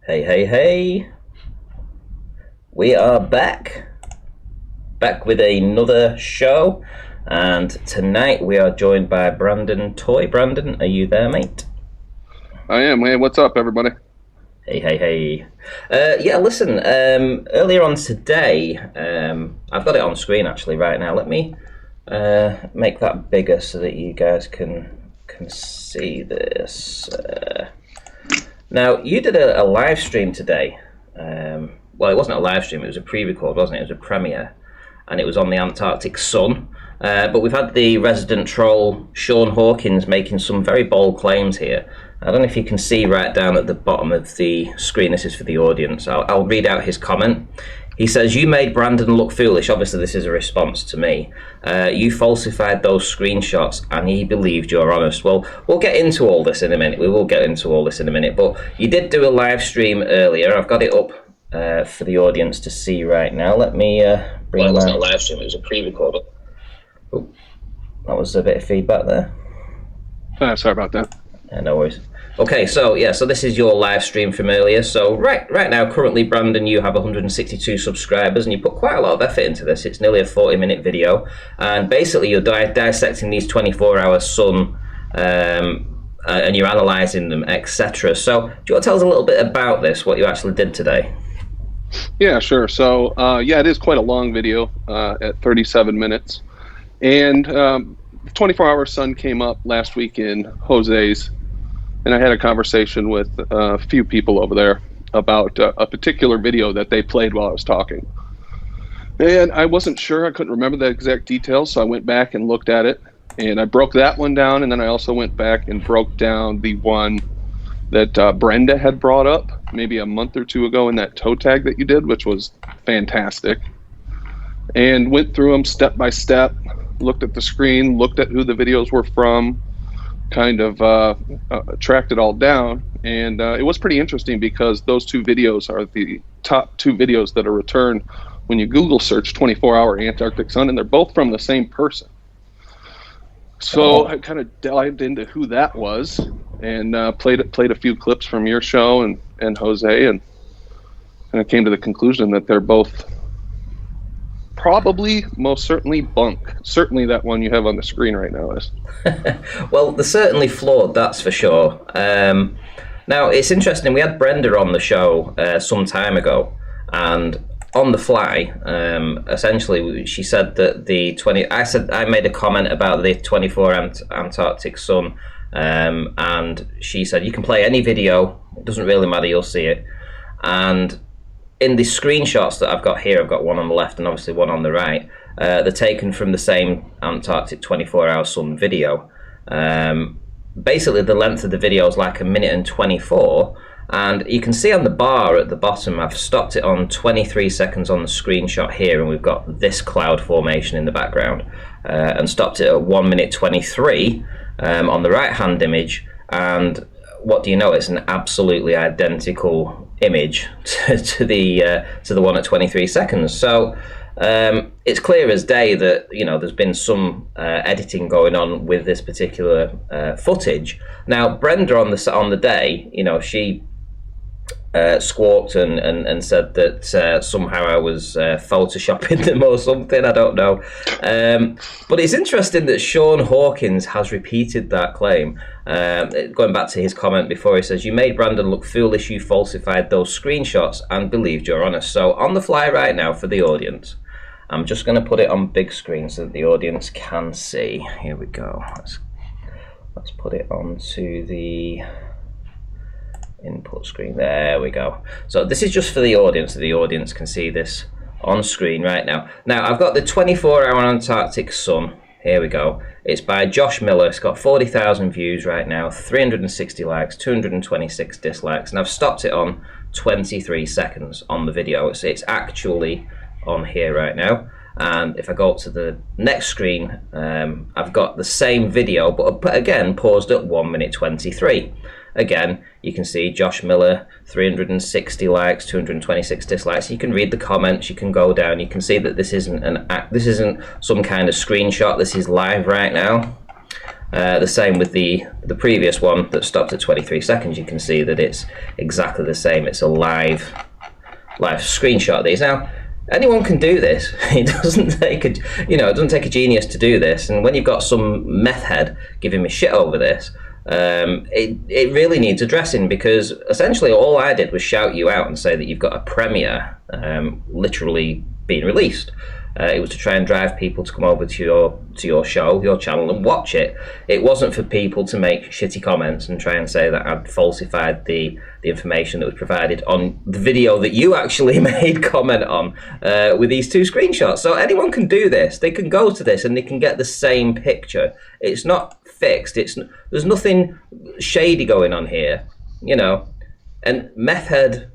Hey, hey, hey. We are back. Back with another show. And tonight we are joined by Brandon Toy. Brandon, are you there, mate? I am. Hey, what's up, everybody? Hey, hey, hey. Yeah, listen, earlier on today, I've got it on screen actually right now. Let me make that bigger so that you guys can see this. Now, you did a live stream today. Well, it wasn't a live stream, it was a pre-record, wasn't it? It was a premiere, and it was on the Antarctic sun. But we've had the resident troll, Sean Hawkins, making some very bold claims here. I don't know if you can see right down at the bottom of the screen, this is for the audience. I'll read out his comment. He says, "You made Brandon look foolish." Obviously, this is a response to me. "You falsified those screenshots and he believed you're honest." Well, we'll get into all this in a minute. We will get into all this in a minute. But you did do a live stream earlier. I've got it up for the audience to see right now. Let me bring Well, it wasn't my... a live stream, it was a pre-recorded. Oh, that was a bit of feedback there. Sorry about that. No worries. Okay, so yeah, so this is your live stream from earlier. So right now, currently, Brandon, you have 162 subscribers, and you put quite a lot of effort into this. It's nearly a 40-minute video, and basically you're dissecting these 24-hour sun, and you're analysing them, etc. So do you want to tell us a little bit about this, what you actually did today? Yeah, sure. So, yeah, it is quite a long video at 37 minutes. And 24-hour sun came up last week in Jose's, and I had a conversation with a few people over there about a particular video that they played while I was talking. And I wasn't sure, I couldn't remember the exact details, so I went back and looked at it, and I broke that one down, and then I also went back and broke down the one that Brenda had brought up maybe a month or two ago in that toe tag that you did, which was fantastic. And went through them step by step, looked at the screen, looked at who the videos were from, kind of tracked it all down. And it was pretty interesting because those two videos are the top two videos that are returned when you Google search 24-hour Antarctic sun, and they're both from the same person. So I kind of dived into who that was and played a few clips from your show and Jose, and I came to the conclusion that they're both probably, most certainly, bunk. Certainly that one you have on the screen right now is. Well, they're certainly flawed, that's for sure. Now, it's interesting, we had Brenda on the show some time ago, and on the fly, essentially, she said that I made a comment about the 24 Antarctic sun, and she said, you can play any video, it doesn't really matter, you'll see it. And in the screenshots that I've got here, I've got one on the left and obviously one on the right, they're taken from the same Antarctic 24-hour sun video. Basically, the length of the video is like 1:24, and you can see on the bar at the bottom, I've stopped it on 23 seconds on the screenshot here, and we've got this cloud formation in the background, and stopped it at 1:23 on the right-hand image, and what do you know? It's an absolutely identical image to the one at 23 seconds. So it's clear as day that there's been some editing going on with this particular footage. Now, Brenda on the day, she squawked and said that somehow I was photoshopping them or something. I don't know. But it's interesting that Sean Hawkins has repeated that claim. Going back to his comment before, he says, "You made Brandon look foolish. You falsified those screenshots and believed you're honest." So on the fly right now for the audience, I'm just going to put it on big screen so that the audience can see. Here we go. Let's put it onto the input screen. There we go. So this is just for the audience, so the audience can see this on screen right now. Now, I've got the 24-hour Antarctic sun. Here we go. It's by Josh Miller. It's got 40,000 views right now, 360 likes, 226 dislikes, and I've stopped it on 23 seconds on the video. It's actually on here right now. And if I go up to the next screen, I've got the same video, but again, paused at 1:23. Again, you can see Josh Miller, 360 likes, 226 dislikes. You can read the comments, you can go down, you can see that this isn't some kind of screenshot, this is live right now. The same with the previous one that stopped at 23 seconds. You can see that it's exactly the same. It's a live screenshot of these. Now, anyone can do this. It doesn't take a genius to do this. And when you've got some meth head giving me shit over this, it really needs addressing, because essentially all I did was shout you out and say that you've got a premiere literally being released. It was to try and drive people to come over to your show, your channel, and watch it. It wasn't for people to make shitty comments and try and say that I'd falsified the information that was provided on the video that you actually made comment on with these two screenshots. So anyone can do this. They can go to this and they can get the same picture. It's not fixed. There's nothing shady going on here, And meth head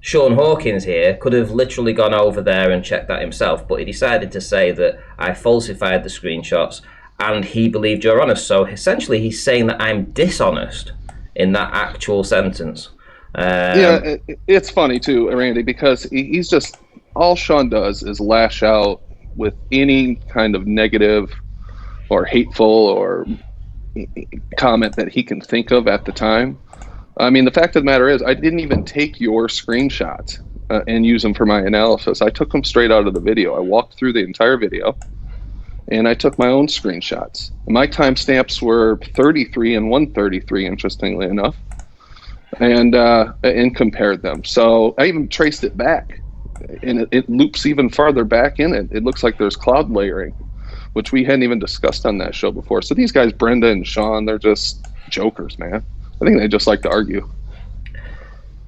Sean Hawkins here could have literally gone over there and checked that himself, but he decided to say that I falsified the screenshots and he believed you're honest. So essentially he's saying that I'm dishonest in that actual sentence. It's funny too, Randy, because he's just, all Sean does is lash out with any kind of negative or hateful or comment that he can think of at the time. I mean, the fact of the matter is, I didn't even take your screenshots and use them for my analysis. I took them straight out of the video. I walked through the entire video, and I took my own screenshots. My timestamps were 33 and 133, interestingly enough, and compared them. So I even traced it back, and it loops even farther back in it. It looks like there's cloud layering, which we hadn't even discussed on that show before. So these guys, Brenda and Sean, they're just jokers, man. I think they just like to argue.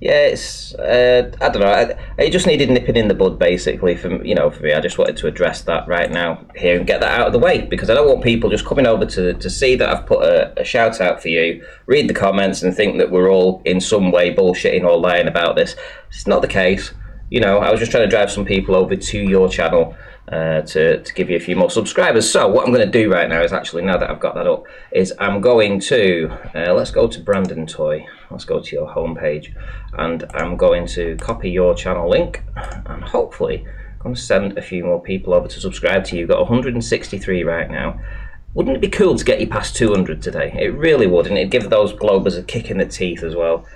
Yeah, it's I don't know. I just needed nipping in the bud, basically. For me, I just wanted to address that right now here and get that out of the way, because I don't want people just coming over to see that I've put a shout out for you, read the comments, and think that we're all in some way bullshitting or lying about this. It's not the case. I was just trying to drive some people over to your channel to give you a few more subscribers. So what I'm going to do right now is actually, now that I've got that up, is I'm going to let's go to Brandon Toy. Let's go to your homepage, and I'm going to copy your channel link, and hopefully I'm going to send a few more people over to subscribe to you. You've got 163 right now. Wouldn't it be cool to get you past 200 today? It really would, and it'd give those Globers a kick in the teeth as well.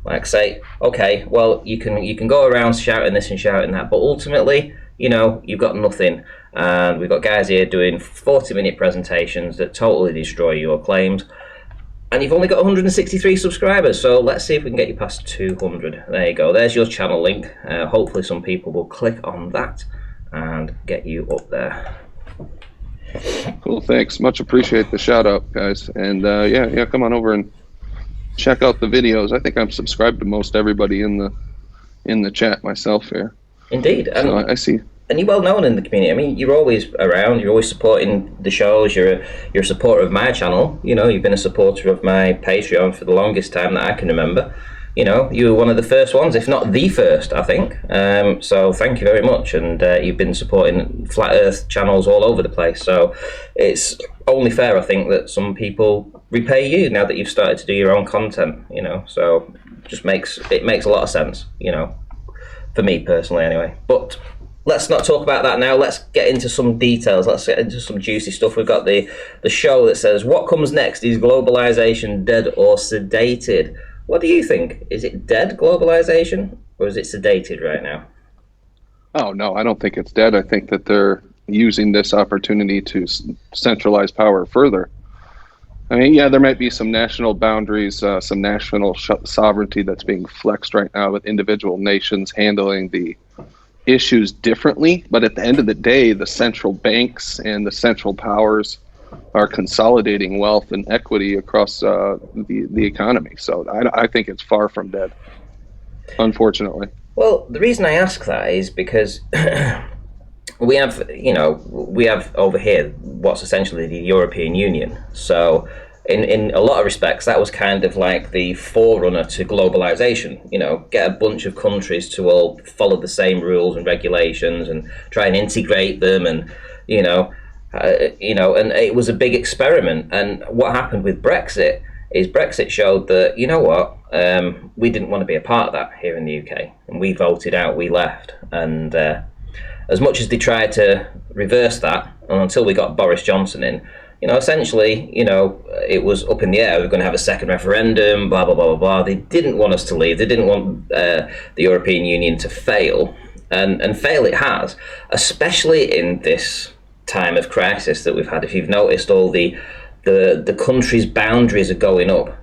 Like say, okay, well, you can go around shouting this and shouting that, but ultimately, you've got nothing. And we've got guys here doing 40-minute presentations that totally destroy your claims. And you've only got 163 subscribers, so let's see if we can get you past 200. There you go. There's your channel link. Hopefully some people will click on that and get you up there. Cool, thanks. Much appreciate the shout out, guys. And come on over and check out the videos. I think I'm subscribed to most everybody in the chat myself here. Indeed. And so I see. And you're well known in the community. I mean, you're always around. You're always supporting the shows. You're a supporter of my channel. You've been a supporter of my Patreon for the longest time that I can remember. You were one of the first ones, if not the first, I think. So thank you very much. And you've been supporting Flat Earth channels all over the place. So it's only fair, I think, that some people repay you now that you've started to do your own content. So it makes a lot of sense. For me personally, anyway. But let's not talk about that now. Let's get into some details. Let's get into some juicy stuff. We've got the show that says, what comes next? Is globalization dead or sedated? What do you think? Is it dead, globalization, or is it sedated right now? Oh, no, I don't think it's dead. I think that they're using this opportunity to centralize power further. I mean, yeah, there might be some national boundaries, some national sovereignty that's being flexed right now with individual nations handling the issues differently. But at the end of the day, the central banks and the central powers are consolidating wealth and equity across the economy. So I think it's far from dead, unfortunately. Well, the reason I ask that is because we have over here what's essentially the European Union. So in a lot of respects, that was kind of like the forerunner to globalization. Get a bunch of countries to all follow the same rules and regulations and try and integrate them, and and it was a big experiment. And what happened with Brexit is Brexit showed that, we didn't want to be a part of that here in the UK, and we voted out, we left. And as much as they tried to reverse that, and until we got Boris Johnson in, essentially, it was up in the air. We're going to have a second referendum, blah, blah, blah, blah, blah. They didn't want us to leave. They didn't want the European Union to fail. And fail it has, especially in this time of crisis that we've had. If you've noticed, all the country's boundaries are going up.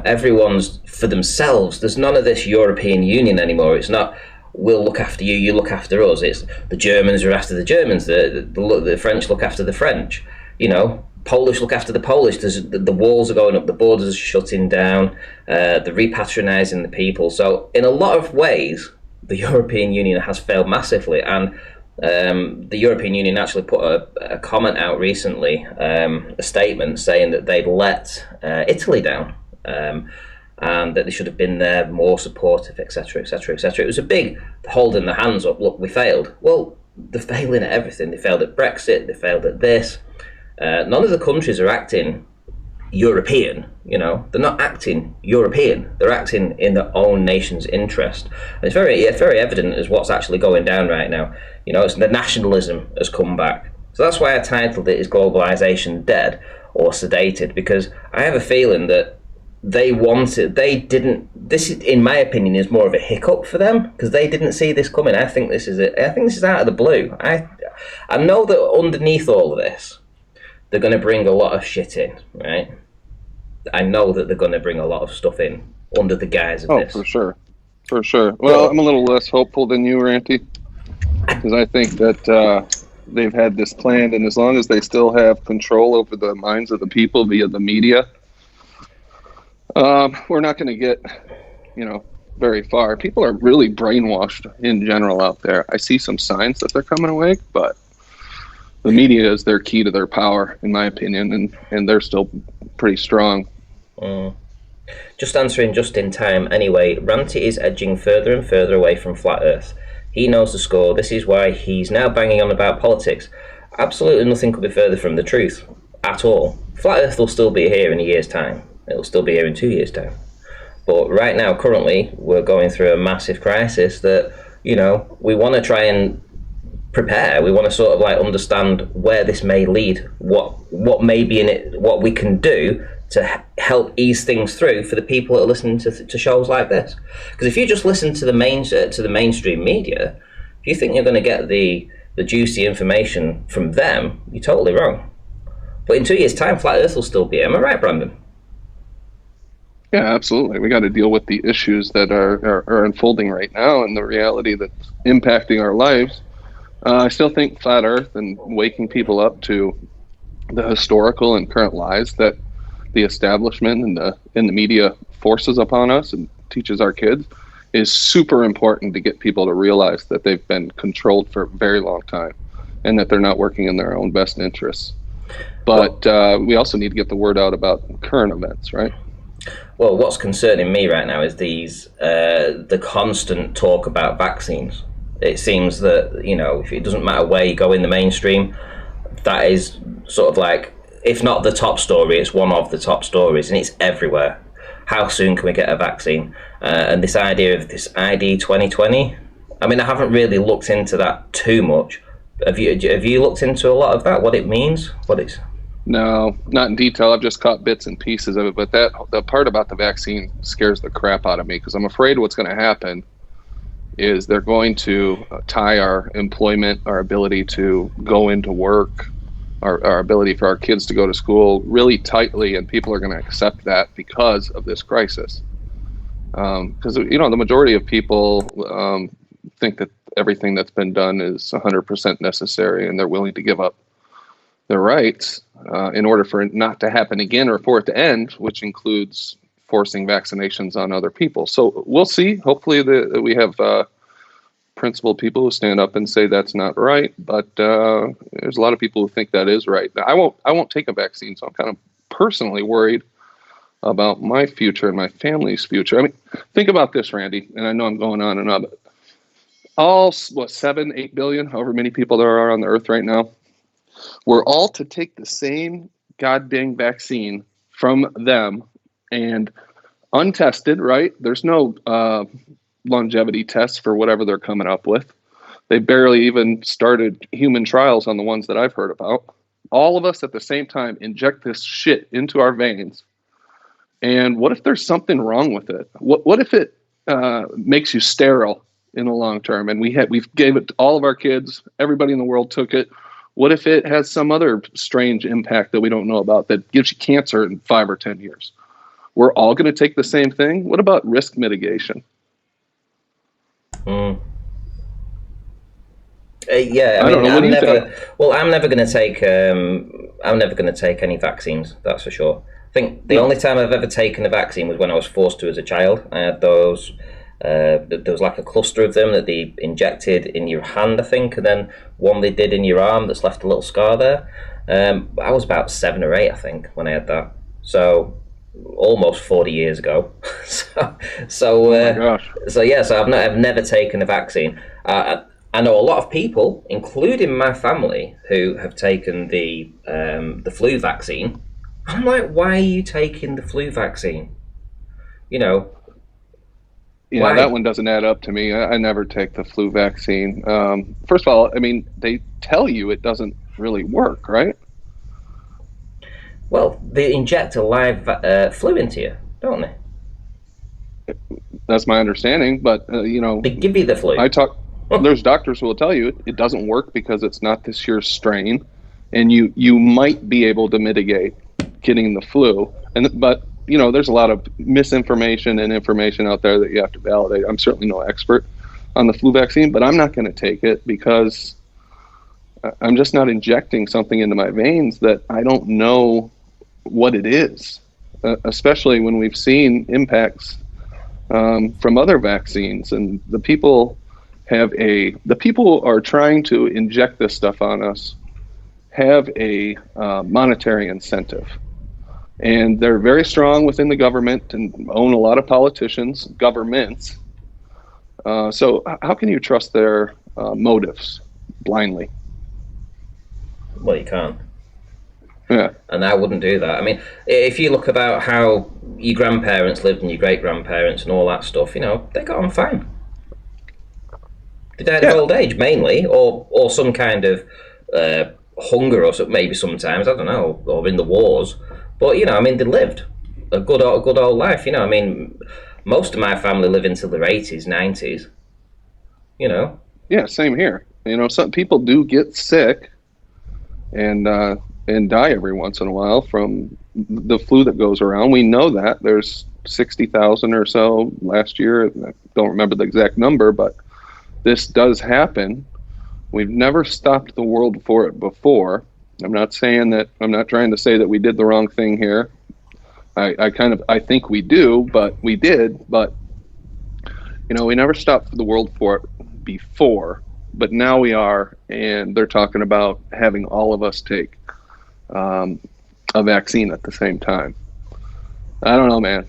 Everyone's for themselves. There's none of this European Union anymore. It's not, we'll look after you, you look after us. It's the Germans are after the Germans, the French look after the French. Polish look after the Polish. The walls are going up, the borders are shutting down, they're repatrianising the people. So in a lot of ways, the European Union has failed massively. And the European Union actually put a comment out recently, a statement saying that they'd let Italy down, and that they should have been there, more supportive, etc., etc., etc. It was a big holding their hands up. Look, we failed. Well, they're failing at everything. They failed at Brexit. They failed at this. None of the countries are acting European. They're not acting European. They're acting in their own nation's interest. And it's very evident as what's actually going down right now. It's the nationalism has come back. So that's why I titled it "Is Globalization Dead or Sedated?" Because I have a feeling that this, in my opinion, is more of a hiccup for them, because they didn't see this coming. I think this is out of the blue. I know that underneath all of this, they're going to bring a lot of shit in, right? I know that they're going to bring a lot of stuff in under the guise of this. Oh, for sure. Well, I'm a little less hopeful than you, Ranty, because I think that they've had this planned, and as long as they still have control over the minds of the people via the media, we're not going to get, very far. People are really brainwashed in general out there. I see some signs that they're coming awake, but the media is their key to their power, in my opinion, and they're still pretty strong. Just answering just in time anyway, Ranty is edging further and further away from Flat Earth. He knows the score. This is why he's now banging on about politics. Absolutely nothing could be further from the truth at all. Flat Earth will still be here in a year's time. It'll still be here in 2 years' time. But right now, currently, we're going through a massive crisis that, we want to try and prepare. We want to sort of understand where this may lead, what may be in it, what we can do to help ease things through for the people that are listening to shows like this. Because if you just listen to the mainstream media, if you think you're going to get the juicy information from them, you're totally wrong. But in 2 years' time, Flat Earth will still be here. Am I right, Brandon? Yeah, absolutely. We got to deal with the issues that are unfolding right now and the reality that's impacting our lives. I still think Flat Earth and waking people up to the historical and current lies that the establishment and the media forces upon us and teaches our kids is super important to get people to realize that they've been controlled for a very long time and that they're not working in their own best interests. But we also need to get the word out about current events, right? Well, what's concerning me right now is the constant talk about vaccines. It seems that, if it doesn't matter where you go in the mainstream, that is sort of like, if not the top story, it's one of the top stories, and it's everywhere. How soon can we get a vaccine? And this idea of this ID 2020, I mean, I haven't really looked into that too much. Have you looked into a lot of that, what it means? What it's... No, not in detail. I've just caught bits and pieces of it, but the part about the vaccine scares the crap out of me, because I'm afraid what's going to happen is they're going to tie our employment, our ability to go into work, our ability for our kids to go to school really tightly, and people are going to accept that because of this crisis. Because, the majority of people think that everything that's been done is 100% necessary, and they're willing to give up their rights in order for it not to happen again or for it to end, which includes forcing vaccinations on other people. So we'll see. Hopefully we have principled people who stand up and say that's not right, but there's a lot of people who think that is right. Now, I won't take a vaccine, so I'm kind of personally worried about my future and my family's future. I mean, think about this, Randy, and I know I'm going on and on, but all, 7, 8 billion, however many people there are on the earth right now, we're all to take the same goddamn vaccine from them and untested, right? There's no longevity tests for whatever they're coming up with. They barely even started human trials on the ones that I've heard about. all of us at the same time inject this shit into our veins. And what if there's something wrong with it? What if it makes you sterile in the long term? And we've gave it to all of our kids. Everybody in the world took it. What if it has some other strange impact that we don't know about that gives you cancer in 5 or 10 years? We're all going to take the same thing. What about risk mitigation? Yeah, I don't know. What do you think? Well, I'm never going to take. I'm never going to take any vaccines. That's for sure. I think the only time I've ever taken a vaccine was when I was forced to as a child. I had those. There was like a cluster of them that they injected in your hand, I think, and then one they did in your arm that's left a little scar there. I was about 7 or 8, I think, when I had that. So almost 40 years ago. So oh my gosh. So I've never taken a vaccine. I know a lot of people, including my family, who have taken the flu vaccine. I'm like, why are you taking the flu vaccine? You know. Yeah, Why? that one doesn't add up to me. I never take the flu vaccine. First of all, I mean, they tell you it doesn't really work, right? Well, they inject a live flu into you, don't they? That's my understanding. But, They give you the flu. There's doctors who will tell you it doesn't work because it's not this year's strain. And you might be able to mitigate getting the flu. But there's a lot of misinformation and information out there that you have to validate. I'm certainly no expert on the flu vaccine, but I'm not going to take it because I'm just not injecting something into my veins that I don't know what it is, especially when we've seen impacts from other vaccines. And the people are trying to inject this stuff on us have a monetary incentive. And they're very strong within the government and own a lot of governments. So how can you trust their motives blindly? Well, you can't. Yeah. And I wouldn't do that. I mean, if you look about how your grandparents lived and your great-grandparents and all that stuff, they got on fine. They died of old age, mainly, or some kind of hunger or something, maybe sometimes, I don't know, or in the wars. But, they lived a good old life, most of my family live until their 80s, 90s, Yeah, same here. Some people do get sick and die every once in a while from the flu that goes around. We know that. There's 60,000 or so last year. I don't remember the exact number, but this does happen. We've never stopped the world for it before. I'm not trying to say that we did the wrong thing here. I think we do, but we did. But, we never stopped the world for it before, but now we are, and they're talking about having all of us take a vaccine at the same time. I don't know, man.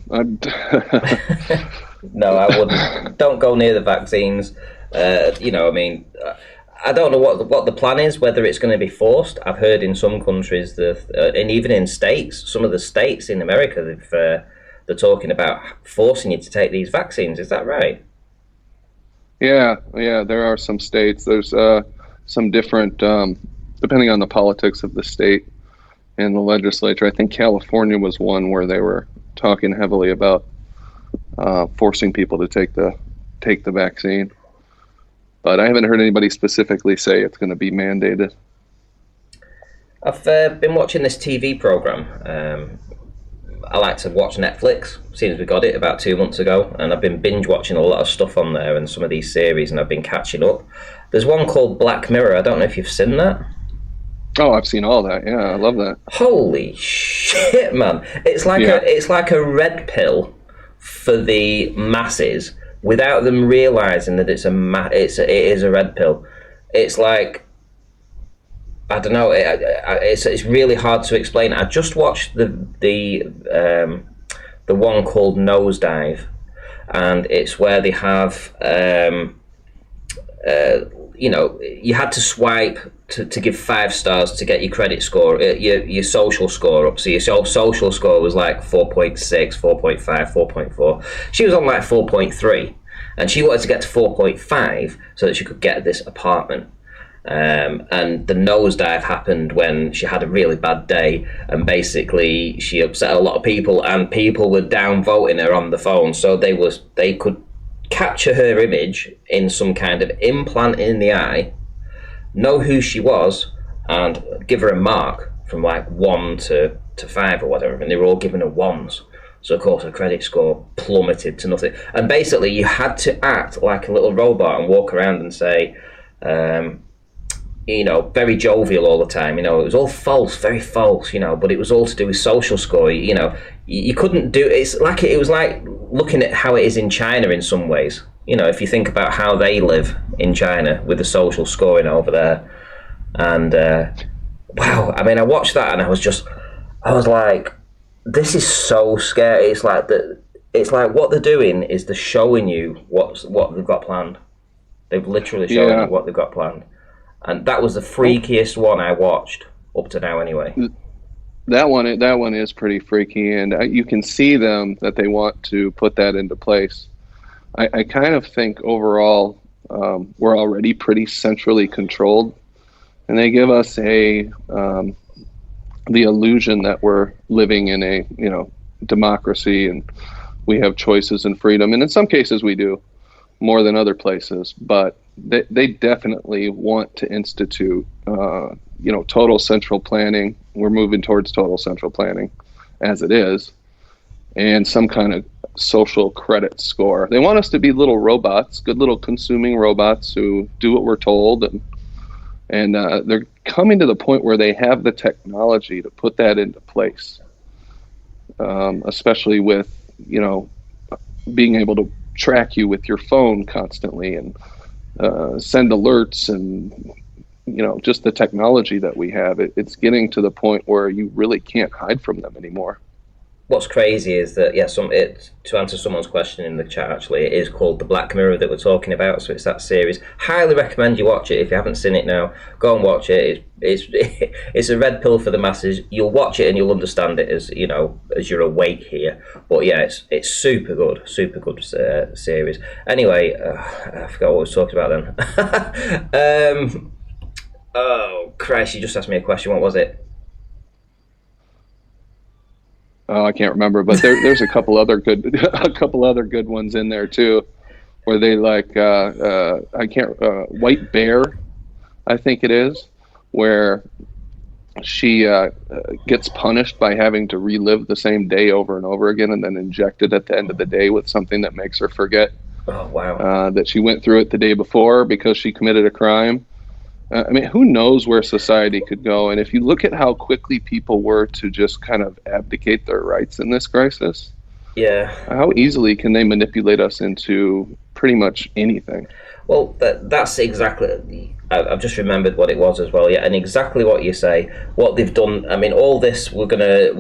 No, I wouldn't. Don't go near the vaccines. I don't know what the plan is, whether it's going to be forced. I've heard in some countries that, and even in states, some of the states in America, they're talking about forcing you to take these vaccines. Is that right? Yeah, there are some states. There's some different, depending on the politics of the state and the legislature. I think California was one where they were talking heavily about forcing people to take the vaccine. But I haven't heard anybody specifically say it's going to be mandated. I've been watching this TV program. I like to watch Netflix, since we got it about 2 months ago, and I've been binge watching a lot of stuff on there and some of these series, and I've been catching up. There's one called Black Mirror. I don't know if you've seen that. Oh, I've seen all that. Yeah, I love that. Holy shit, man! It's like a red pill for the masses, without them realizing that it is a red pill. It's like, I don't know. It's really hard to explain. I just watched the one called Nosedive, and it's where they have you had to swipe to give 5 stars to get your credit score, your social score up. So your social score was like 4.6, 4.5, 4.4. She was on like 4.3, and she wanted to get to 4.5 so that she could get this apartment. And the nosedive happened when she had a really bad day, and basically she upset a lot of people, and people were downvoting her on the phone, so they could capture her image in some kind of implant in the eye, know who she was, and give her a mark from like 1 to 5 or whatever, and they were all giving her 1s. So of course her credit score plummeted to nothing, and basically you had to act like a little robot and walk around and say, very jovial all the time. It was all false, very false. But it was all to do with social score. You couldn't do. It was like looking at how it is in China in some ways. If you think about how they live in China with the social scoring over there, and wow, I mean, I watched that and I was like, this is so scary. It's like what they're doing is they're showing you what they've got planned. They've literally shown you what they've got planned. And that was the freakiest one I watched up to now, anyway. That one is pretty freaky, and you can see them that they want to put that into place. I kind of think overall we're already pretty centrally controlled, and they give us the illusion that we're living in a democracy and we have choices and freedom, and in some cases we do more than other places, but they definitely want to institute, total central planning. We're moving towards total central planning as it is, and some kind of social credit score. They want us to be little robots, good little consuming robots who do what we're told, and they're coming to the point where they have the technology to put that into place, especially with, being able to track you with your phone constantly and send alerts, and just the technology that we have. It's getting to the point where you really can't hide from them anymore. What's crazy is that to answer someone's question in the chat, actually, it is called The Black Mirror that we're talking about. So it's that series. Highly recommend you watch it. If you haven't seen it now, go and watch it. It's a red pill for the masses. You'll watch it and you'll understand it as you're awake here. But yeah, it's super good series. Anyway, I forgot what I was talking about then. Oh Christ! You just asked me a question. What was it? Oh, I can't remember, but there's a couple other good ones in there too, where they White Bear, I think it is, where she gets punished by having to relive the same day over and over again, and then injected at the end of the day with something that makes her forget that she went through it the day before because she committed a crime. I mean, who knows where society could go? And if you look at how quickly people were to just kind of abdicate their rights in this crisis, how easily can they manipulate us into pretty much anything? Well, that's exactly. I've just remembered what it was as well. Yeah, and exactly what you say. What they've done. I mean, all this we're gonna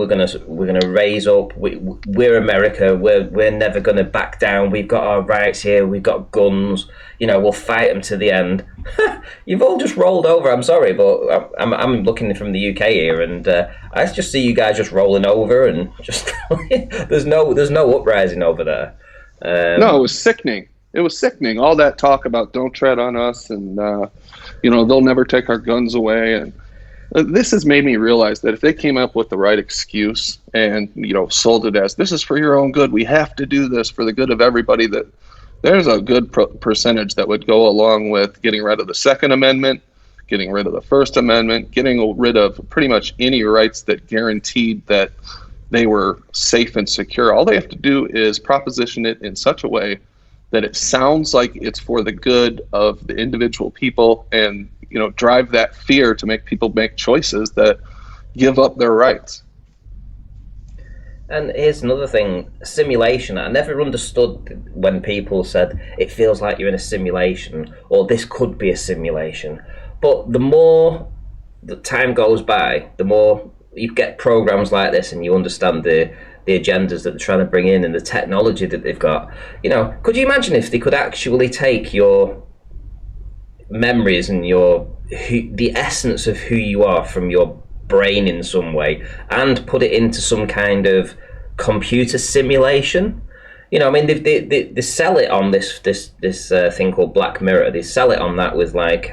raise up. We're America. We're never gonna back down. We've got our rights here. We've got guns. We'll fight them to the end. You've all just rolled over. I'm sorry, but I'm looking from the UK here, and I just see you guys just rolling over, and just there's no uprising over there. No, it was sickening. It was sickening. All that talk about don't tread on us, and they'll never take our guns away. And this has made me realize that if they came up with the right excuse and sold it as this is for your own good, we have to do this for the good of everybody, that there's a good percentage that would go along with getting rid of the Second Amendment, getting rid of the First Amendment, getting rid of pretty much any rights that guaranteed that they were safe and secure. All they have to do is proposition it in such a way that it sounds like it's for the good of the individual people, and drive that fear to make people make choices that give up their rights. And here's another thing, simulation. I never understood when people said it feels like you're in a simulation, or this could be a simulation. But the more the time goes by, the more you get programs like this and you understand the agendas that they're trying to bring in and the technology that they've got. Could you imagine if they could actually take your memories and the essence of who you are from your brain in some way and put it into some kind of computer simulation? They sell it on this thing called Black Mirror. They sell it on that with like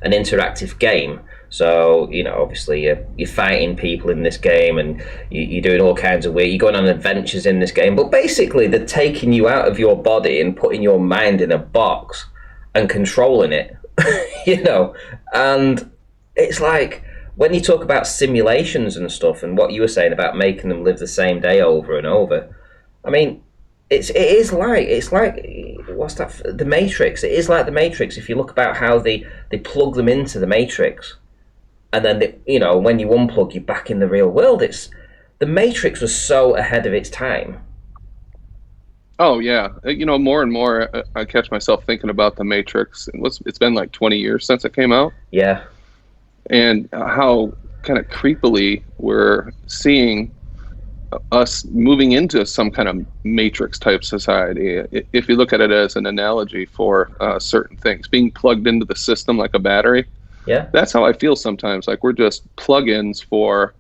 an interactive game. So, obviously you're fighting people in this game, and you're doing all kinds of weird, you're going on adventures in this game, but basically they're taking you out of your body and putting your mind in a box and controlling it, and it's like, when you talk about simulations and stuff, and what you were saying about making them live the same day over and over, I mean, it's like what's that? The Matrix. It is like the Matrix. If you look about how they plug them into the Matrix, and then when you unplug, you're back in the real world. The Matrix was so ahead of its time. Oh yeah, more and more I catch myself thinking about the Matrix. It's been like 20 years since it came out. Yeah. And how kind of creepily we're seeing us moving into some kind of Matrix type society. If you look at it as an analogy for certain things, being plugged into the system like a battery. Yeah. That's how I feel sometimes. Like we're just plug-ins for,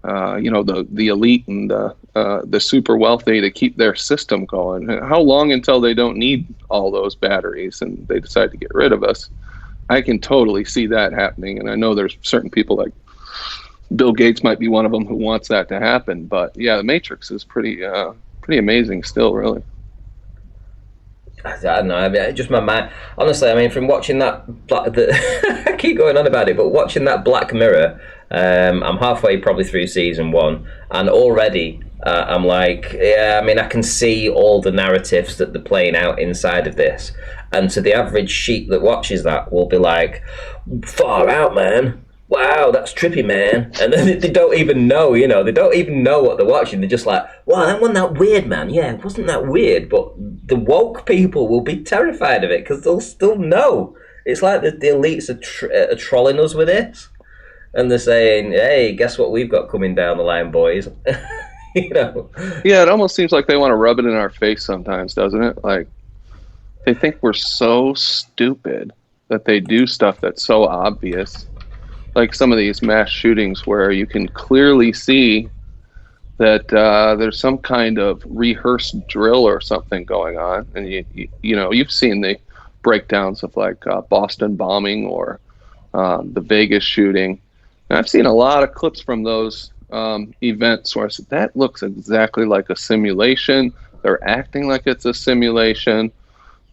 the elite and the super wealthy to keep their system going. How long until they don't need all those batteries and they decide to get rid of us? I can totally see that happening. And I know there's certain people like Bill Gates might be one of them who wants that to happen. But yeah, the Matrix is pretty amazing still, really. I don't know. I mean, just my mind. Honestly, I mean, from watching that, I keep going on about it, but watching that Black Mirror, I'm halfway probably through season 1, and already I'm like, yeah. I mean, I can see all the narratives that they're playing out inside of this, and to the average sheep that watches that will be like, far out, man. Wow, that's trippy, man. And then they don't even know, they don't even know what they're watching. They're just like, wow, that wasn't that weird, man. Yeah, it wasn't that weird. But the woke people will be terrified of it because they'll still know. It's like the elites are trolling us with this. And they're saying, hey, guess what we've got coming down the line, boys? Yeah, it almost seems like they want to rub it in our face sometimes, doesn't it? Like, they think we're so stupid that they do stuff that's so obvious. Like some of these mass shootings where you can clearly see that there's some kind of rehearsed drill or something going on, and you've seen the breakdowns of like Boston bombing or the Vegas shooting. And I've seen a lot of clips from those events where I said that looks exactly like a simulation. They're acting like it's a simulation.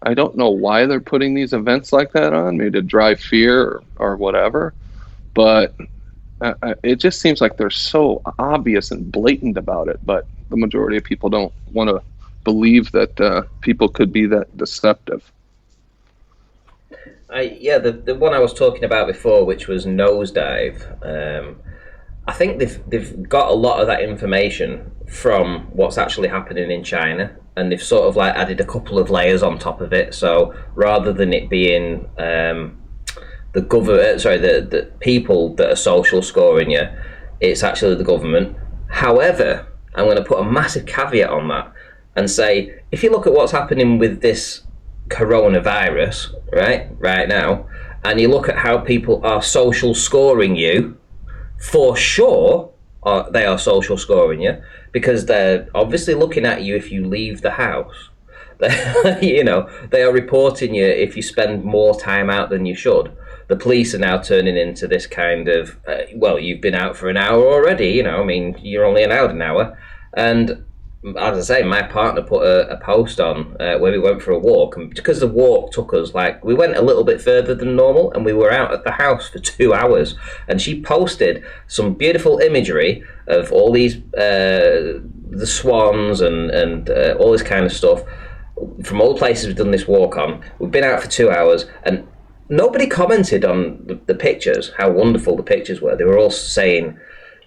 I don't know why they're putting these events like that on, maybe to drive fear or whatever. But it just seems like they're so obvious and blatant about it. But the majority of people don't want to believe that people could be that deceptive. The one I was talking about before, which was Nosedive, I think they've got a lot of that information from what's actually happening in China, and they've sort of like added a couple of layers on top of it. So rather than it being the people that are social scoring you, it's actually the government. However, I'm going to put a massive caveat on that and say, if you look at what's happening with this coronavirus right now, and you look at how people are social scoring you, for sure they are social scoring you, because they're obviously looking at you if you leave the house. They are reporting you if you spend more time out than you should. The police are now turning into this kind of, you've been out for an hour already, I mean, you're only allowed an hour. And as I say, my partner put a post on where we went for a walk, and because the walk took us, we went a little bit further than normal, and we were out at the house for 2 hours, and she posted some beautiful imagery of all these, the swans and all this kind of stuff from all the places we've done this walk on. We've been out for 2 hours, and nobody commented on the pictures, how wonderful the pictures were. They were all saying,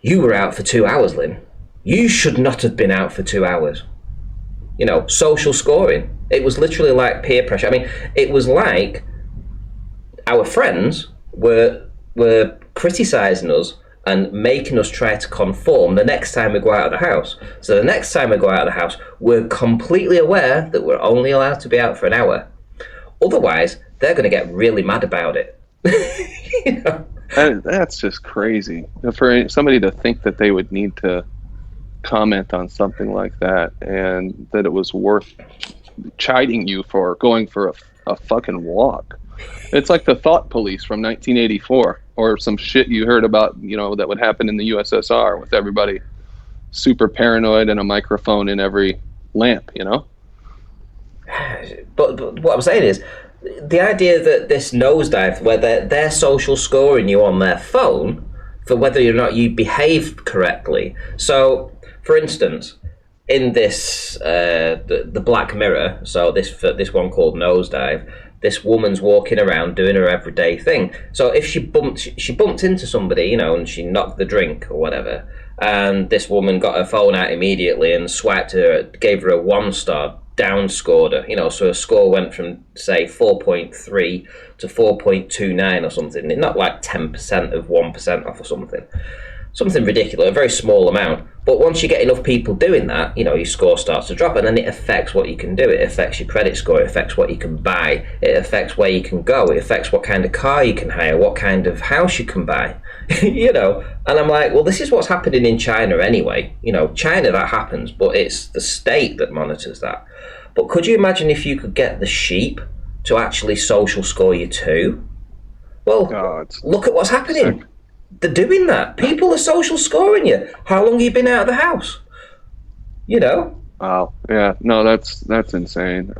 you were out for 2 hours, Lynn. You should not have been out for 2 hours. Social scoring. It was literally like peer pressure. I mean, it was like our friends were criticising us and making us try to conform the next time we go out of the house. So the next time we go out of the house, we're completely aware that we're only allowed to be out for an hour. Otherwise, they're going to get really mad about it. That's just crazy. For somebody to think that they would need to comment on something like that, and that it was worth chiding you for going for a fucking walk. It's like the thought police from 1984, or some shit you heard about, that would happen in the USSR with everybody super paranoid and a microphone in every lamp, But what I'm saying is, the idea that this nosedive, where they're social scoring you on their phone for whether or not you behave correctly. So, for instance, in this the Black Mirror, so this one called Nosedive, this woman's walking around doing her everyday thing. So if she bumped into somebody, and she knocked the drink or whatever, and this woman got her phone out immediately and swiped her, gave her a 1-star, downscored her, so her score went from, say, 4.3 to 4.29 or something. Not like 10% of 1% off or something ridiculous, a very small amount. But once you get enough people doing that, your score starts to drop, and then it affects what you can do. It affects your credit score. It affects what you can buy. It affects where you can go. It affects what kind of car you can hire, what kind of house you can buy. And I'm like, well, this is what's happening in China anyway. China, that happens, but it's the state that monitors that. But could you imagine if you could get the sheep to actually social score you too? Well, look at what's happening. They're doing that. People are social scoring you. How long have you been out of the house? Wow. Yeah. No, that's insane.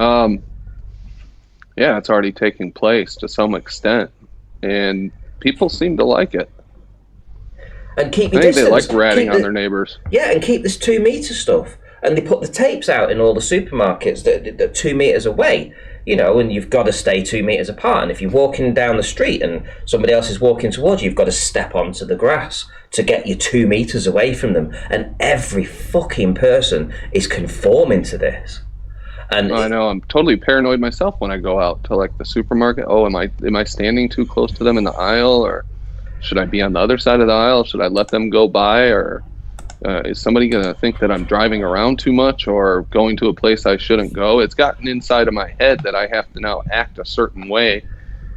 Yeah, it's already taking place to some extent, and people seem to like it. And keep your I think distance. They like ratting on their neighbors. Yeah, and keep this 2 meter stuff. And they put the tapes out in all the supermarkets that are 2 meters away. And you've got to stay 2 meters apart. And if you're walking down the street and somebody else is walking towards you, you've got to step onto the grass to get you 2 meters away from them. And every fucking person is conforming to this. And I know, I'm totally paranoid myself when I go out to like the supermarket. Oh, am I standing too close to them in the aisle, or should I be on the other side of the aisle? Should I let them go by, or is somebody going to think that I'm driving around too much or going to a place I shouldn't go? It's gotten inside of my head that I have to now act a certain way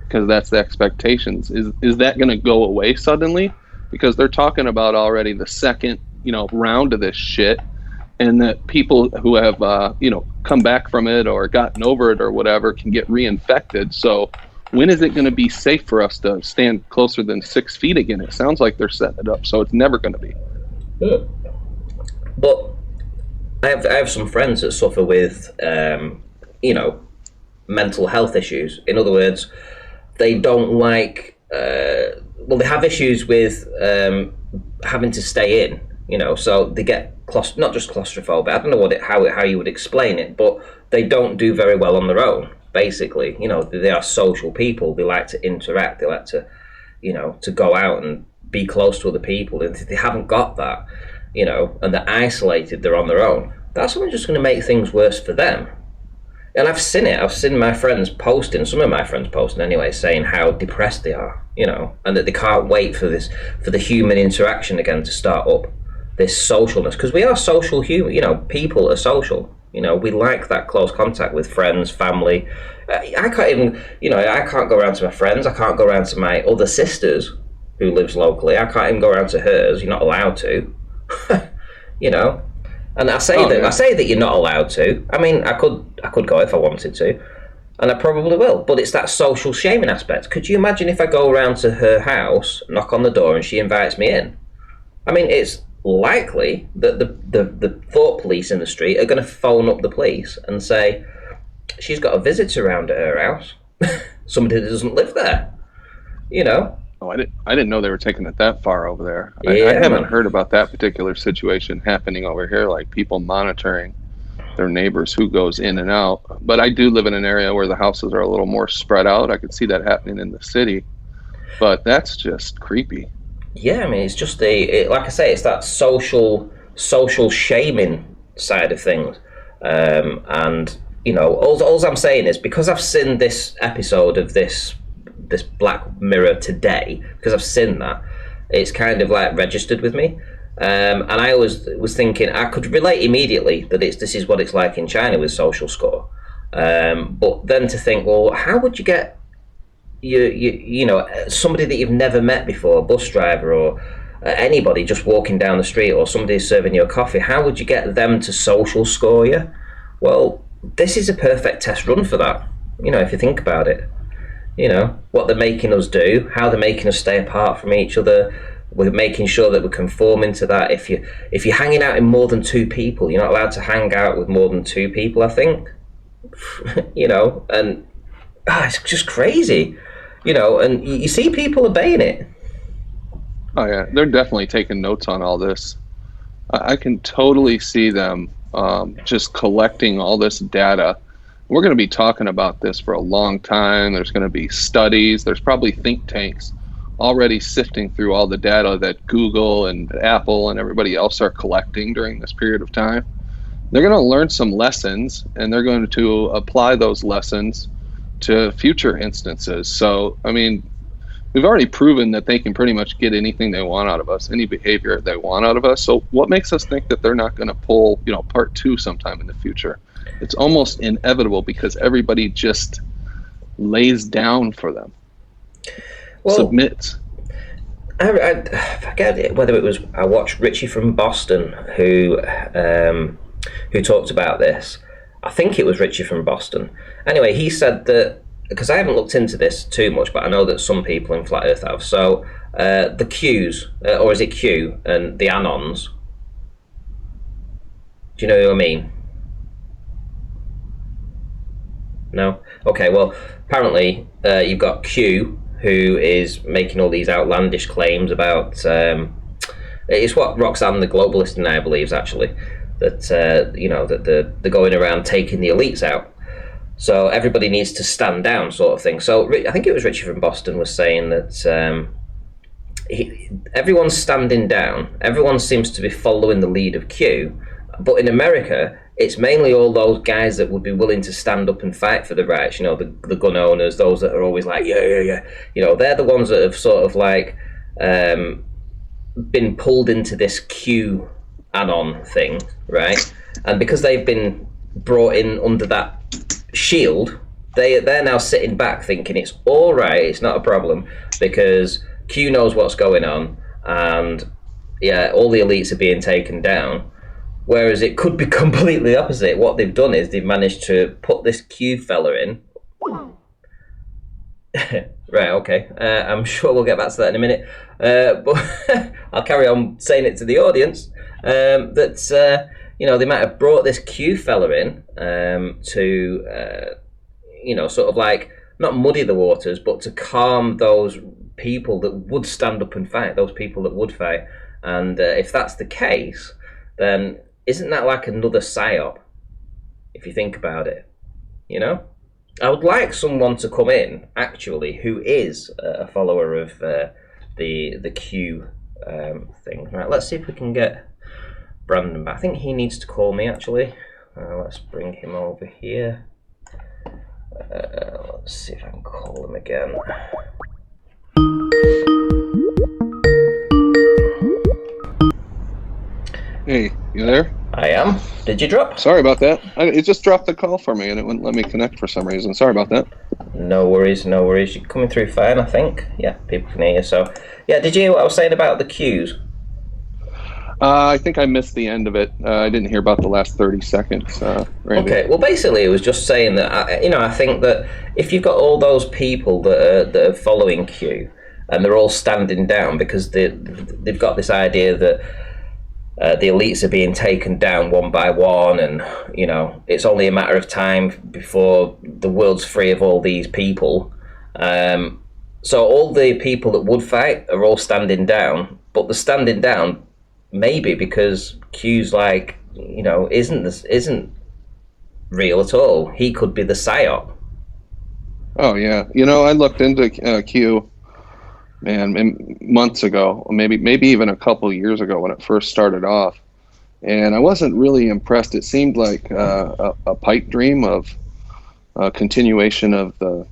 because that's the expectations. Is that going to go away suddenly? Because they're talking about already the second, round of this shit, and that people who have, come back from it or gotten over it or whatever can get reinfected. So when is it going to be safe for us to stand closer than 6 feet again? It sounds like they're setting it up, so it's never going to be. But I have some friends that suffer with, mental health issues. In other words, they don't like. They have issues with having to stay in. So they get not just claustrophobic. I don't know how you would explain it, but they don't do very well on their own. Basically, they are social people. They like to interact. They like to, to go out and be close to other people. And if they haven't got that, and they're isolated, they're on their own, that's only just going to make things worse for them. And I've seen it. I've seen my friends posting, some of my friends posting anyway, saying how depressed they are, and that they can't wait for the human interaction again to start up, this socialness, because we are social human. People are social. We like that close contact with friends, family. I can't even, I can't go around to my friends. I can't go around to my other sisters who lives locally. I can't even go around to hers. You're not allowed to. And I say that you're not allowed to. I mean, I could go if I wanted to, and I probably will. But it's that social shaming aspect. Could you imagine if I go around to her house, knock on the door, and she invites me in? I mean, it's likely that the thought police in the street are going to phone up the police and say she's got a visitor around at her house. Somebody that doesn't live there. Oh, I didn't know they were taking it that far over there. Yeah, I haven't heard about that particular situation happening over here, like people monitoring their neighbors who goes in and out. But I do live in an area where the houses are a little more spread out. I could see that happening in the city, but that's just creepy. Yeah, I mean, it's just like I say, it's that social shaming side of things. And all I'm saying is, because I've seen this episode of this Black Mirror today, because I've seen that, it's kind of like registered with me. And I always was thinking I could relate immediately that this is what it's like in China with social score. But then to think, well, how would you get somebody that you've never met before, a bus driver or anybody just walking down the street, or somebody serving you a coffee, how would you get them to social score you? Well, this is a perfect test run for that. if you think about it. What they're making us do, how they're making us stay apart from each other. We're making sure that we're conforming to that. If you're hanging out in more than two people, you're not allowed to hang out with more than two people, I think. And it's just crazy. And you see people obeying it. Oh yeah, they're definitely taking notes on all this. I can totally see them just collecting all this data. We're going to be talking about this for a long time. There's going to be studies. There's probably think tanks already sifting through all the data that Google and Apple and everybody else are collecting during this period of time. They're going to learn some lessons, and they're going to apply those lessons to future instances. So, I mean, we've already proven that they can pretty much get anything they want out of us, any behavior they want out of us. So what makes us think that they're not going to pull, part two sometime in the future? It's almost inevitable because everybody just lays down for them, submits. I forget whether it was, I watched Richie from Boston who talked about this. I think it was Richie from Boston. Anyway, he said that, because I haven't looked into this too much, but I know that some people in Flat Earth have. So the Qs, or is it Q, and the Anons, do you know who I mean? No? Okay, well, apparently you've got Q, who is making all these outlandish claims about, it's what Roxanne the Globalist and I believes, actually, that, that they're going around taking the elites out. So everybody needs to stand down, sort of thing. So I think it was Richie from Boston was saying that everyone's standing down. Everyone seems to be following the lead of Q. But in America, it's mainly all those guys that would be willing to stand up and fight for the rights. The gun owners, those that are always like, yeah. They're the ones that have sort of like been pulled into this QAnon thing, right? And because they've been brought in under that shield, they're now sitting back thinking it's all right, it's not a problem, because Q knows what's going on, and all the elites are being taken down. Whereas it could be completely opposite. What they've done is they've managed to put this Q fella in. Right, okay. I'm sure we'll get back to that in a minute. But I'll carry on saying it to the audience. That they might have brought this Q fella in to, sort of like, not muddy the waters, but to calm those people that would stand up and fight, those people that would fight. And if that's the case, then isn't that like another psyop, if you think about it? I would like someone to come in, actually, who is a follower of the Q thing. Right, let's see if we can get Brandon back. I think he needs to call me, actually. Let's bring him over here. Let's see if I can call him again. Hey, you there? I am. Did you drop? Sorry about that. It just dropped the call for me, and it wouldn't let me connect for some reason. Sorry about that. No worries. You're coming through fine, I think. Yeah, people can hear you. So, did you hear what I was saying about the Qs? I think I missed the end of it. I didn't hear about the last 30 seconds. Randy. Okay, well, basically, it was just saying that, I think that if you've got all those people that are following Q, and they're all standing down because they've got this idea that the elites are being taken down one by one, and it's only a matter of time before the world's free of all these people. So all the people that would fight are all standing down, but they're standing down maybe because Q's like, isn't real at all. He could be the psyop. Oh yeah, I looked into Q. Man, months ago, maybe even a couple years ago when it first started off, and I wasn't really impressed. It seemed like a pipe dream of a continuation of the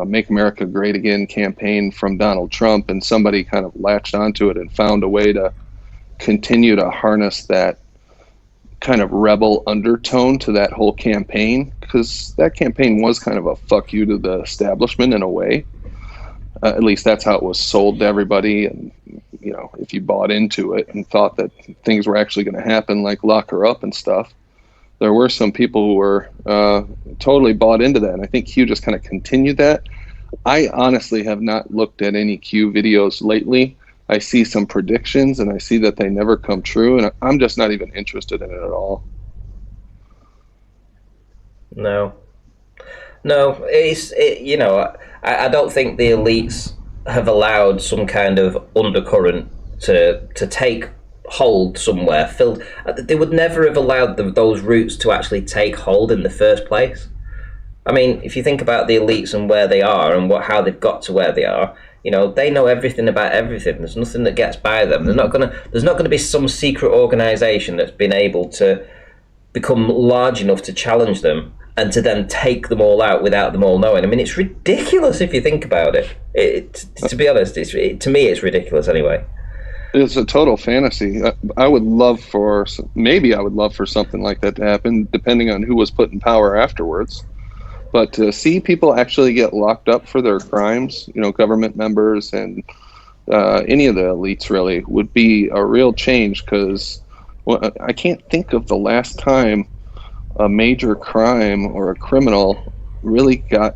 Make America Great Again campaign from Donald Trump, and somebody kind of latched onto it and found a way to continue to harness that kind of rebel undertone to that whole campaign, because that campaign was kind of a fuck you to the establishment in a way. At least that's how it was sold to everybody. And, if you bought into it and thought that things were actually going to happen, like lock her up and stuff, there were some people who were totally bought into that. And I think Q just kind of continued that. I honestly have not looked at any Q videos lately. I see some predictions and I see that they never come true, and I'm just not even interested in it at all. No, I don't think the elites have allowed some kind of undercurrent to take hold somewhere. Filled, they would never have allowed those roots to actually take hold in the first place. I mean, if you think about the elites and where they are and how they've got to where they are, they know everything about everything. There's nothing that gets by them. There's not gonna be some secret organisation that's been able to become large enough to challenge them and to then take them all out without them all knowing. I mean, it's ridiculous if you think about it. To be honest, to me, it's ridiculous anyway. It's a total fantasy. I would love for something like that to happen, depending on who was put in power afterwards. But to see people actually get locked up for their crimes, government members and any of the elites really, would be a real change, because I can't think of the last time a major crime or a criminal really got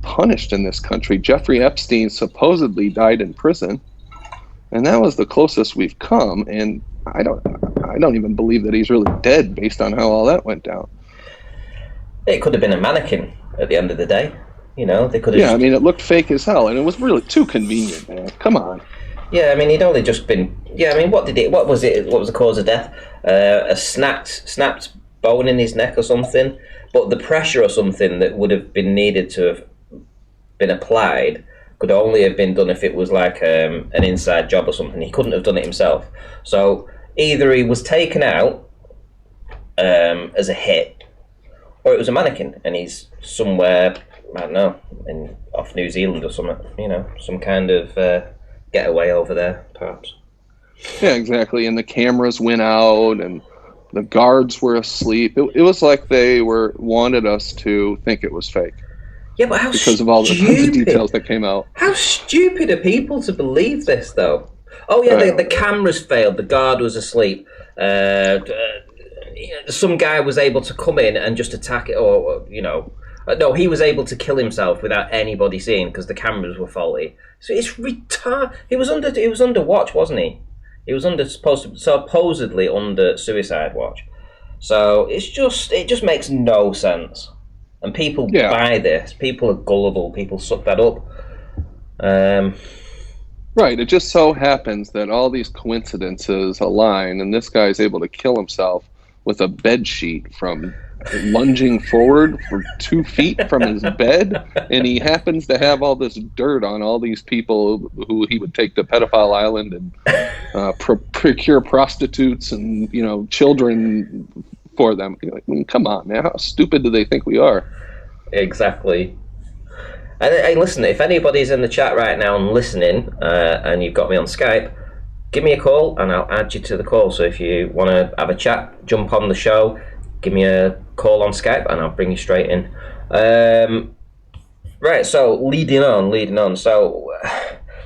punished in this country. Jeffrey Epstein supposedly died in prison, and that was the closest we've come. And I don't even believe that he's really dead based on how all that went down. It could have been a mannequin at the end of the day. They could have. Yeah, I mean, it looked fake as hell, and it was really too convenient, man. Come on. Yeah, I mean, he'd only just been. Yeah, I mean, what was the cause of death? A snapped bone in his neck or something. But the pressure or something that would have been needed to have been applied could only have been done if it was like an inside job or something. He couldn't have done it himself. So either he was taken out as a hit, or it was a mannequin, and he's somewhere, I don't know, off New Zealand or something. Some kind of getaway over there, perhaps. Yeah, exactly. And the cameras went out, and the guards were asleep. It was like they wanted us to think it was fake. Yeah, but how because of all the details that came out. How stupid are people to believe this, though? Oh yeah, the cameras failed. The guard was asleep. Some guy was able to come in and just attack it, or no, he was able to kill himself without anybody seeing because the cameras were faulty. So it's retarded. He was under watch, wasn't he? He was supposedly under suicide watch. So it just makes no sense. And people buy this. People are gullible. People suck that up. Right. It just so happens that all these coincidences align, and this guy's able to kill himself with a bed sheet from lunging forward for 2 feet from his bed, and he happens to have all this dirt on all these people who he would take to Pedophile Island and procure prostitutes and children for them. I mean, come on, man! How stupid do they think we are? Exactly. And hey, listen, if anybody's in the chat right now and listening, and you've got me on Skype, give me a call and I'll add you to the call. So if you want to have a chat, jump on the show, give me a call on Skype and I'll bring you straight in. Right, so leading on. So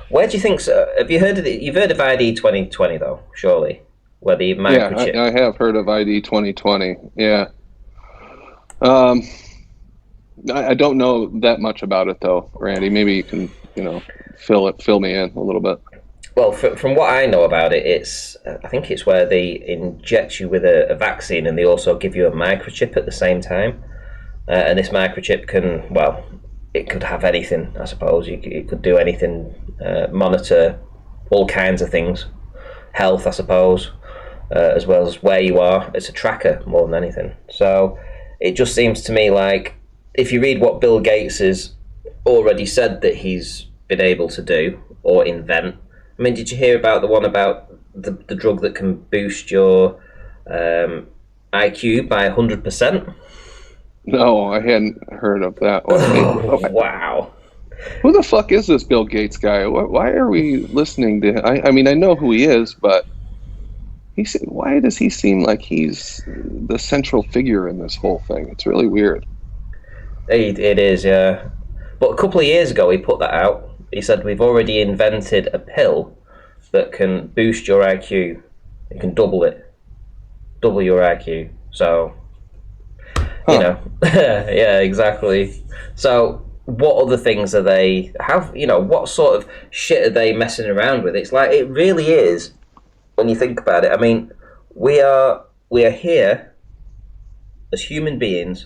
where do you think, have you heard of it? You've heard of ID 2020 though, surely? Where the microchip... Yeah, I have heard of ID 2020, yeah. I don't know that much about it though, Randy. Maybe you can, fill me in a little bit. Well, from what I know about it, I think it's where they inject you with a vaccine and they also give you a microchip at the same time. And this microchip it could have anything, I suppose. It could do anything, monitor all kinds of things. Health, I suppose, as well as where you are. It's a tracker more than anything. So it just seems to me like, if you read what Bill Gates has already said that he's been able to do or invent. I mean, did you hear about the one about the drug that can boost your IQ by 100%? No, I hadn't heard of that one. Oh, wow. Who the fuck is this Bill Gates guy? Why are we listening to him? I mean, I know who he is, but why does he seem like he's the central figure in this whole thing? It's really weird. It is, yeah. But a couple of years ago, he put that out. He said, we've already invented a pill that can boost your IQ. It can double your IQ. So, You know, yeah, exactly. So, what other things are they? How what sort of shit are they messing around with? It's like it really is when you think about it. I mean, we are here as human beings.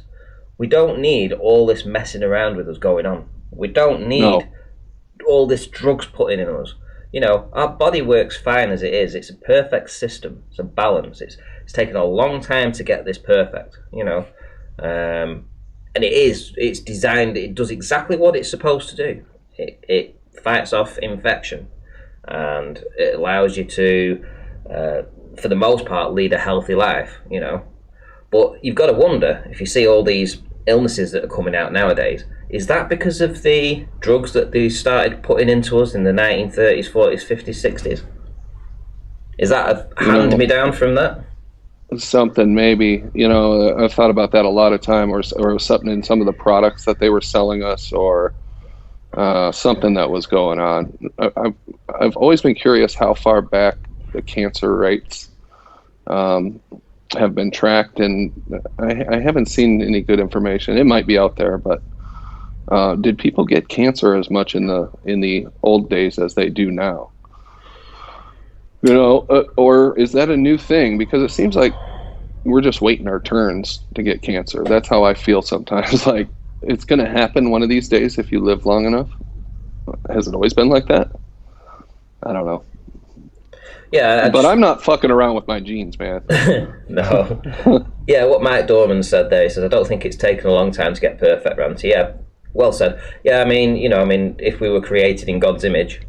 We don't need all this messing around with us going on. We don't need No. all this drugs putting in us. Our body works fine as it is. It's a perfect system. It's a balance. It's taken a long time to get this perfect. And it's designed. It does exactly what it's supposed to do. It fights off infection, and it allows you to, for the most part, lead a healthy life. But you've got to wonder if you see all these illnesses that are coming out nowadays. Is that because of the drugs that they started putting into us in the 1930s, 40s, 50s, 60s? Is that a hand me down from that? Something maybe. I've thought about that a lot of time, or something in some of the products that they were selling us, or something that was going on. I've always been curious how far back the cancer rates have been tracked, and I haven't seen any good information. It might be out there, but did people get cancer as much in the old days as they do now? Or is that a new thing? Because it seems like we're just waiting our turns to get cancer. That's how I feel sometimes. Like, it's going to happen one of these days if you live long enough. Has it always been like that? I don't know. Yeah, but I'm not fucking around with my genes, man. No. Yeah, what Mike Dorman said there, he says, I don't think it's taken a long time to get perfect, Ranty. Yeah, well said. Yeah, I mean, if we were created in God's image,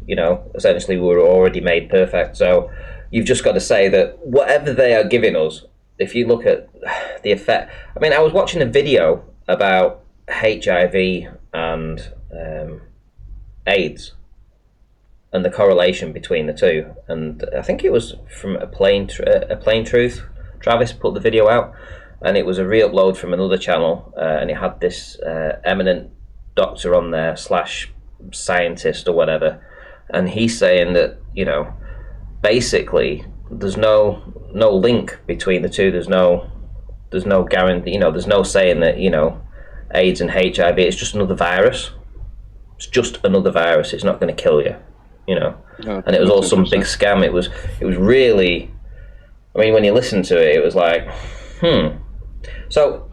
essentially we were already made perfect. So you've just got to say that whatever they are giving us, if you look at the effect... I mean, I was watching a video about HIV and AIDS and the correlation between the two, and I think it was from a plain truth. Travis put the video out, and it was a re-upload from another channel, and it had this eminent doctor on there / scientist or whatever, and he's saying that basically there's no link between the two. There's no guarantee. There's no saying that AIDS and HIV. It's just another virus. It's just another virus. It's not going to kill you. No, and it was all some big scam. It was really, I mean, when you listen to it, it was like, So,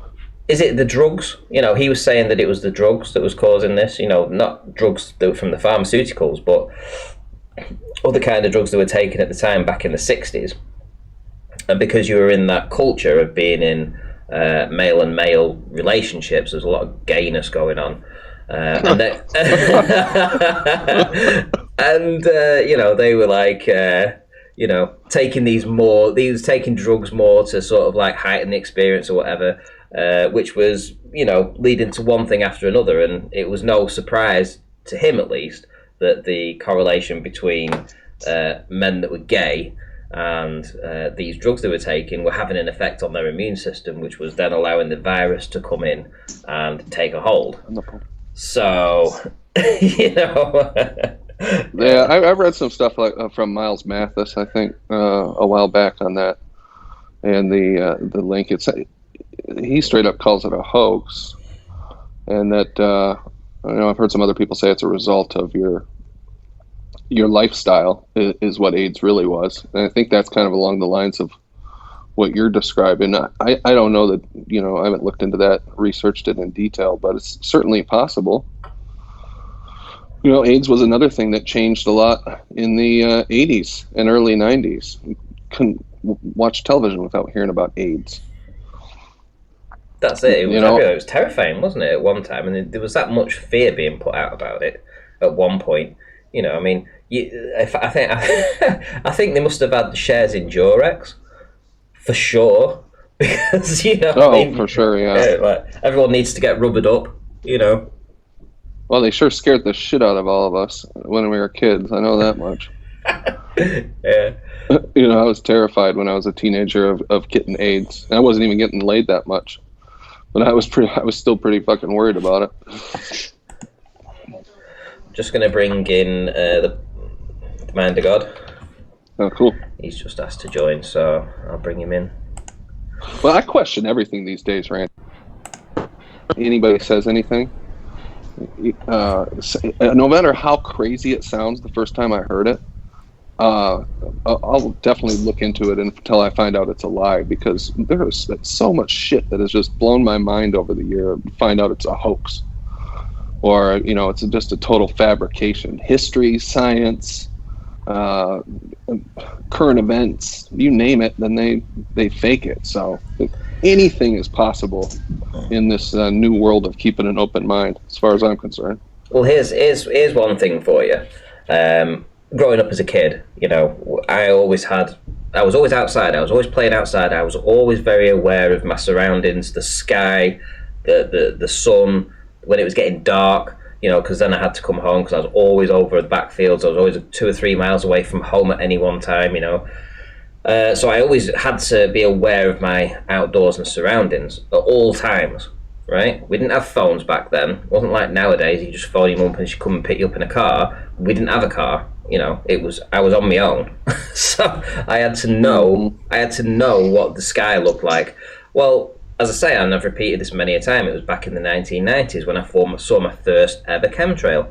is it the drugs? He was saying that it was the drugs that was causing this. Not drugs that were from the pharmaceuticals, but other kind of drugs that were taken at the time back in the 60s. And because you were in that culture of being in male and male relationships, there's a lot of gayness going on. And they, they were like, taking drugs more to sort of like heighten the experience or whatever, which was, leading to one thing after another. And it was no surprise to him, at least, that the correlation between men that were gay and these drugs they were taking were having an effect on their immune system, which was then allowing the virus to come in and take a hold. So, Yeah, I've read some stuff like from Miles Mathis, I think, a while back on that, and the link. He straight up calls it a hoax, and that I've heard some other people say it's a result of your lifestyle is what AIDS really was, and I think that's kind of along the lines of what you're describing. I don't know that, I haven't looked into that, researched it in detail, but it's certainly possible. AIDS was another thing that changed a lot in the 80s and early 90s. You couldn't watch television without hearing about AIDS. That's it. It was terrifying, wasn't it, at one time? And there was that much fear being put out about it at one point. I mean, I think they must have had shares in Durex. For sure, because for sure, yeah. Like, everyone needs to get rubbered up, Well, they sure scared the shit out of all of us when we were kids. I know that much. Yeah. I was terrified when I was a teenager of getting AIDS. And I wasn't even getting laid that much, but I was still pretty fucking worried about it. Just gonna bring in the Mind of God. Oh, cool. He's just asked to join, so I'll bring him in. Well, I question everything these days, Rand. anybody says anything, no matter how crazy it sounds the first time I heard it, I'll definitely look into it until I find out it's a lie, because there's so much shit that has just blown my mind over the year. Find out it's a hoax, or it's just a total fabrication. History, science, current events, you name it, then they fake it. So anything is possible in this new world of keeping an open mind, as far as I'm concerned. Well, here's one thing for you. Growing up as a kid, I was always outside. I was always playing outside. I was always very aware of my surroundings, the sky, the sun, when it was getting dark, because then I had to come home, because I was always over the backfields. I was always 2 or 3 miles away from home at any one time, So I always had to be aware of my outdoors and surroundings at all times, right? We didn't have phones back then. It wasn't like nowadays, you just phone your mum and she come and pick you up in a car. We didn't have a car. I was on my own. So I had to know what the sky looked like. Well, as I say, and I've repeated this many a time, it was back in the 1990s when I saw my first ever chemtrail.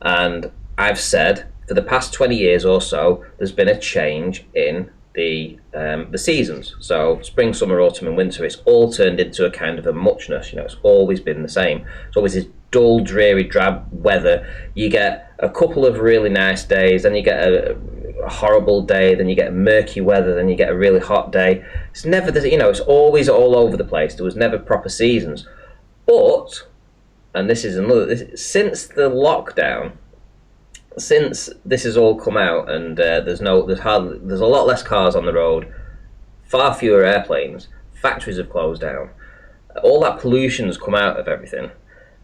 And I've said for the past 20 years or so, there's been a change in the seasons. So spring, summer, autumn and winter, it's all turned into a kind of a muchness. It's always been the same. It's always this dull, dreary, drab weather. You get a couple of really nice days, then you get a horrible day, then you get murky weather, then you get a really hot day. It's never, it's always all over the place. There was never proper seasons. But, and this is since the lockdown, since this has all come out, and there's a lot less cars on the road, far fewer airplanes, factories have closed down, all that pollution's come out of everything.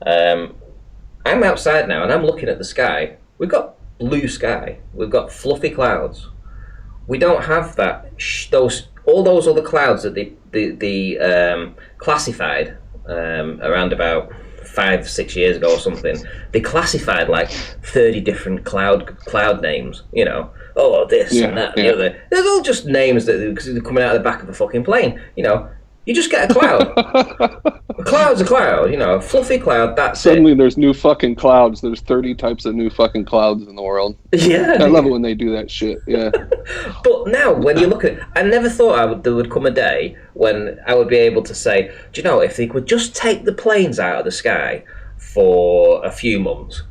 I'm outside now and I'm looking at the sky. We've got blue sky. We've got fluffy clouds. We don't have that. All those other clouds that they classified around about 5-6 years ago or something. They classified like 30 different cloud names. This and that and the other. There's all just names because they're coming out of the back of a fucking plane. You just get a cloud. A cloud's a cloud, a fluffy cloud, that's Suddenly there's new fucking clouds. There's 30 types of new fucking clouds in the world. Yeah. I love it when they do that shit, yeah. But now, when you look at... I never thought there would come a day when I would be able to say, do you know, if they could just take the planes out of the sky for a few months,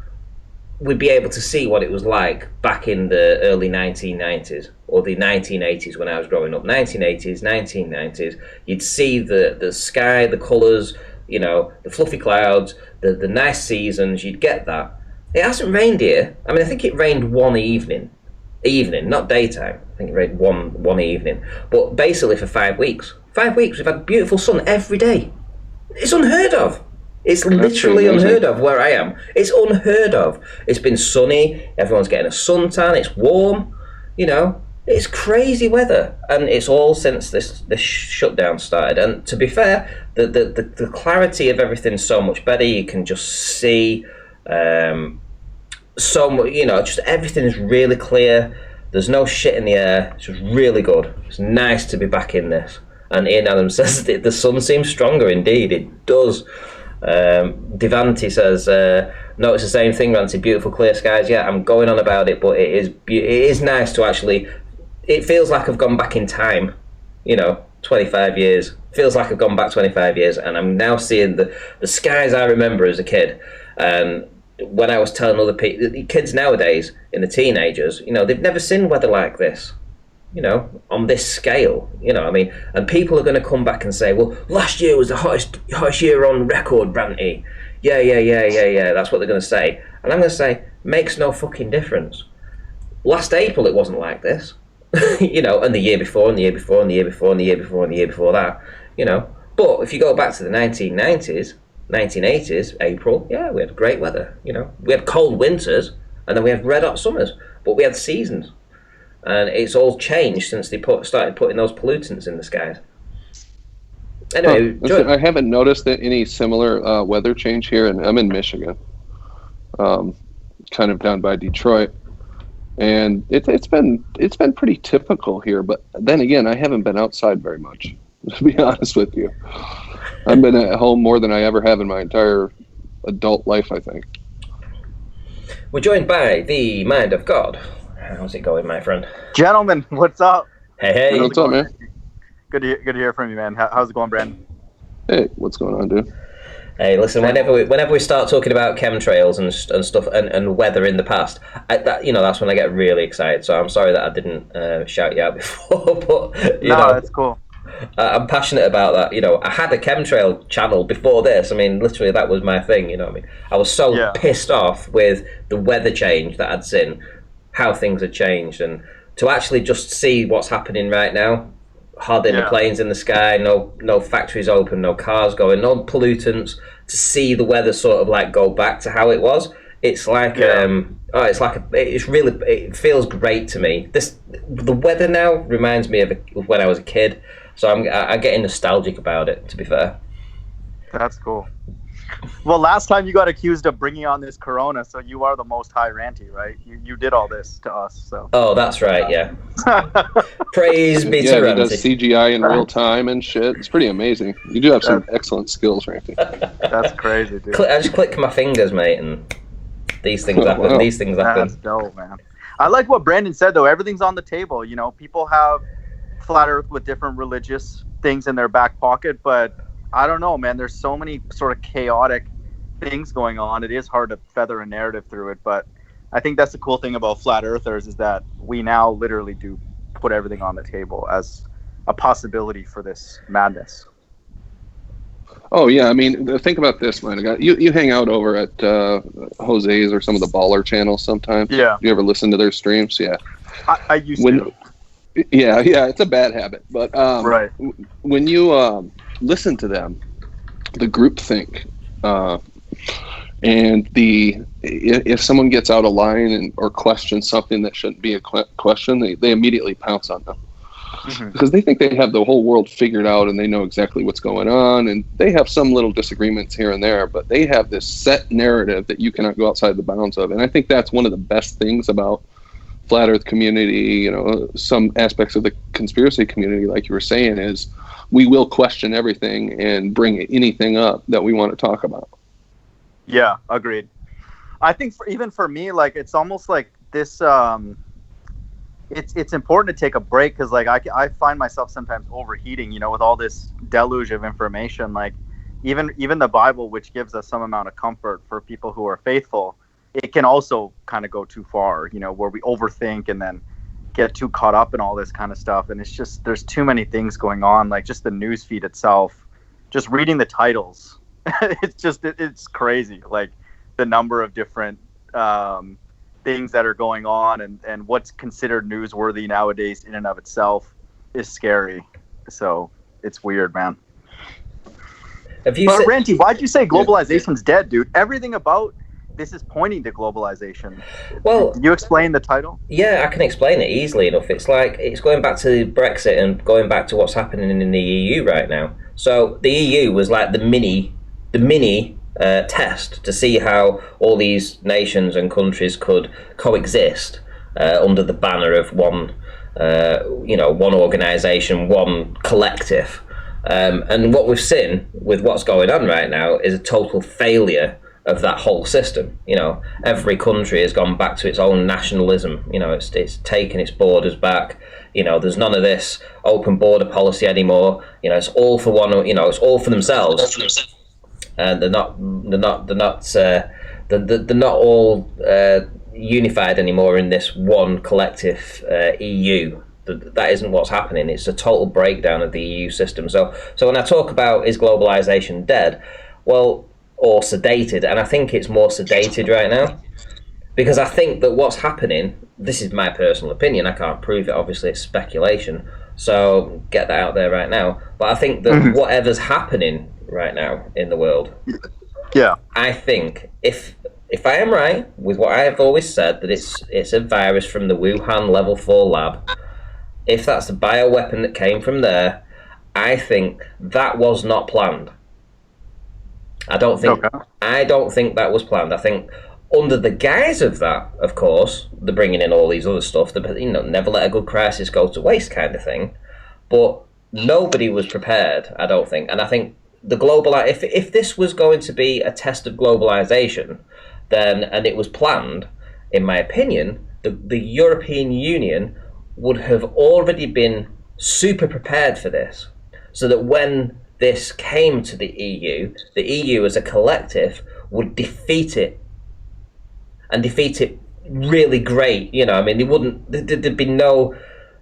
we'd be able to see what it was like back in the early 1990s or the 1980s when I was growing up. 1990s, you'd see the sky, the colours, the fluffy clouds, the nice seasons, you'd get that. It hasn't rained here. I mean, I think it rained one evening, not daytime. I think it rained one evening. But basically for 5 weeks. 5 weeks, we've had beautiful sun every day. It's unheard of. It's literally unheard of where I am. It's unheard of. It's been sunny. Everyone's getting a suntan. It's warm. It's crazy weather, and it's all since this shutdown started. And to be fair, the clarity of everything's so much better. You can just see so much. Just everything is really clear. There's no shit in the air. It's just really good. It's nice to be back in this. And Ian Adams says that the sun seems stronger. Indeed, it does. Divanti says, no, it's the same thing, Ranty. Beautiful clear skies. Yeah, I'm going on about it, but it is nice to actually. It feels like I've gone back in time. 25 years. Feels like I've gone back 25 years, and I'm now seeing the skies I remember as a kid. And when I was telling other people, the kids nowadays, in the teenagers, they've never seen weather like this. On this scale, and people are going to come back and say, well, last year was the hottest year on record, Branty. Yeah, that's what they're going to say. And I'm going to say, makes no fucking difference. Last April, it wasn't like this. And the year before, and the year before, and the year before, and the year before, and the year before that, But if you go back to the 1990s, 1980s, April, yeah, we had great weather, We had cold winters, and then we had red hot summers, but we had seasons. And it's all changed since they started putting those pollutants in the skies. Anyway, I haven't noticed any similar weather change here, and I'm in Michigan, kind of down by Detroit, and it's been pretty typical here. But then again, I haven't been outside very much, to be honest with you. I've been at home more than I ever have in my entire adult life, I think. We're joined by the Mind of God. How's it going, my friend? Gentlemen, what's up? Hey. What's up, man? Good to hear from you, man. How's it going, Brandon? Hey, what's going on, dude? Hey, listen. Whenever we start talking about chemtrails and stuff and weather in the past, that's when I get really excited. So I'm sorry that I didn't shout you out before, but that's cool. I'm passionate about that. I had a chemtrail channel before this. I mean, literally, that was my thing. You know what I mean? I was so pissed off with the weather change that I'd seen, how things had changed, and to actually just see what's happening right now. Hardly any planes in the sky, no factories open, no cars going, no pollutants. To see the weather sort of like go back to how it was, it's like it feels great to me. The weather now reminds me of when I was a kid, so I'm getting nostalgic about it. To be fair, that's cool. Well, last time you got accused of bringing on this corona, so you are the most high ranty, right? You did all this to us, so. Oh, that's right, yeah. Praise be to Ranty. Ranty. He does CGI in real time and shit. It's pretty amazing. You do have some excellent skills, Ranty. That's crazy, dude. I just click my fingers, mate, and these things happen. Wow. These things happen. That's dope, man. I like what Brandon said, though. Everything's on the table. People have flat Earth with different religious things in their back pocket, but I don't know, man. There's so many sort of chaotic things going on. It is hard to feather a narrative through it, but I think that's the cool thing about flat earthers is that we now literally do put everything on the table as a possibility for this madness. Oh yeah, I mean, think about this, man. You hang out over at Jose's or some of the baller channels sometimes. Yeah. You ever listen to their streams? Yeah. I used to. Yeah, it's a bad habit, but right. When you listen to them, the groupthink, and if someone gets out of line or questions something that shouldn't be a question, they immediately pounce on them. Mm-hmm. Because they think they have the whole world figured out and they know exactly what's going on, and they have some little disagreements here and there, but they have this set narrative that you cannot go outside the bounds of. And I think that's one of the best things about flat earth community, some aspects of the conspiracy community, like you were saying, is we will question everything and bring anything up that we want to talk about. Yeah, agreed. I think even for me, like, it's almost like this, it's important to take a break because, like, I find myself sometimes overheating, with all this deluge of information. Like, even the Bible, which gives us some amount of comfort for people who are faithful, it can also kind of go too far, where we overthink and then get too caught up in all this kind of stuff. And it's just, there's too many things going on, like just the news feed itself, just reading the titles. it's crazy. Like the number of different things that are going on and what's considered newsworthy nowadays in and of itself is scary. So it's weird, man. Ranty, why'd you say globalization's dead, dude? Everything about this is pointing to globalization. Well, can you explain the title? Yeah, I can explain it easily enough. It's like it's going back to Brexit and going back to what's happening in the EU right now. So the EU was like the mini test to see how all these nations and countries could coexist under the banner of one organisation, one collective. And what we've seen with what's going on right now is a total failure of that whole system. Every country has gone back to its own nationalism. It's taken its borders back. There's none of this open border policy anymore. It's all for one. It's all for themselves. And they're not all unified anymore in this one collective EU. That isn't what's happening. It's a total breakdown of the EU system. So when I talk about is globalization dead, well, or sedated, and I think it's more sedated right now, because I think that what's happening, this is my personal opinion, I can't prove it, obviously it's speculation, so get that out there right now, but I think that whatever's happening right now in the world, I think if I am right with what I have always said, that it's a virus from the Wuhan level 4 lab, if that's the bioweapon that came from there, I think that was not planned. I don't think that was planned. I think under the guise of that, of course, they're bringing in all these other stuff. Never let a good crisis go to waste kind of thing. But nobody was prepared, I don't think. And I think if this was going to be a test of globalization, then, and it was planned, in my opinion, the European Union would have already been super prepared for this, so that when this came to the EU as a collective would defeat it, and defeat it really great. You know, I mean, there'd be no,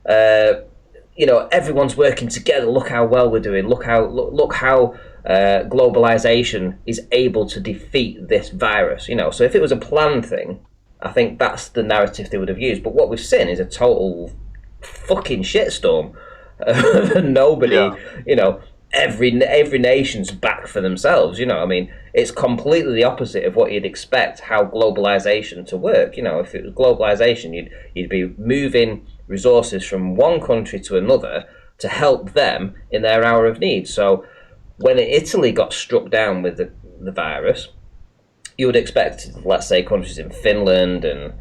everyone's working together. Look how well we're doing. Look how globalization is able to defeat this virus. You know, so if it was a planned thing, I think that's the narrative they would have used. But what we've seen is a total fucking shitstorm. Nobody, every nation's back for themselves. You know, I mean, it's completely the opposite of what you'd expect how globalization to work. You know, if it was globalization, you'd be moving resources from one country to another to help them in their hour of need. So when Italy got struck down with the virus, you would expect, let's say, countries in Finland and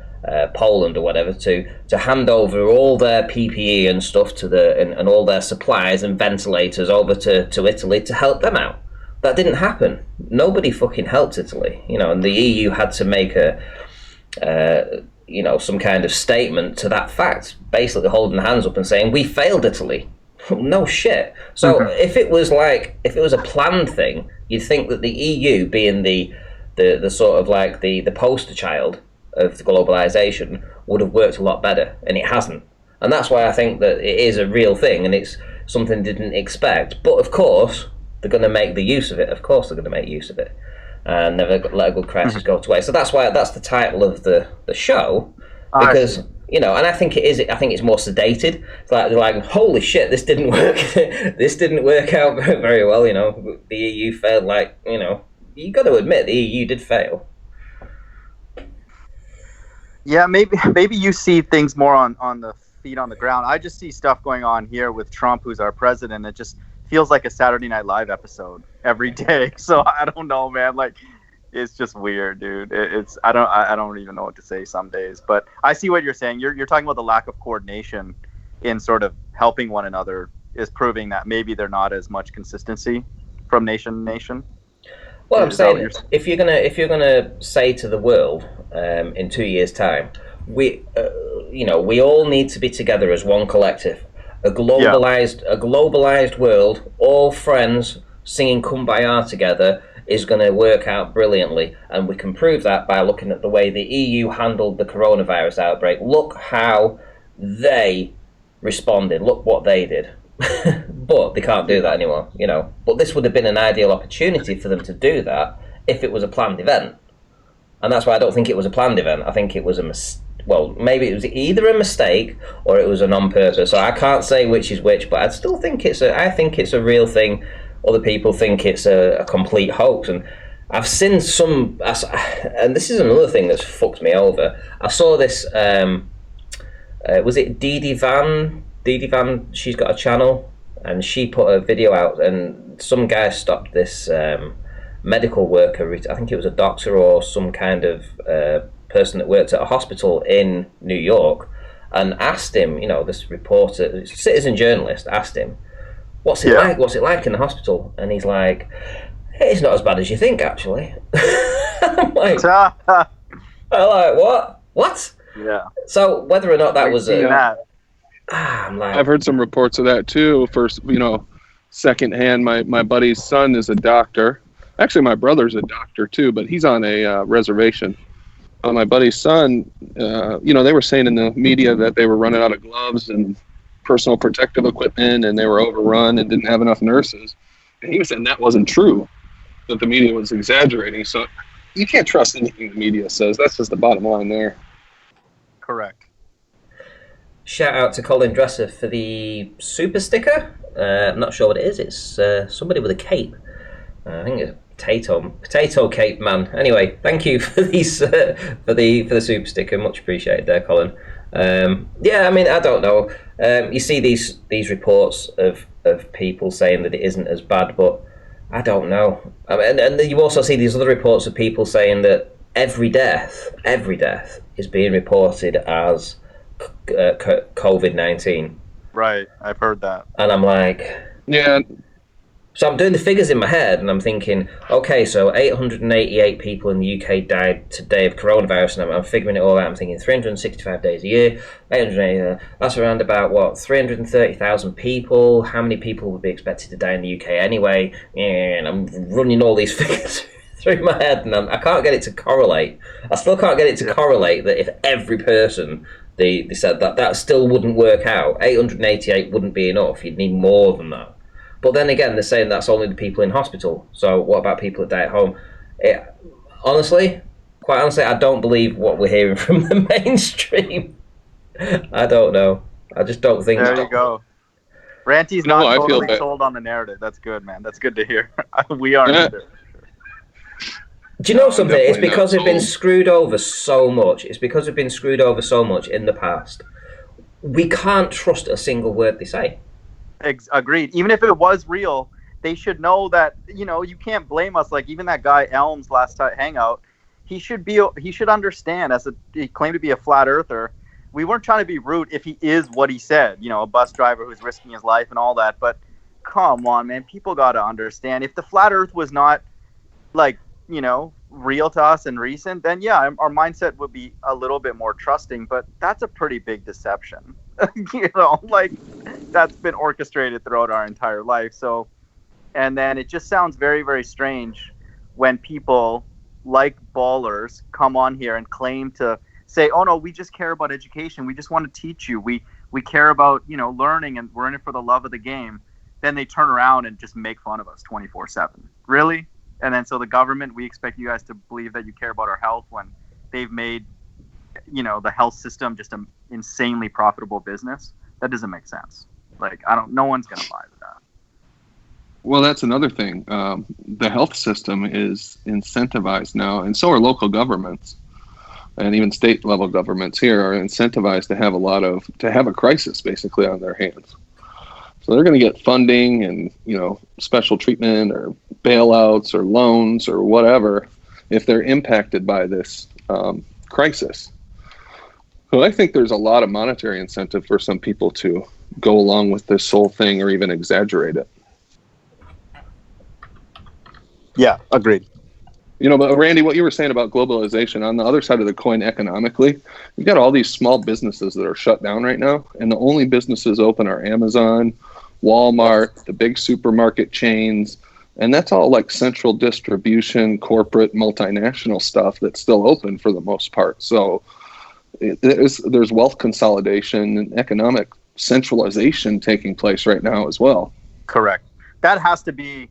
Poland or whatever to hand over all their PPE and stuff and all their supplies and ventilators over to Italy to help them out. That didn't happen. Nobody fucking helped Italy, and the EU had to make some kind of statement to that fact, basically holding hands up and saying, we failed Italy. No shit. So if it was a planned thing, you'd think that the EU, being the sort of like the poster child of the globalization, would have worked a lot better, and it hasn't. And that's why I think that it is a real thing, and it's something they didn't expect. But of course, they're going to make the use of it. Of course, they're going to make use of it, and never let a good crisis go to waste. So that's why that's the title of the show, because and I think it is. I think it's more sedated. It's like they're like, holy shit, this didn't work. This didn't work out very well. The EU failed. You got to admit the EU did fail. Yeah, maybe you see things more on the feet on the ground. I just see stuff going on here with Trump, who's our president. It just feels like a Saturday Night Live episode every day. So I don't know, man. Like, it's just weird, dude. I don't even know what to say some days. But I see what you're saying. You're talking about the lack of coordination in sort of helping one another is proving that maybe there's not as much consistency from nation to nation. Well, I'm saying, if you're gonna say to the world in 2 years' time, we all need to be together as one collective, a globalized world, all friends singing "Kumbaya" together is going to work out brilliantly, and we can prove that by looking at the way the EU handled the coronavirus outbreak. Look how they responded. Look what they did. But they can't do that anymore, But this would have been an ideal opportunity for them to do that if it was a planned event. And that's why I don't think it was a planned event. I think it was maybe it was either a mistake or it was an on purpose. So I can't say which is which, but I still think I think it's a real thing. Other people think it's a complete hoax. And I've seen some, and this is another thing that's fucked me over. I saw this, was it Didi Van, she's got a channel, and she put a video out, and some guy stopped this medical worker, I think it was a doctor or some kind of person that worked at a hospital in New York, and asked him, this reporter, citizen journalist, asked him, what's it like in the hospital? And he's like, hey, it's not as bad as you think, actually. I'm like, what? Yeah. So whether or not that was I've heard some reports of that too. First, secondhand, my buddy's son is a doctor. Actually, my brother's a doctor too, but he's on a reservation. My buddy's son, they were saying in the media that they were running out of gloves and personal protective equipment, and they were overrun and didn't have enough nurses. And he was saying that wasn't true, that the media was exaggerating. So you can't trust anything the media says. That's just the bottom line there. Correct. Shout out to Colin Dresser for the super sticker. I'm not sure what it is. It's somebody with a cape. I think it's potato cape man. Anyway, thank you for these for the super sticker. Much appreciated there, Colin. I mean, I don't know. You see these reports of people saying that it isn't as bad, but I don't know. I mean, and you also see these other reports of people saying that every death is being reported as COVID-19. Right, I've heard that. And I'm like, yeah. So I'm doing the figures in my head, and I'm thinking, okay, so 888 people in the UK died today of coronavirus, and I'm figuring it all out. I'm thinking 365 days a year, 880. That's around about what 330,000 people. How many people would be expected to die in the UK anyway? And I'm running all these figures through my head, and I can't get it to correlate. I still can't get it to correlate that if every person they said that still wouldn't work out. 888 wouldn't be enough. You'd need more than that. But then again, they're saying that's only the people in hospital. So what about people that die at home? Quite honestly, I don't believe what we're hearing from the mainstream. I don't know. I just don't think. There you go. Ranty's not totally sold on the narrative. That's good, man. That's good to hear. We aren't either. Do you know something? It's because we've been screwed over so much. It's because we've been screwed over so much in the past. We can't trust a single word they say. Agreed. Even if it was real, they should know that, you can't blame us. Like even that guy Elms last time hangout, he should understand, as he claimed to be a flat earther. We weren't trying to be rude if he is what he said, a bus driver who's risking his life and all that. But come on, man, people got to understand. If the flat earth was not like, real to us and recent, then yeah, our mindset would be a little bit more trusting, but that's a pretty big deception. Like that's been orchestrated throughout our entire life. So, and then it just sounds very, very strange when people like ballers come on here and claim to say, oh no, we just care about education. We just want to teach you. We care about, learning, and we're in it for the love of the game. Then they turn around and just make fun of us 24/7. Really? And then so the government, we expect you guys to believe that you care about our health when they've made, the health system just an insanely profitable business. That doesn't make sense. Like, no one's going to buy that. Well, that's another thing. The health system is incentivized now, and so are local governments, and even state level governments here are incentivized to have a crisis basically on their hands. So they're going to get funding and, special treatment or bailouts or loans or whatever if they're impacted by this crisis. So I think there's a lot of monetary incentive for some people to go along with this whole thing or even exaggerate it. Yeah, agreed. But Randy, what you were saying about globalization, on the other side of the coin economically, you've got all these small businesses that are shut down right now, and the only businesses open are Amazon, Walmart, the big supermarket chains, and that's all like central distribution, corporate, multinational stuff that's still open for the most part. So there's wealth consolidation and economic centralization taking place right now as well. Correct. That has to be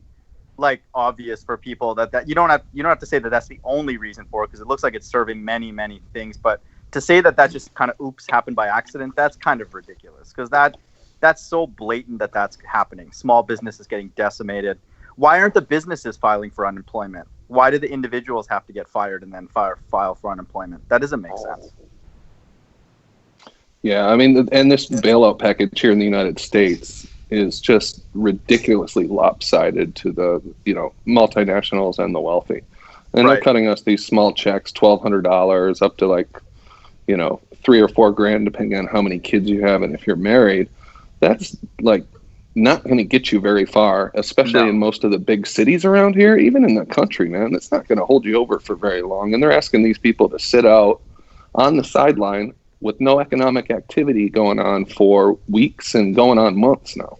like obvious for people that you don't have to say that that's the only reason for it, because it looks like it's serving many, many things. But to say that just kind of happened by accident, that's kind of ridiculous, because that's so blatant that's happening. Small businesses getting decimated. Why aren't the businesses filing for unemployment? Why do the individuals have to get fired and then file for unemployment? That doesn't make sense. Yeah, I mean, and this bailout package here in the United States is just ridiculously lopsided to the, multinationals and the wealthy. And They're cutting us these small checks, $1,200 up to like, $3,000 or $4,000, depending on how many kids you have and if you're married. That's like not going to get you very far, especially in most of the big cities around here, even in the country, man. That's not going to hold you over for very long. And they're asking these people to sit out on the sideline with no economic activity going on for weeks and going on months now.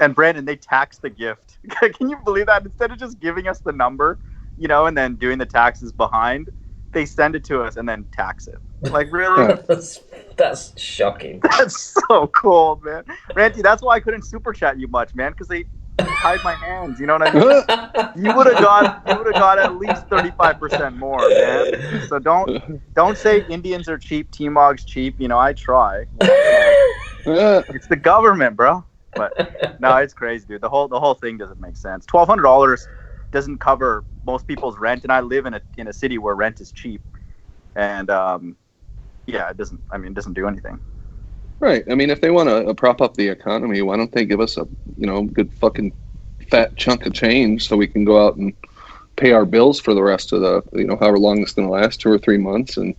And Brandon, they tax the gift. Can you believe that? Instead of just giving us the number, and then doing the taxes behind, they send it to us and then tax it. Like, really? That's shocking. That's so cool, man. Ranty, that's why I couldn't super chat you much, man, because they tied my hands. You know what I mean? You would have got at least 35% more, man. So don't say Indians are cheap, T-Mog's cheap. I try. It's the government, bro. But no, it's crazy, dude. The whole thing doesn't make sense. $1,200 doesn't cover most people's rent, and I live in a city where rent is cheap, and it doesn't do anything. Right. I mean, if they want to prop up the economy, why don't they give us a good fucking fat chunk of change so we can go out and pay our bills for the rest of the however long it's going to last, 2 or 3 months, and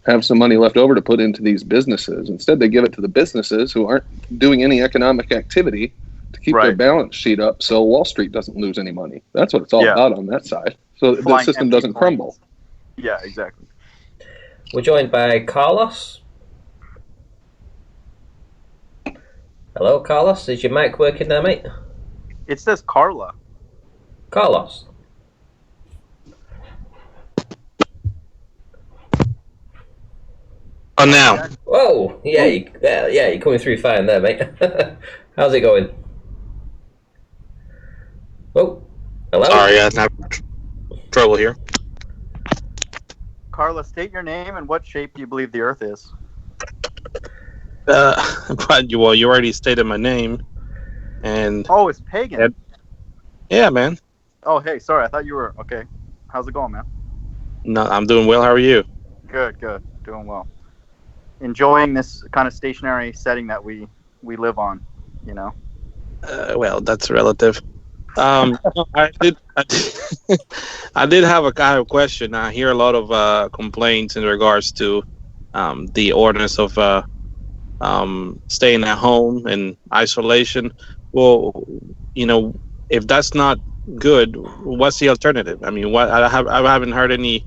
have some money left over to put into these businesses. Instead, they give it to the businesses who aren't doing any economic activity to keep their balance sheet up so Wall Street doesn't lose any money. That's what it's all about on that side. So the system doesn't crumble. Yeah, exactly. We're joined by Carlos. Hello, Carlos. Is your mic working there, mate? It says Carla. Carlos. Oh, now. Whoa! Yeah, you're coming through fine there, mate. How's it going? Oh, hello? Sorry, I have trouble here. Carla, state your name and what shape do you believe the Earth is? But you already stated my name, and oh, it's pagan. Yeah, man. Oh, hey, sorry, I thought you were okay. How's it going, man? No, I'm doing well. How are you? Good, doing well. Enjoying this kind of stationary setting that we live on, you know. Well, that's relative. I did have a kind of question. I hear a lot of complaints in regards to the ordinance of staying at home and isolation. Well, if that's not good, what's the alternative? I mean, I haven't heard any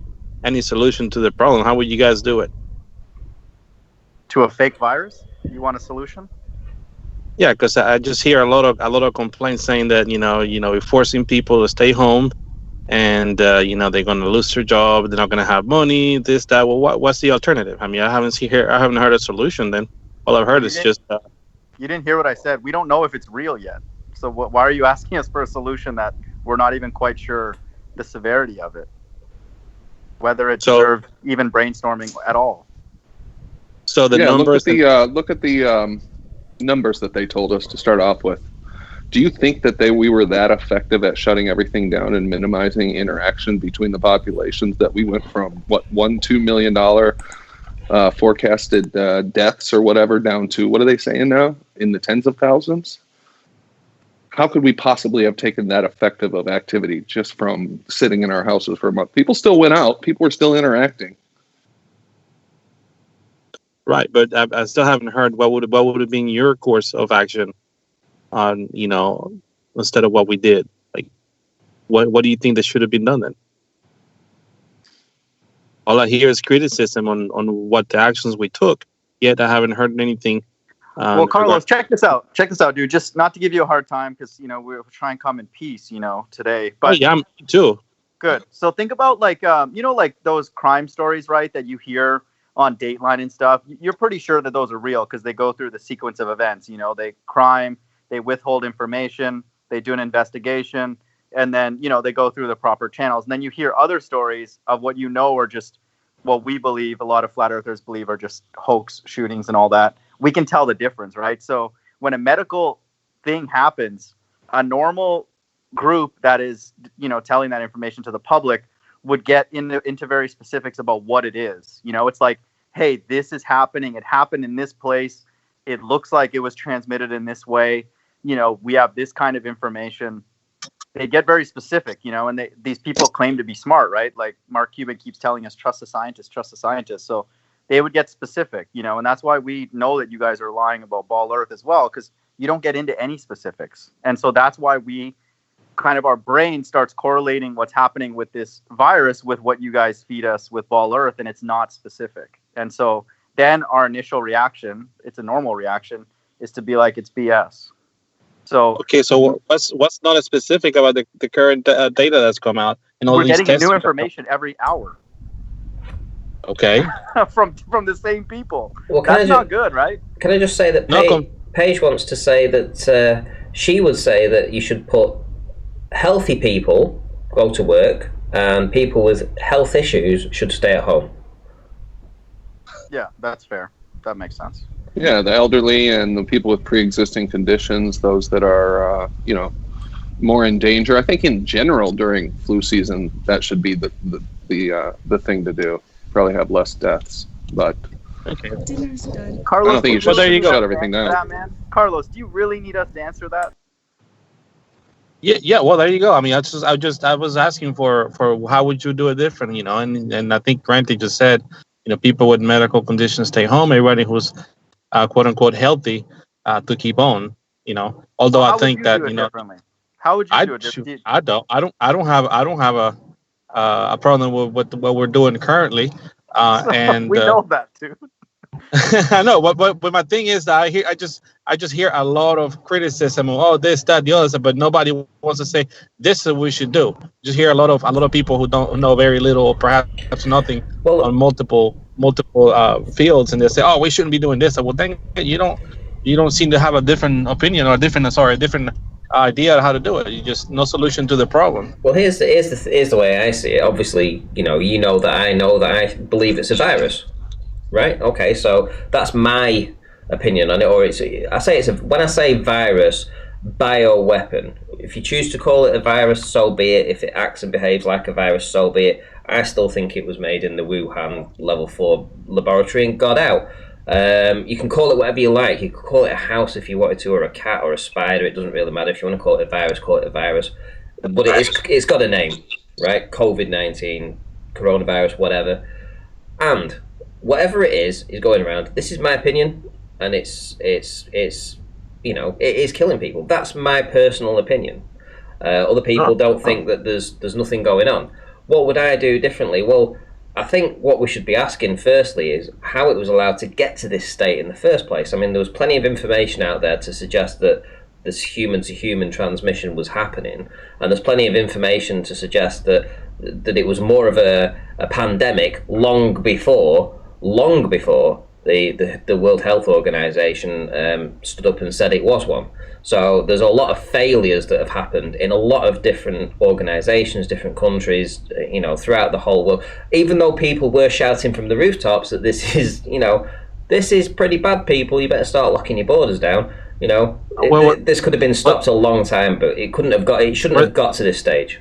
solution to the problem. How would you guys do it? To a fake virus? You want a solution? Yeah, because I just hear a lot of complaints saying that we're forcing people to stay home, and they're going to lose their job, they're not going to have money, this, that. Well, what's the alternative? I mean, I haven't heard a solution. Then all I've heard is just. You didn't hear what I said. We don't know if it's real yet. So why are you asking us for a solution that we're not even quite sure the severity of it, whether it deserves even brainstorming at all? So the numbers. Look at the numbers that they told us to start off with. Do you think that we were that effective at shutting everything down and minimizing interaction between the populations that we went from $2 million forecasted deaths or whatever down to, what are they saying now, in the tens of thousands? How could we possibly have taken that effective of activity just from sitting in our houses for a month? People still went out. People were still interacting. Right, but I still haven't heard what would have been your course of action on, instead of what we did. Like, what do you think that should have been done then? All I hear is criticism on what the actions we took, yet I haven't heard anything. Well, Carlos, check this out, dude. Just not to give you a hard time, because we're trying to come in peace, today. But yeah, me too. Good. So think about like those crime stories, right? That you hear on Dateline and stuff. You're pretty sure that those are real because they go through the sequence of events. They crime, they withhold information, they do an investigation, and then they go through the proper channels. And then you hear other stories of what are just what we believe, a lot of flat earthers believe, are just hoax shootings and all that. We can tell the difference, right? So when a medical thing happens, a normal group that is telling that information to the public would get into very specifics about what it is. It's like, hey, this is happening. It happened in this place. It looks like it was transmitted in this way. We have this kind of information. They get very specific, and these people claim to be smart, right? Like Mark Cuban keeps telling us, trust the scientists. So they would get specific, and that's why we know that you guys are lying about Ball Earth as well, because you don't get into any specifics. And so that's why our brain starts correlating what's happening with this virus with what you guys feed us with Ball Earth, and it's not specific. And so then our initial reaction, it's a normal reaction, is to be like, it's BS. So okay, so what's not as specific about the current data that's come out? And all we're these getting tests new information every hour. Okay. from the same people. Well, that's not good, right? Can I just say that Paige wants to say that she would say that you should put healthy people go to work and people with health issues should stay at home. Yeah, that's fair. That makes sense. Yeah, the elderly and the people with pre-existing conditions, those that are, more in danger. I think in general during flu season, that should be the thing to do. Probably have less deaths, but okay. Carlos, I don't think you should shut everything down. Carlos, do you really need us to answer that? Yeah. Well, there you go. I mean, I was asking for how would you do it different, and I think Granty just said, people with medical conditions stay home. Everybody who's quote unquote healthy to keep on, Although How I would think you that do it differently? How would you do it differently? I don't have a problem with what we're doing currently, and We know that too. I know, but my thing is that I just hear a lot of criticism of this, that, the other, but nobody wants to say this is what we should do. Just hear a lot of people who don't know very little or perhaps nothing on multiple fields, and they say, we shouldn't be doing this. Well, then you don't seem to have a different opinion or a different idea of how to do it. You just no solution to the problem. Well, here's the way I see it. Obviously, you know that I believe it's a virus. Right. Okay. So that's my opinion on it. Or when I say virus, bioweapon. If you choose to call it a virus, so be it. If it acts and behaves like a virus, so be it. I still think it was made in the Wuhan Level 4 laboratory and got out. You can call it whatever you like. You could call it a house if you wanted to, or a cat, or a spider. It doesn't really matter. If you want to call it a virus, call it a virus. But it's got a name, right? COVID-19, coronavirus, whatever. And whatever it is going around. This is my opinion, and it's it is killing people. That's my personal opinion. Other people don't think that there's nothing going on. What would I do differently? Well, I think what we should be asking firstly is how it was allowed to get to this state in the first place. I mean, there was plenty of information out there to suggest that this human-to-human transmission was happening, and there's plenty of information to suggest that it was more of a pandemic long before the World Health Organization stood up and said it was one. So there's a lot of failures that have happened in a lot of different organizations, different countries, throughout the whole world. Even though people were shouting from the rooftops that this is pretty bad, people, you better start locking your borders down. This could have been stopped a long time, but it shouldn't have got to this stage.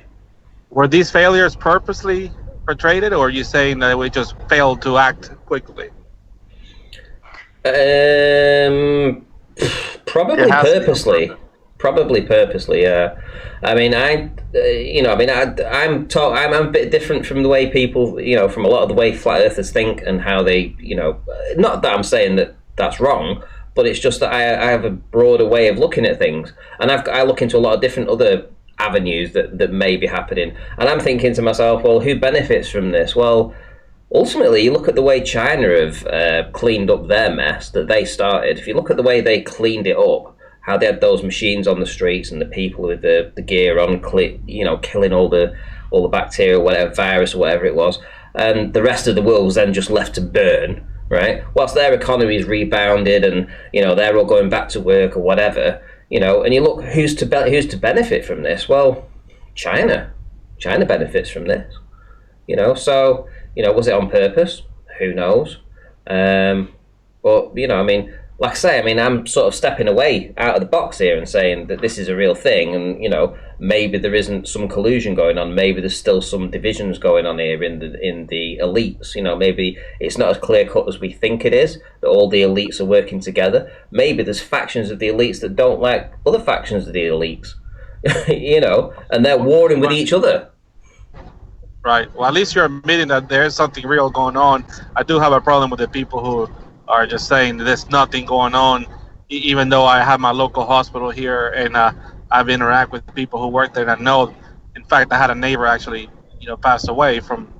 Were these failures purposely portrayed, or are you saying that we just failed to act quickly? Probably purposely. Probably purposely, yeah. I mean, I'm a bit different from the way people, from a lot of the way flat earthers think and how they, not that I'm saying that that's wrong, but it's just that I have a broader way of looking at things, and I look into a lot of different other avenues that may be happening, and I'm thinking to myself, well, who benefits from this? Well, ultimately, you look at the way China have cleaned up their mess that they started. If you look at the way they cleaned it up, how they had those machines on the streets and the people with the gear on, killing all the bacteria, whatever virus or whatever it was, and the rest of the world was then just left to burn, right? Whilst their economies rebounded and they're all going back to work or whatever, and you look who's to benefit from this? Well, China benefits from this, So was it on purpose? Who knows? But like I say, I'm sort of stepping away out of the box here and saying that this is a real thing, and maybe there isn't some collusion going on. Maybe there's still some divisions going on here in the elites. Maybe it's not as clear cut as we think it is. That all the elites are working together. Maybe there's factions of the elites that don't like other factions of the elites. And they're warring with each other. Right. Well, at least you're admitting that there's something real going on. I do have a problem with the people who are just saying there's nothing going on, even though I have my local hospital here and I've interacted with people who work there. And I know, in fact, I had a neighbor actually, pass away from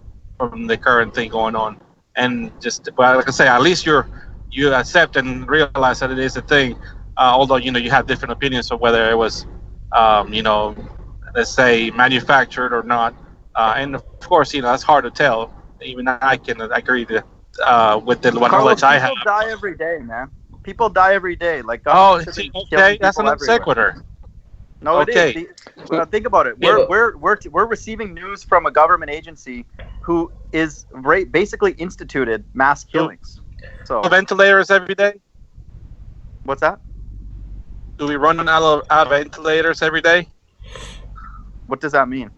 the current thing going on. And but like I say, at least you accept and realize that it is a thing. Although you have different opinions of whether it was, let's say, manufactured or not. And of course, that's hard to tell. Even I can agree with the knowledge I have. People die every day, man. People die every day. Like, okay, that's an sequitur. No, okay. It is. Think about it. We're receiving news from a government agency who is basically instituted mass killings. So ventilators every day. What's that? Do we run out of ventilators every day? What does that mean?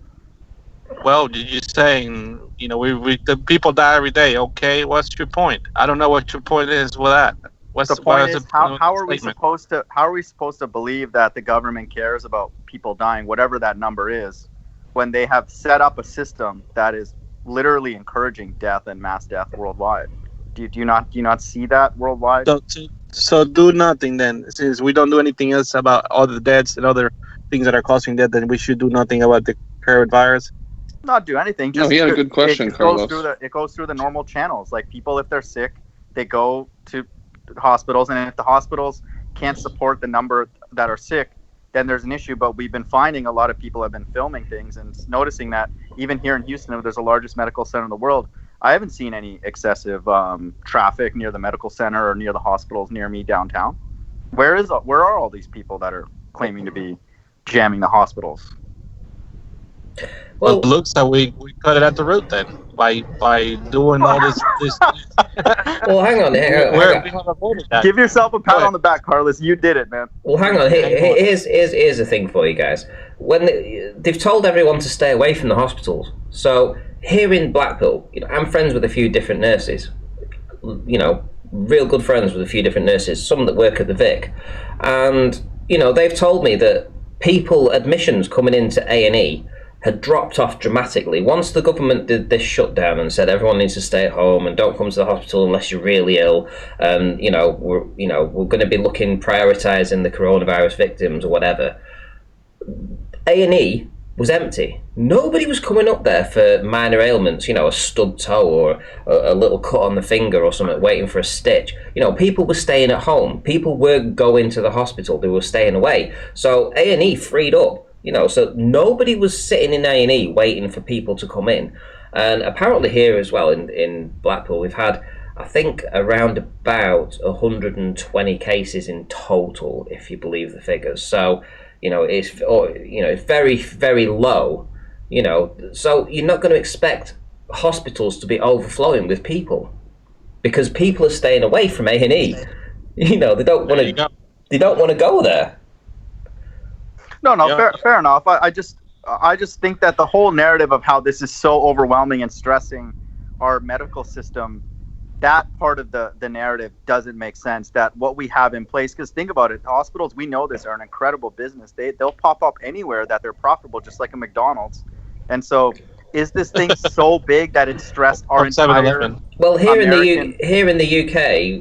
Well, you're saying, the people die every day. Okay, what's your point? I don't know what your point is with that. What's the point? Is how are we supposed to believe that the government cares about people dying, whatever that number is, when they have set up a system that is literally encouraging death and mass death worldwide? Do you not see that worldwide? So do nothing then. Since we don't do anything else about all the deaths and other things that are causing death, then we should do nothing about the current virus. Not do anything. No, Just he had a good question, it goes Carlos. through the normal channels. Like people, if they're sick, they go to hospitals, and if the hospitals can't support the number that are sick, then there's an issue. But we've been finding a lot of people have been filming things and noticing that even here in Houston, there's the largest medical center in the world. I haven't seen any excessive traffic near the medical center or near the hospitals near me downtown. Where are all these people that are claiming to be jamming the hospitals? Well, it looks like we cut it at the root then by doing all this. Well, hang on. We have avoided that. Give yourself a pat on the back, Carlos. You did it, man. Well, hang on. Here's the thing for you guys. When they've told everyone to stay away from the hospitals, so here in Blackpool, I'm friends with a few different nurses. Real good friends with a few different nurses. Some that work at the Vic, and they've told me that admissions coming into A&E had dropped off dramatically once the government did this shutdown and said everyone needs to stay at home and don't come to the hospital unless you're really ill. And we're going to be prioritizing the coronavirus victims or whatever. A&E was empty. Nobody was coming up there for minor ailments, a stubbed toe or a little cut on the finger or something, waiting for a stitch. People were staying at home. People weren't going to the hospital. They were staying away. So A&E freed up. So nobody was sitting in A&E waiting for people to come in. And apparently here as well in Blackpool, we've had, I think, around about 120 cases in total, if you believe the figures. So, it's very, very low, so you're not going to expect hospitals to be overflowing with people because people are staying away from A&E. They don't want to go there. No, fair enough. I just think that the whole narrative of how this is so overwhelming and stressing our medical system, that part of the narrative doesn't make sense. That what we have in place, because think about it, hospitals, we know this, are an incredible business. They'll pop up anywhere that they're profitable, just like a McDonald's. And so, is this thing so big that it stressed our entire? Well, here in the UK,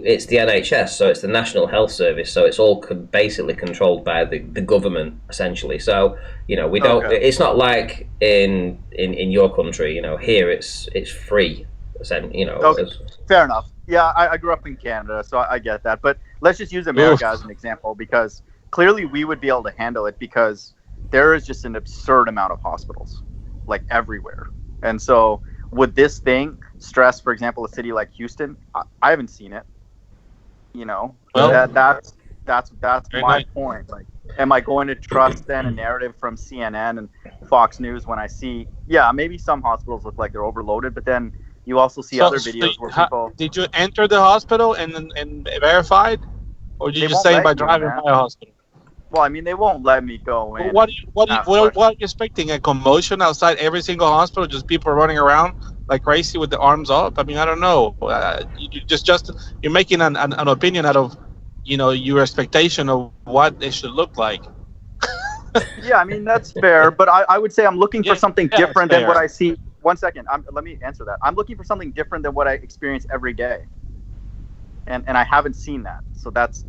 it's the NHS, so it's the National Health Service, so it's all basically controlled by the government, essentially. So we don't. Okay. It's not like in your country. Here it's free. Okay. Fair enough. Yeah, I grew up in Canada, so I get that. But let's just use America as an example, because clearly we would be able to handle it because there is just an absurd amount of hospitals, like everywhere. And so would this thing stress, for example, a city like Houston? I haven't seen it. Well, that's my point. Like, am I going to trust then a narrative from CNN and Fox News when I see, maybe some hospitals look like they're overloaded, but then you also see other videos where people. Did you enter the hospital and verified, or did you just say by driving by a hospital? Well, I mean, they won't let me go in. What are you expecting? A commotion outside every single hospital? Just people running around like crazy with the arms up? I mean, I don't know. You're making an opinion out of your expectation of what it should look like. Yeah, I mean, that's fair, but I would say I'm looking for something different than what I see. 1 second. Let me answer that. I'm looking for something different than what I experience every day. And I haven't seen that. So that's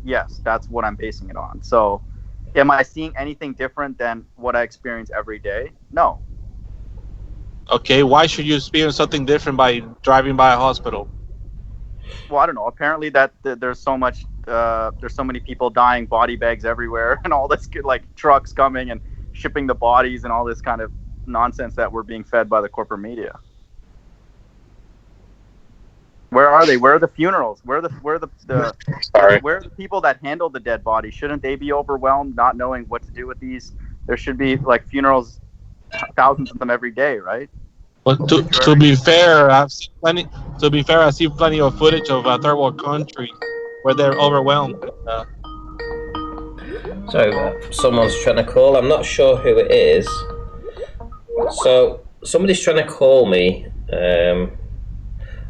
what I'm basing it on. So am I seeing anything different than what I experience every day? No. Okay, why should you experience something different by driving by a hospital? Well, I don't know. Apparently there's so many people dying, body bags everywhere, and all this like trucks coming and shipping the bodies and all this kind of nonsense that we're being fed by the corporate media. Where are they? Where are the funerals? Where are the people that handle the dead body? Shouldn't they be overwhelmed, not knowing what to do with these? There should be like funerals, thousands of them every day, right? Well, to be fair, I've seen plenty. To be fair, I've seen plenty of footage of third world countries where they're overwhelmed. So someone's trying to call. I'm not sure who it is. So somebody's trying to call me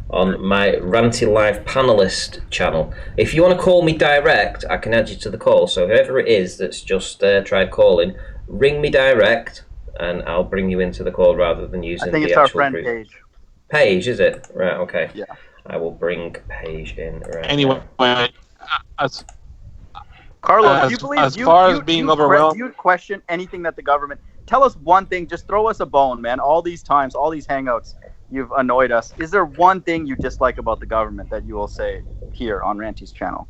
on my Ranty Live panelist channel. If you want to call me direct, I can add you to the call. So whoever it is that's just tried calling, ring me direct, and I'll bring you into the call rather than using the actual. I think it's our friend Paige. Paige, is it? Right. Okay. Yeah. I will bring Paige in. Right anyway, as Carlos, do you believe as far as being overwhelmed, do you question anything that the government? Tell us one thing. Just throw us a bone, man. All these times, all these hangouts, you've annoyed us. Is there one thing you dislike about the government that you will say here on Ranty's channel?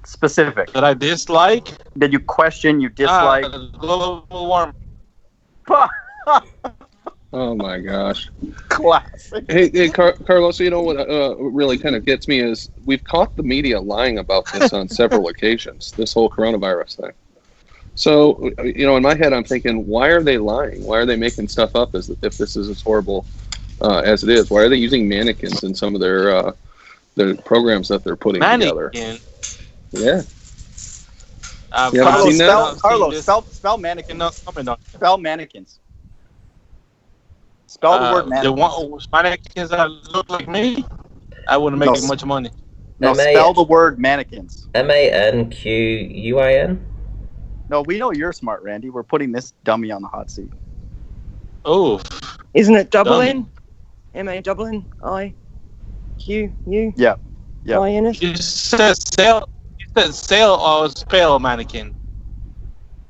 Specific. that I dislike, That you question, you dislike. global warming. Oh my gosh. Classic. Hey, Carlos, you know what really kind of gets me is we've caught the media lying about this on several occasions, this whole coronavirus thing. So, you know, in my head, I'm thinking, why are they lying? Why are they making stuff up as if this is as horrible as it is? Why are they using mannequins in some of their programs that they're putting together? Yeah. Spell mannequins. Spell mannequins. Spell the word mannequins. Mannequins that look like me, I wouldn't make much money. No, spell the word mannequins. MANQUIN. No, we know you're smart, Randy. We're putting this dummy on the hot seat. Oh. Isn't it double N? MANNIQU? Yeah. INS? You said sail or spell mannequin.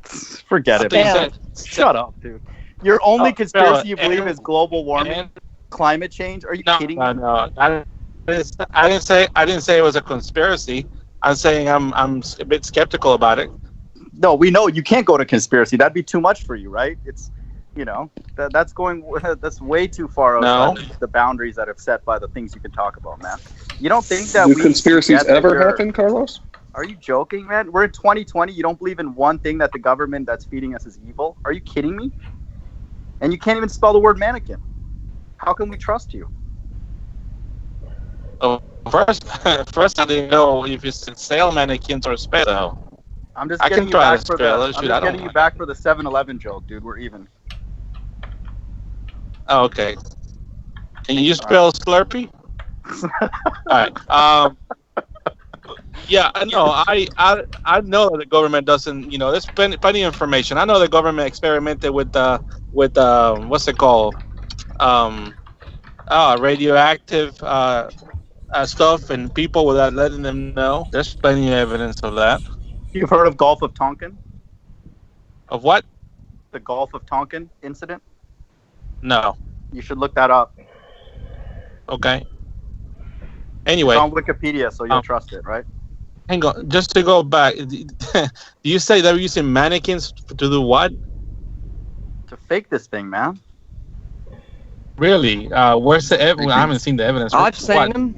Forget it. Shut up, dude. Your only conspiracy you believe is global warming, climate change? Are you kidding me? No. I didn't say it was a conspiracy. I'm saying I'm a bit skeptical about it. No, we know you can't go to conspiracy. That'd be too much for you, right? It's, you know, that's way too far outside the boundaries that are set by the things you can talk about, man. You don't think that do conspiracies ever happen, Carlos? Are you joking, man? We're in 2020. You don't believe in one thing that the government that's feeding us is evil? Are you kidding me? And you can't even spell the word mannequin. How can we trust you? Oh, first I didn't know if it's sail mannequins or spell. I'm just getting you back for the 7-Eleven joke, dude. We're even. Oh, okay. Can you spell Slurpee? All right. Yeah, I know. I know that the government doesn't. You know, there's plenty of information. I know the government experimented with what's it called? Radioactive stuff and people without letting them know. There's plenty of evidence of that. You've heard of Gulf of Tonkin? Of what? The Gulf of Tonkin incident? No. You should look that up. Okay. Anyway. It's on Wikipedia, so you'll trust it, right? Hang on. Just to go back, do you say they were using mannequins to do what? To fake this thing, man. Really? Where's the evidence? I haven't seen the evidence. I've seen them.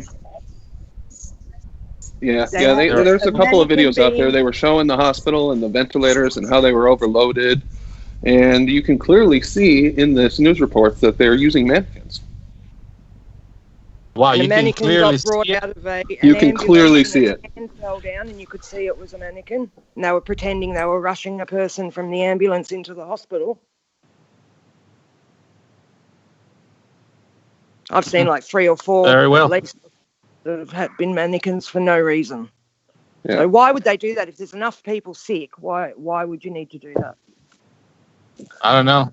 Yeah. There's a couple of videos out there. They were showing the hospital and the ventilators and how they were overloaded, and you can clearly see in this news report that they're using mannequins. Wow, you can clearly see it. You can clearly see it. Hand fell down, and you could see it was a mannequin. And they were pretending they were rushing a person from the ambulance into the hospital. I've seen like 3 or 4 that have been mannequins for no reason. Yeah. So why would they do that? If there's enough people sick, why would you need to do that? I don't know.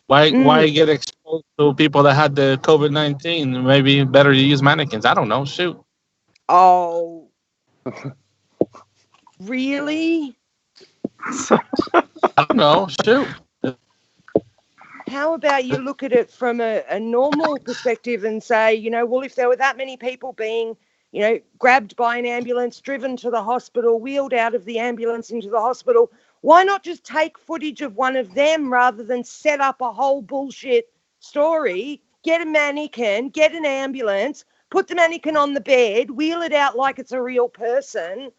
Why get exposed to people that had the COVID-19? Maybe better to use mannequins. I don't know. Shoot. Oh. Really? I don't know. Shoot. How about you look at it from a normal perspective and say, you know, well, if there were that many people being, you know, grabbed by an ambulance, driven to the hospital, wheeled out of the ambulance into the hospital, why not just take footage of one of them rather than set up a whole bullshit story, get a mannequin, get an ambulance, put the mannequin on the bed, wheel it out like it's a real person?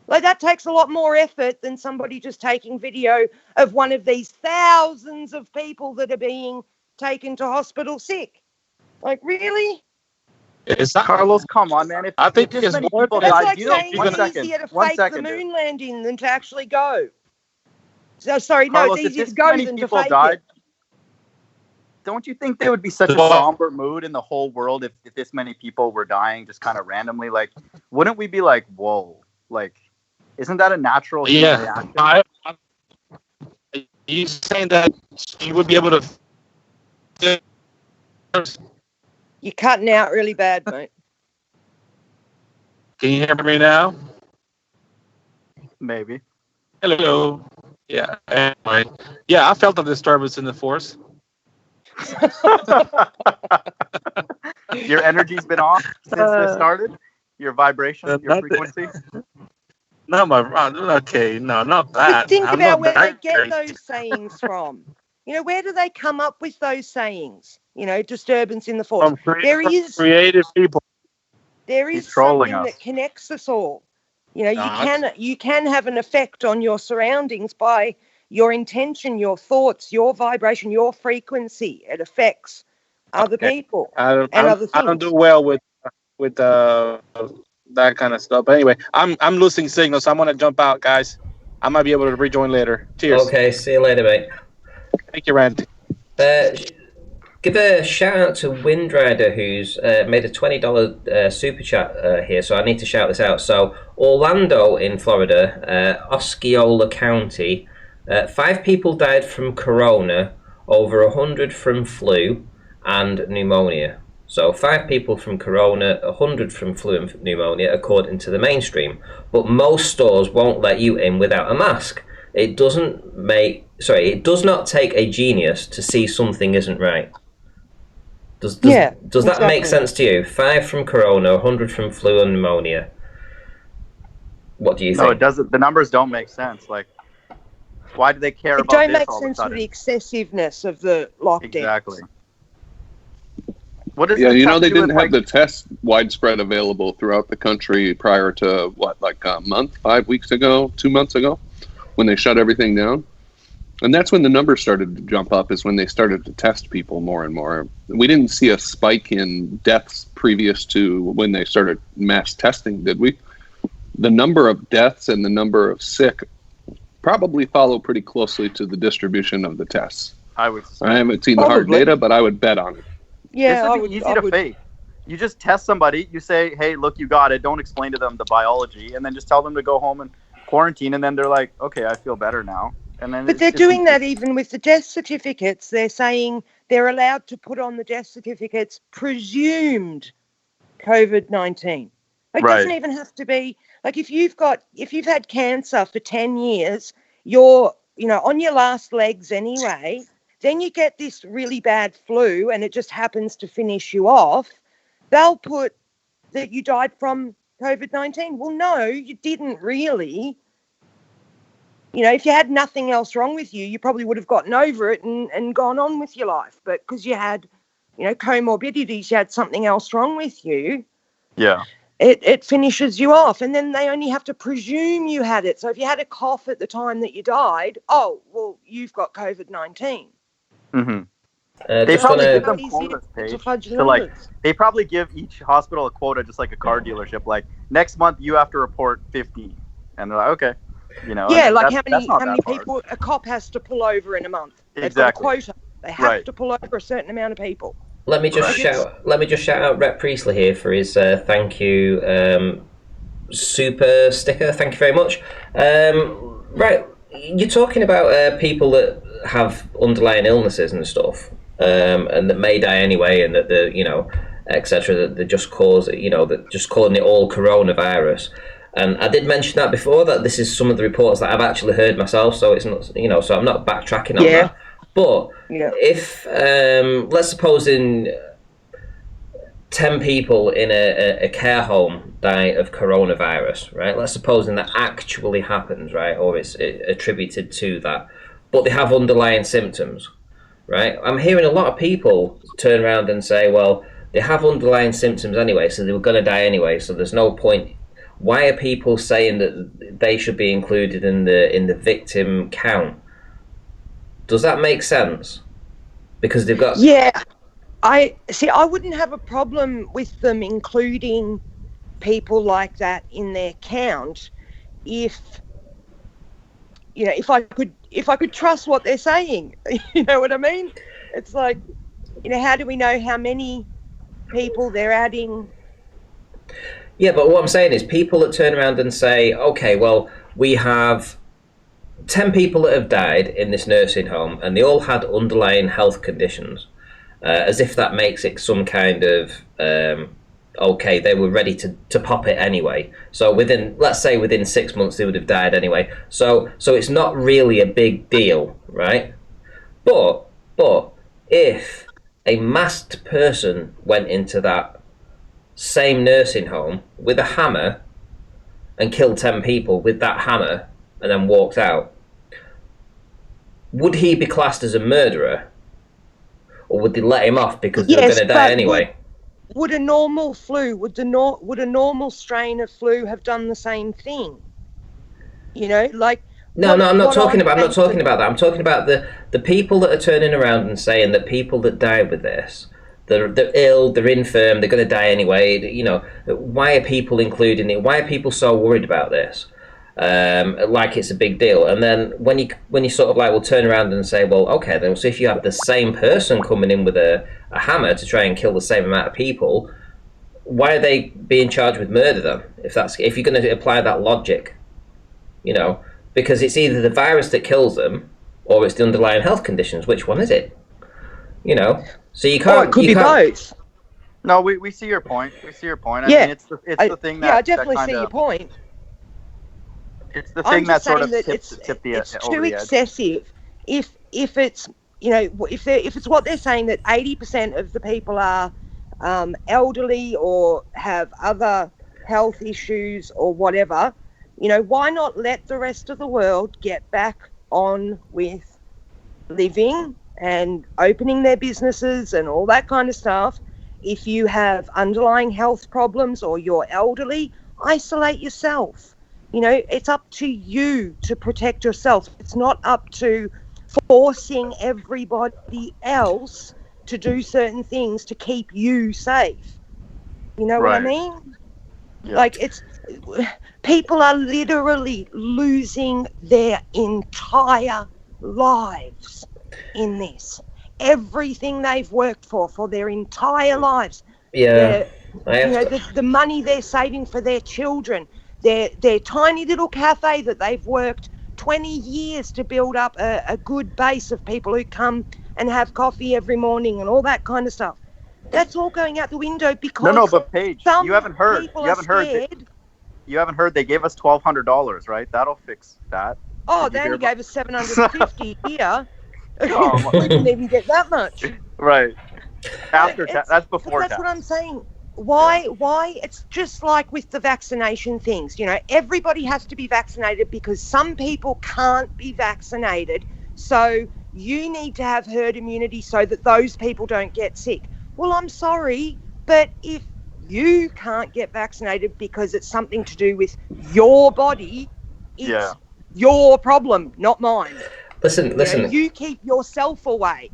Like, that takes a lot more effort than somebody just taking video of one of these thousands of people that are being taken to hospital sick. Like, really? Carlos, come on, man. I think it's many people died. Like saying it's easier to fake the moon landing than to actually go. So, sorry, Carlos, no, it's easier to go than to fake it. Don't you think there would be such a somber mood in the whole world if this many people were dying just kind of randomly? Like, wouldn't we be like, whoa, like, isn't that a natural human reaction? You saying that you would be able to? You're cutting out really bad, mate. Can you hear me now? Maybe. Hello. Yeah. Anyway, yeah, I felt a disturbance in the force. Your energy's been off since this started? Your vibration, your Not frequency? no, okay, no, not that. But think I'm about not where they that get crazy. those sayings from. Where do they come up with those sayings? Disturbance in the force. From creative people. There He's is trolling something us. that connects us all. You Not. can have an effect on your surroundings by your intention, your thoughts, your vibration, your frequency. It affects other Okay. people I don't, and other I things. don't do well with that kind of stuff. But anyway, I'm losing signal, so I'm gonna jump out, guys. I might be able to rejoin later. Cheers. Okay, see you later, mate. Thank you, Randy. Give a shout out to Windrider, who's made a $20 super chat here, so I need to shout this out. So, Orlando in Florida, Osceola County, 5 people died from corona, over 100 from flu and pneumonia. So 5 people from corona, 100 from flu and pneumonia, according to the mainstream. But most stores won't let you in without a mask. It does not take a genius to see something isn't right. Does that make sense to you? 5 from corona, 100 from flu and pneumonia. What do you think? No, it doesn't. The numbers don't make sense. Like, why do they care It about don't this make all of a sense for sudden? the excessiveness of the lockdown. Exactly. What does Yeah, this have they to do didn't with, have the tests widespread available throughout the country prior to a month, 5 weeks ago, 2 months ago, when they shut everything down. And that's when the numbers started to jump up, is when they started to test people more and more. We didn't see a spike in deaths previous to when they started mass testing, did we? The number of deaths and the number of sick probably follow pretty closely to the distribution of the tests. I haven't seen the hard Probably. data, but I would bet on it. Yeah, this would be easy to fake. You just test somebody, you say, hey, look, you got it. Don't explain to them the biology, and then just tell them to go home and quarantine, and then they're like, okay, I feel better now. And then But they're doing that even with the death certificates. They're saying they're allowed to put on the death certificates presumed COVID-19. It doesn't even have to be like if you've had cancer for 10 years, you're on your last legs anyway. Then you get this really bad flu and it just happens to finish you off. They'll put that you died from COVID-19. Well, no, you didn't really. If you had nothing else wrong with you, you probably would have gotten over it and gone on with your life. But because you had, comorbidities, you had something else wrong with you. Yeah. It finishes you off. And then they only have to presume you had it. So if you had a cough at the time that you died, oh, well, you've got COVID-19. Mm-hmm. They probably give them quotas, Paige, they probably give each hospital a quota, just like a car dealership. Like, next month you have to report 50. And they're like, okay. Yeah, like how many people a cop has to pull over in a month. They've got a quota. They have to pull over a certain amount of people. Let me just shout out Rhett Priestley here for his thank you super sticker. Thank you very much. Right, you're talking about people that have underlying illnesses and stuff, and that may die anyway, and that etc. That they just cause that just calling it all coronavirus. And I did mention that before, that this is some of the reports that I've actually heard myself, so it's not, so I'm not backtracking on that. But if, let's suppose 10 people in a care home die of coronavirus, right? Let's suppose that actually happens, right? Or it's attributed to that. But they have underlying symptoms, right? I'm hearing a lot of people turn around and say, well, they have underlying symptoms anyway, so they were going to die anyway, so there's no point. Why are people saying that they should be included in the victim count? Does that make sense? Because they've got... Yeah, I wouldn't have a problem with them including people like that in their count if I could trust what they're saying. You know what I mean? It's like, how do we know how many people they're adding? Yeah, but what I'm saying is people that turn around and say, okay, well, we have 10 people that have died in this nursing home and they all had underlying health conditions, as if that makes it some kind of okay, they were ready to pop it anyway. So let's say within 6 months they would have died anyway. So it's not really a big deal, right? But if a masked person went into that same nursing home with a hammer and killed 10 people with that hammer and then walked out, would he be classed as a murderer? Or would they let him off because they were going to die anyway? Would a normal flu, would a normal strain of flu have done the same thing? You know, like... No, I'm not talking about that. I'm talking about the people that are turning around and saying that people that died with this, they're ill, they're infirm, they're going to die anyway. You know, why are people including it? Why are people so worried about this? Like it's a big deal. And then when you sort of like will turn around and say, well, okay, then so if you have the same person coming in with a hammer to try and kill the same amount of people, why are they being charged with murder then? If you're going to apply that logic, you know. Because it's either the virus that kills them, or it's the underlying health conditions. Which one is it? You know, so you can't. Oh, it could be both. No, we see your point. We see your point. I mean, it's the thing that. Yeah, I definitely see your point. It's the thing that sort of tips the it's too excessive. If it's if it's what they're saying that 80% of the people are elderly or have other health issues or whatever. You know, why not let the rest of the world get back on with living and opening their businesses and all that kind of stuff? If you have underlying health problems or you're elderly, isolate yourself. You know, it's up to you to protect yourself. It's not up to forcing everybody else to do certain things to keep you safe. You know what I mean? Yeah. Like people are literally losing their entire lives in this. Everything they've worked for their entire lives. Yeah. The money they're saving for their children, their tiny little cafe that they've worked 20 years to build up a good base of people who come and have coffee every morning and all that kind of stuff. That's all going out the window because but Paige, you haven't heard. You haven't heard they gave us $1,200, right? That'll fix that. Oh, they only gave us $750 here. We didn't even get that much. Right. After that's before tax. That's what I'm saying. Why? It's just like with the vaccination things. You know, everybody has to be vaccinated because some people can't be vaccinated. So you need to have herd immunity so that those people don't get sick. Well, I'm sorry, but if you can't get vaccinated because it's something to do with your body, it's your problem, not mine. Listen. You keep yourself away.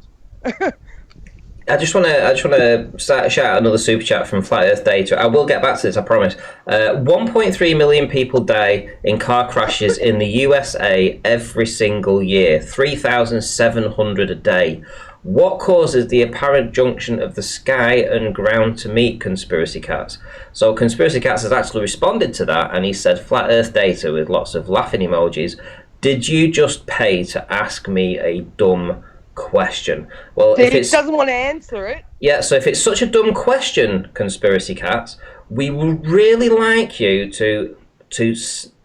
I just want to shout out another super chat from Flat Earth Data. I will get back to this, I promise. 1.3 million people die in car crashes in the USA every single year. 3,700 a day. What causes the apparent junction of the sky and ground to meet, Conspiracy Cats? So Conspiracy Cats has actually responded to that, and he said, Flat Earth Data with lots of laughing emojis. Did you just pay to ask me a dumb question? Well, if it doesn't want to answer it. Yeah, so if it's such a dumb question, Conspiracy Cats, we would really like you to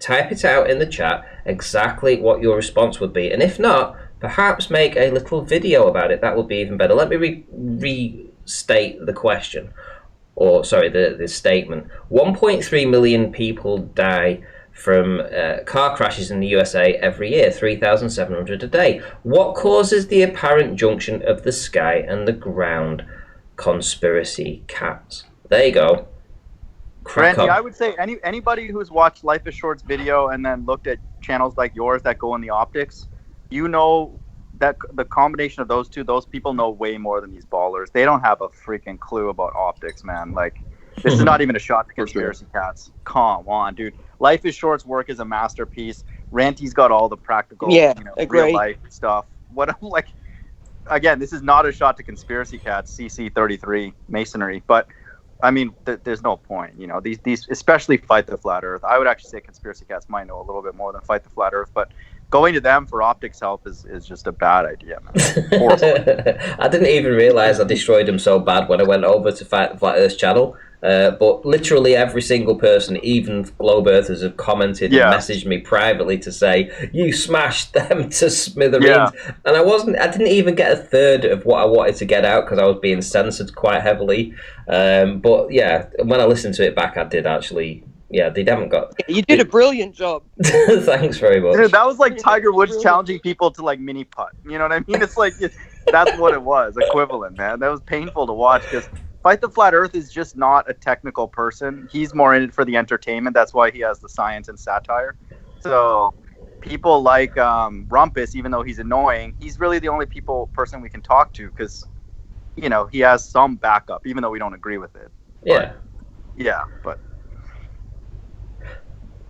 type it out in the chat exactly what your response would be, and if not, perhaps make a little video about it. That would be even better. Let me restate the question, or sorry, the statement. 1.3 million people die from car crashes in the USA every year, 3,700 a day. What causes the apparent junction of the sky and the ground? Conspiracy Cats. There you go. Randy, I would say anybody who's watched Life is Short's video and then looked at channels like yours that go in the optics, you know that the combination of those people know way more than these ballers. They don't have a freaking clue about optics, man. Like, this is not even a shot to Conspiracy Cats. Come on, dude. Life is Short's work is a masterpiece. Ranty's got all the practical, real life stuff. Again, this is not a shot to Conspiracy Cats, CC33 masonry, but I mean, there's no point. You know, these especially Fight the Flat Earth. I would actually say Conspiracy Cats might know a little bit more than Fight the Flat Earth, but going to them for optics help is just a bad idea, man. I didn't even realize I destroyed them so bad when I went over to Fight the Flat Earth channel. But literally every single person, even globe earthers, have commented and messaged me privately to say, you smashed them to smithereens. And I didn't even get a third of what I wanted to get out because I was being censored quite heavily. But yeah, when I listened to it back, I did actually... Yeah, they haven't got... You did a brilliant job. Thanks very much. Dude, that was like Tiger Woods challenging people to like mini putt. You know what I mean? It's like, that's what it was, equivalent, man. That was painful to watch because Fight the Flat Earth is just not a technical person. He's more in it for the entertainment. That's why he has the science and satire. So people like Rumpus, even though he's annoying, he's really the only person we can talk to because, you know, he has some backup, even though we don't agree with it. But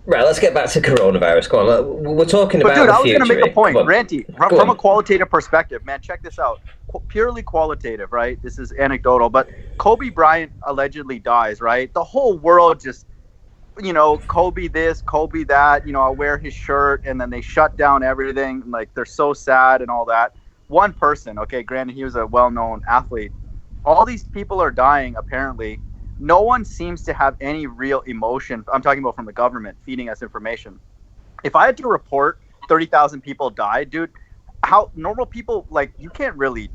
right, let's get back to coronavirus. Come on, we're talking about dude, the I was future. going to make a point, Ranty, Go from on. a qualitative perspective, man, check this out. Purely qualitative, right? This is anecdotal, but Kobe Bryant allegedly dies, right? The whole world just, you know, Kobe this, Kobe that, you know, I'll wear his shirt, and then they shut down everything. Like, they're so sad and all that. One person, okay, granted, he was a well-known athlete. All these people are dying, apparently. No one seems to have any real emotion. I'm talking about from the government feeding us information. If I had to report 30,000 people died, dude, how normal people, like, you can't really,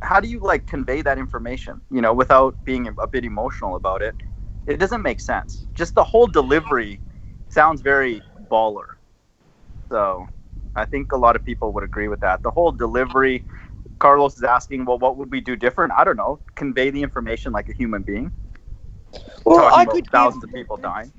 how do you like convey that information, you know, without being a bit emotional about it? It doesn't make sense. Just the whole delivery sounds very baller. So I think a lot of people would agree with that. The whole delivery, Carlos is asking, well, what would we do different? I don't know. Convey the information like a human being. Well, I could thousands of people dying.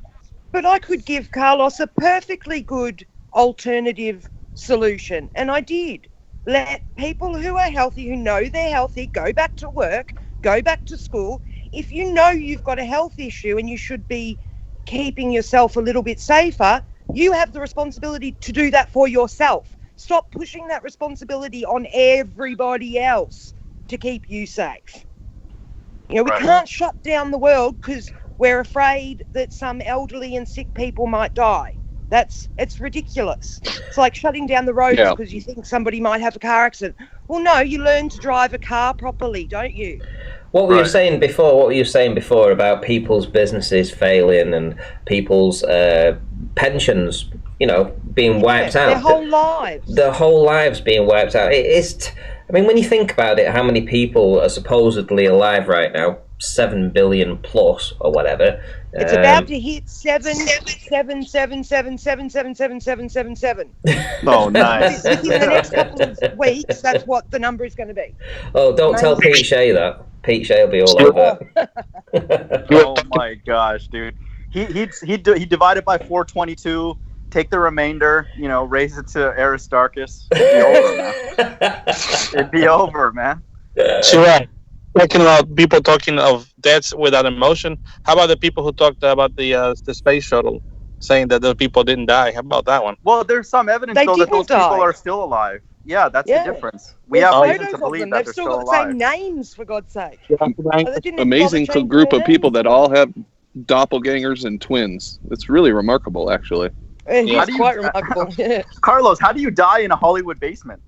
But I could give Carlos a perfectly good alternative solution, and I did. Let people who are healthy, who know they're healthy, go back to work, go back to school. If you know you've got a health issue and you should be keeping yourself a little bit safer, you have the responsibility to do that for yourself. Stop pushing that responsibility on everybody else to keep you safe. You know, we can't shut down the world because we're afraid that some elderly and sick people might die. It's ridiculous. It's like shutting down the roads because you think somebody might have a car accident. Well, no, you learn to drive a car properly, don't you? What were you saying before? What were you saying before about people's businesses failing and people's pensions, you know, being wiped out? Their whole lives. Their whole lives being wiped out. It is. I mean, when you think about it, how many people are supposedly alive right now? 7 billion plus or whatever. It's about to hit 77777777777. Oh, nice. Within the next couple of weeks, that's what the number is going to be. Oh, don't tell Pete Shea that. Pete Shea will be all over it. Oh my gosh, dude. He divided by 422. Take the remainder, you know, raise it to Aristarchus. It'd be over, man. So, right. Talking about people talking of deaths without emotion, how about the people who talked about the space shuttle, saying that the people didn't die? How about that one? Well, there's some evidence though that those people are still alive. Yeah, that's the difference. We have reason to believe that they're still alive. They've still got the same names, for God's sake. Amazing group of people that all have doppelgangers and twins. It's really remarkable, actually. It's quite remarkable. Carlos, how do you die in a Hollywood basement?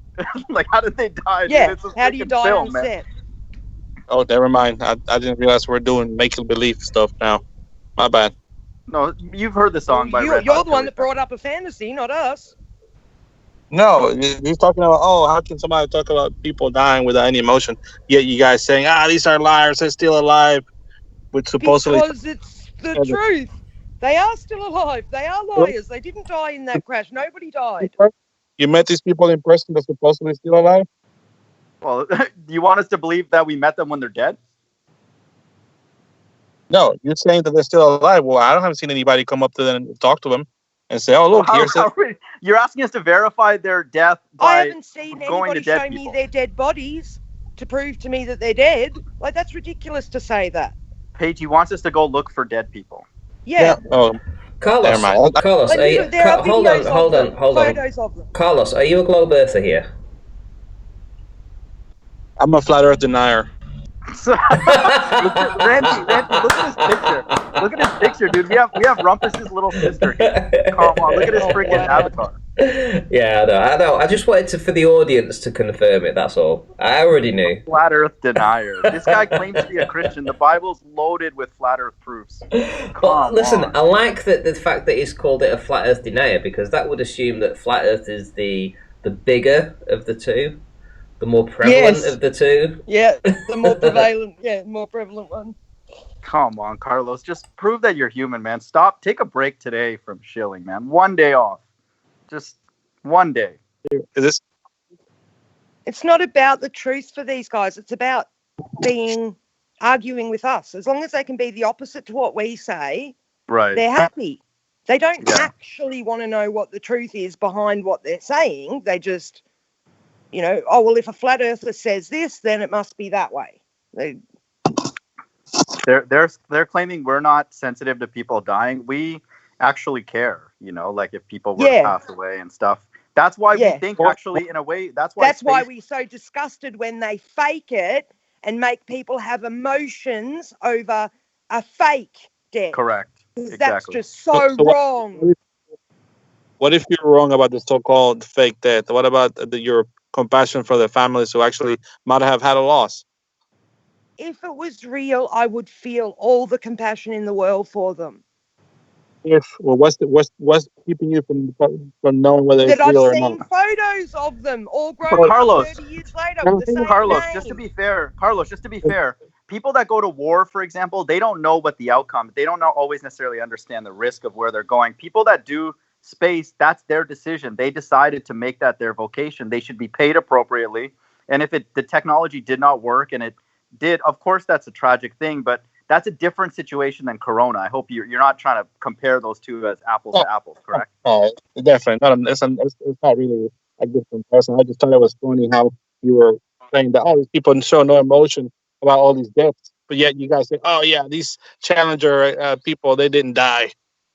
Like, how did they die? Yeah, how do you die on set? Oh, never mind. I didn't realize we're doing make-believe stuff now. My bad. No, you've heard the song by Red You're Hot the one Chili that brought up a fantasy, not us. No, he's talking about, how can somebody talk about people dying without any emotion? Yet you guys saying, these are liars, they're still alive. Which supposedly... Because it's the truth. They are still alive. They are liars. They didn't die in that crash. Nobody died. You met these people in person that's supposedly still alive? Well, do you want us to believe that we met them when they're dead? No, you're saying that they're still alive. Well, I haven't seen anybody come up to them and talk to them and say, "Oh, look, here's it." You're asking us to verify their death by I haven't seen anybody show me their dead bodies to prove to me that they're dead. Like, that's ridiculous to say that. Paige, he wants us to go look for dead people. Yeah. Oh, Carlos, never mind. Carlos, hold on. Photos of them. Carlos, are you a globe earther here? I'm a flat Earth denier. So, Randy, look at his picture. Look at his picture, dude. We have Rumpus's little sister here. Come on, look at his freaking avatar. Yeah, I know. I just wanted for the audience to confirm it. That's all. I already knew. Flat Earth denier. This guy claims to be a Christian. The Bible's loaded with flat Earth proofs. But listen, I like the fact that he's called it a flat Earth denier, because that would assume that flat Earth is the bigger of the two, the more prevalent of the two. Yeah, the more prevalent. Yeah, more prevalent one. Come on, Carlos. Just prove that you're human, man. Stop. Take a break today from shilling, man. One day off. Just one day. It's not about the truth for these guys. It's about arguing with us. As long as they can be the opposite to what we say, right, they're happy. They don't actually want to know what the truth is behind what they're saying. They just, oh, well, if a flat earther says this, then it must be that way. They're claiming we're not sensitive to people dying. We actually care, like if people were to pass away and stuff. That's why we think, actually, in a way, that's why we're so disgusted when they fake it and make people have emotions over a fake death. Correct. Exactly. That's just so wrong. What if you're wrong about the so-called fake death? What about your compassion for the families who actually might have had a loss? If it was real, I would feel all the compassion in the world for them. What's keeping you from knowing whether it's real or not? I've seen photos of them all grown up 30 years later with the same Carlos, name. just to be fair, people that go to war, for example, they don't know what the outcome. They don't always necessarily understand the risk of where they're going. People that do space, that's their decision. They decided to make that their vocation. They should be paid appropriately. And if the technology did not work, and it did, of course, that's a tragic thing, but that's a different situation than Corona. I hope you're not trying to compare those two as apples to apples, correct? Oh, definitely. It's not really a good comparison. I just thought it was funny how you were saying that, these people show no emotion about all these deaths, but yet you guys say, oh, yeah, these Challenger people, they didn't die.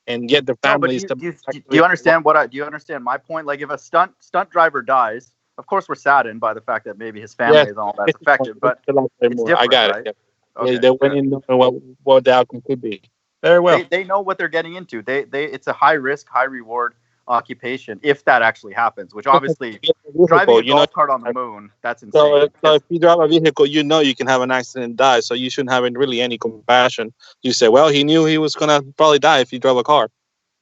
And yet the families... Do you understand do you understand my point? Like, if a stunt driver dies, of course we're saddened by the fact that maybe his family is all that's affected, but it's different, I got right? it. Yeah. Okay, they went in knowing what the outcome could be. Very well. They know what they're getting into. It's a high risk, high reward occupation if that actually happens. Which obviously, driving a golf cart on the moon, that's insane. So if you drive a vehicle, you can have an accident and die. So you shouldn't have really any compassion. You say, well, he knew he was gonna probably die if he drove a car.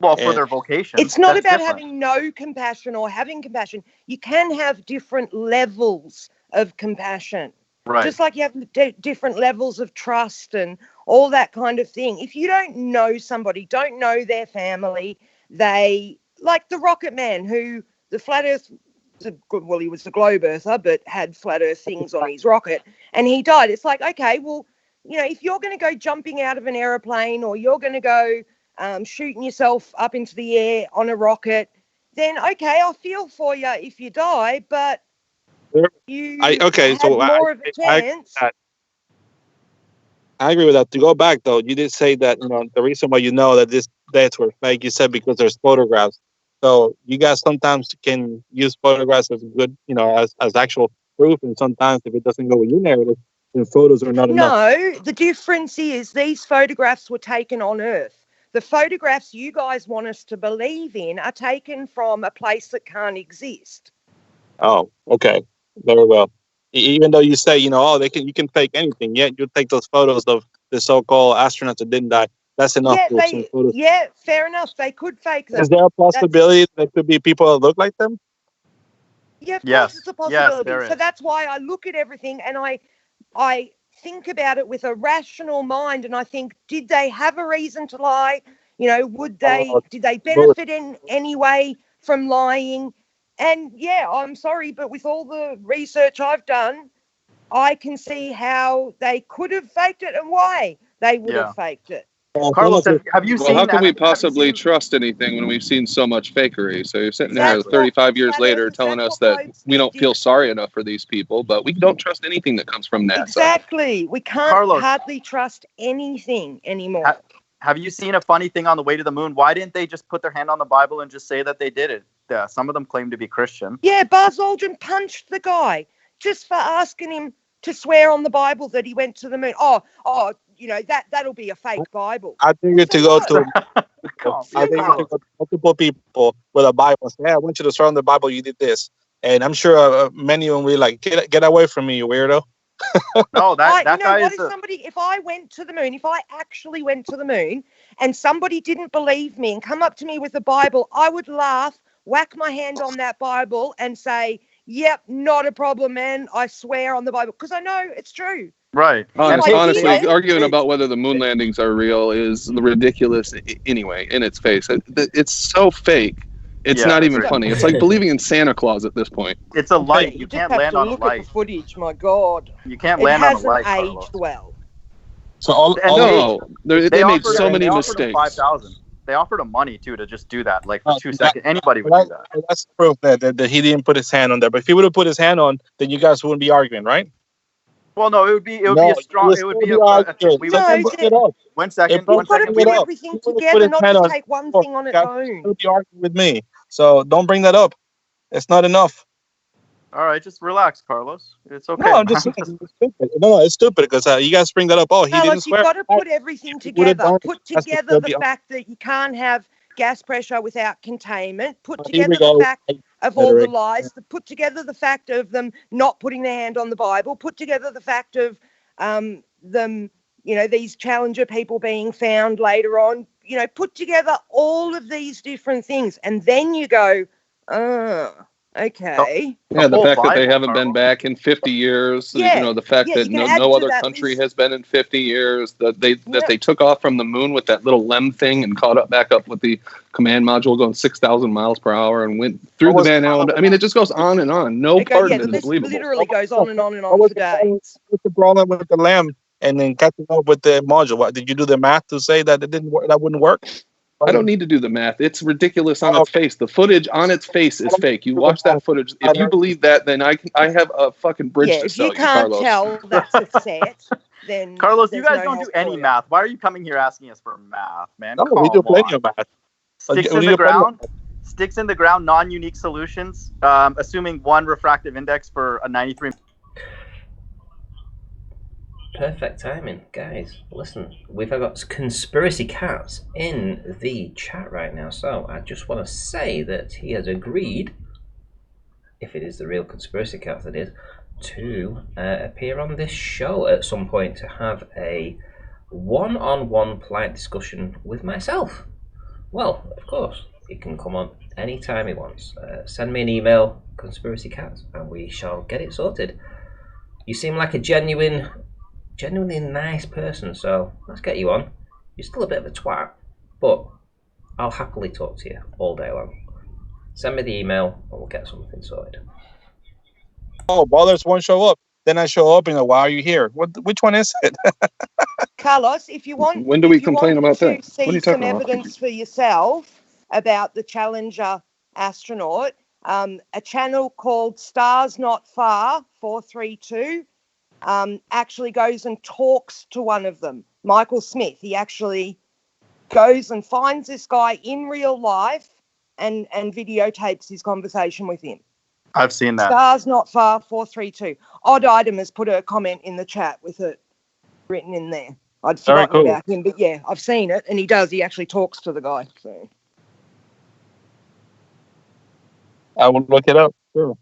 Well, for their vocation. It's not about having no compassion or having compassion. You can have different levels of compassion. Right. Just like you have different levels of trust and all that kind of thing. If you don't know somebody, don't know their family, like the Rocket Man, who the flat Earth, he was a globe earther, but had flat Earth things on his rocket, and he died. It's like, okay, well, if you're going to go jumping out of an aeroplane, or you're going to go shooting yourself up into the air on a rocket, then okay, I'll feel for you if you die, but you had more of a chance. I agree with that. To go back, though, you did say that the reason why that these deaths were fake, you said because there's photographs. So you guys sometimes can use photographs as good, as actual proof, and sometimes if it doesn't go with your narrative, then photos are not enough. No, the difference is these photographs were taken on Earth. The photographs you guys want us to believe in are taken from a place that can't exist. Oh, okay. Very well. Even though you say, you can fake anything, yet you take those photos of the so-called astronauts that didn't die. That's enough. Yeah, fair enough. They could fake them. Is there a possibility there could be people that look like them? Yeah, of course it's a possibility. Yes, so that's why I look at everything and I think about it with a rational mind, and I think, did they have a reason to lie? Did they benefit in any way from lying? And I'm sorry, but with all the research I've done, I can see how they could have faked it and why they would have faked it. Carlos, have you seen? How can we possibly trust anything when we've seen so much fakery? So you're sitting there 35 years later telling us that we don't feel sorry enough for these people, but we don't trust anything that comes from NASA. Exactly. We can't hardly trust anything anymore. Have you seen a funny thing on the way to the moon? Why didn't they just put their hand on the Bible and just say that they did it? Some of them claim to be Christian. Yeah, Buzz Aldrin punched the guy just for asking him to swear on the Bible that he went to the moon. Oh, that'll be a fake Bible. I think you to go to. I think you to go to multiple people with a Bible and say, "Hey, I want you to swear on the Bible you did this," and I'm sure many of them will be like, "Get away from me, you weirdo." No, that guy is. If I went to the moon, if I actually went to the moon, and somebody didn't believe me and come up to me with a Bible, I would laugh, whack my hand on that Bible, and say, "Yep, not a problem, man. I swear on the Bible," because I know it's true. Right. Honestly, arguing about whether the moon landings are real is ridiculous anyway, in its face. It's so fake. It's not even funny. It's like believing in Santa Claus at this point. It's a light. You just can't land on a look light. at the footage, my God. You can't land on a light. It hasn't aged well. So they made so many mistakes. 5,000. They offered him money too to just do that, like for 2 seconds. Anybody would do that. That's proof that he didn't put his hand on there. But if he would have put his hand on, then you guys wouldn't be arguing, right? Well, no, it would be a strong. It would be a. We would. 1 second. You've got to put everything together, not just take one thing on its own. You'll be arguing with me, so don't bring that up. It's not enough. All right, just relax, Carlos. It's okay. No, I'm just saying it's stupid. No, it's stupid because you guys bring that up. Oh, he didn't swear. You've got to put everything together. Put together the fact that you can't have gas pressure without containment. Put together the fact of all the lies. Put together the fact of them not putting their hand on the Bible. Put together the fact of them, these Challenger people being found later on. Put together all of these different things, and then you go, okay. Yeah, the fact that they haven't been back in 50 years. The fact that no other country has been in 50 years. That they took off from the moon with that little LEM thing and caught back up with the command module going 6,000 miles per hour and went through the Van Allen. I mean, it just goes on and on. No part of it is believable. It literally goes on and on and on for days. What's the problem with the LEM and then catching up with the module? What did you do the math to say that it didn't work? That wouldn't work? I don't need to do the math. It's ridiculous on its face. The footage on its face is fake. You watch that footage. If you believe that, then I have a fucking bridge to sell you, Carlos. If you can't tell that's a set, then Carlos, you guys don't do any math. Why are you coming here asking us for math, man? No, we do plenty of math. Sticks in the ground, non-unique solutions, assuming one refractive index for a 93. Perfect timing, guys. Listen, we've got conspiracy cats in the chat right now, so I just want to say that he has agreed, if it is the real conspiracy cat that is, to appear on this show at some point to have a one-on-one polite discussion with myself. Well, of course, he can come on anytime he wants. Send me an email, conspiracycat, and we shall get it sorted. You seem like a genuinely nice person, so let's get you on. You're still a bit of a twat, but I'll happily talk to you all day long. Send me the email and we'll get something sorted. Oh, brothers won't show up. Then I show up and why are you here? Which one is it? Carlos, if you want, when do we complain about that? See what are you some talking about? evidence for yourself about the Challenger astronaut. A channel called Stars Not Far 432 actually goes and talks to one of them, Michael Smith. He actually goes and finds this guy in real life and videotapes his conversation with him. I've seen that. Stars Not Far 432. Odd Item has put a comment in the chat with it written in there. I'd forgotten about him, but yeah, I've seen it, and he does. He actually talks to the guy. So I will look it up. Sure.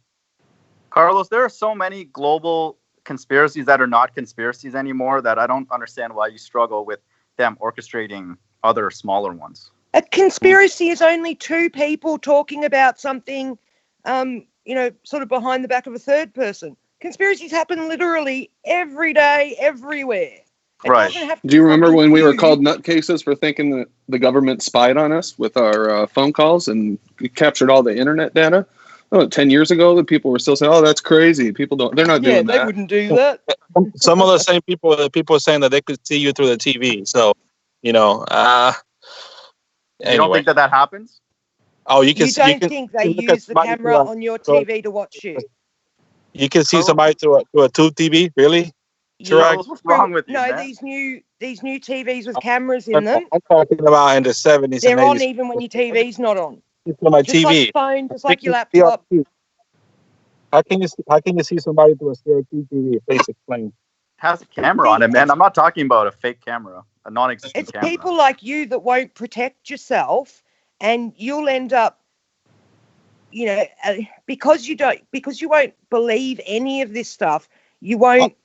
Carlos, there are so many global conspiracies that are not conspiracies anymore that I don't understand why you struggle with them orchestrating other smaller ones. A conspiracy is only two people talking about something, sort of behind the back of a third person. Conspiracies happen literally every day, everywhere. Right. Do you remember when we were called nutcases for thinking that the government spied on us with our phone calls and captured all the internet data? 10 years ago, the people were still saying, "Oh, that's crazy." They're not doing that. Yeah, they wouldn't do that. Some of the same people are saying that they could see you through the TV. So, anyway. You don't think that happens? Oh, you don't think they use the camera on your TV to watch you? You can see somebody through a tube TV, really? What's wrong with you, man? These new TVs with cameras in them. I'm talking about in the 70s. They're and 80s. on even when your TV's not on. It's on my just TV. Like phone, just like your laptop. How can you see somebody through a CRT face explain? Has a camera on it, man. I'm not talking about a fake camera, a non-existent It's camera. people like you that won't protect yourself, and you'll end up, because you won't believe any of this stuff. You won't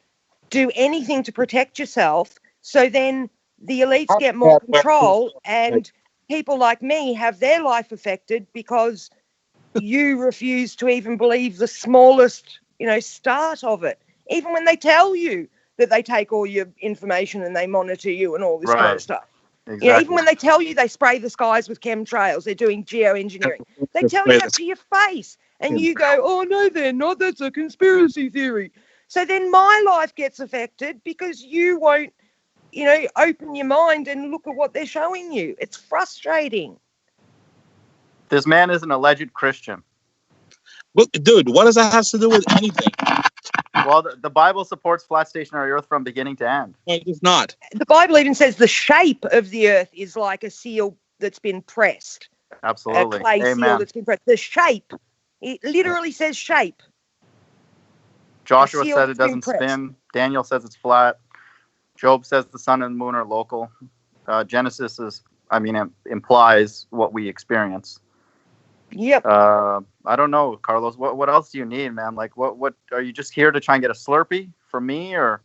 do anything to protect yourself. So then the elites get more control, and people like me have their life affected because you refuse to even believe the smallest, start of it, even when they tell you that they take all your information and they monitor you and all this kind of stuff. Exactly. Even when they tell you they spray the skies with chemtrails, they're doing geoengineering. They tell you that to your face, and you go, "Oh no, they're not. That's a conspiracy theory." So then my life gets affected because you won't, open your mind and look at what they're showing you. It's frustrating. This man is an alleged Christian. But, dude, what does that have to do with anything? Well, the Bible supports flat stationary Earth from beginning to end. No, it does not. The Bible even says the shape of the Earth is like a seal that's been pressed. Absolutely. A clay Amen. seal that's been pressed. The shape, it literally says shape. Joshua says it doesn't spin. Daniel says it's flat. Job says the sun and the moon are local. Genesis implies what we experience. Yep. I don't know, Carlos. What else do you need, man? Like, what are you just here to try and get a Slurpee from me or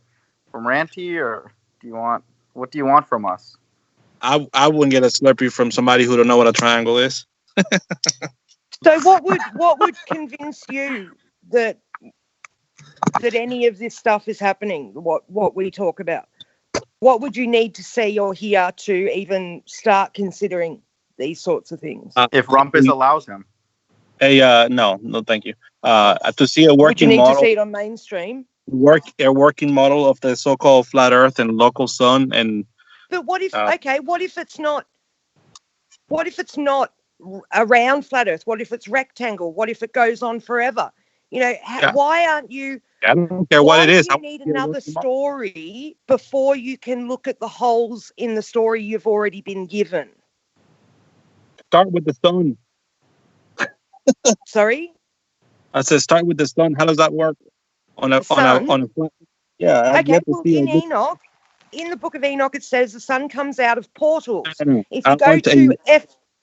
from Ranty, or what do you want from us? I wouldn't get a Slurpee from somebody who don't know what a triangle is. So what would convince you that any of this stuff is happening? What we talk about? What would you need to see or hear to even start considering these sorts of things? If Rumpus allows him. No, thank you. To see a working would you need model, to see it on mainstream? A working model of the so-called flat Earth and local sun, and. But what if it's not? What if it's not around flat Earth? What if it's rectangle? What if it goes on forever? Why aren't you? I don't care what it is. You need another story before you can look at the holes in the story you've already been given. Start with the sun. Sorry? I said start with the sun. How does that work? On a flat? Yeah. Okay. Well, in Enoch, in the book of Enoch, it says the sun comes out of portals. If you go to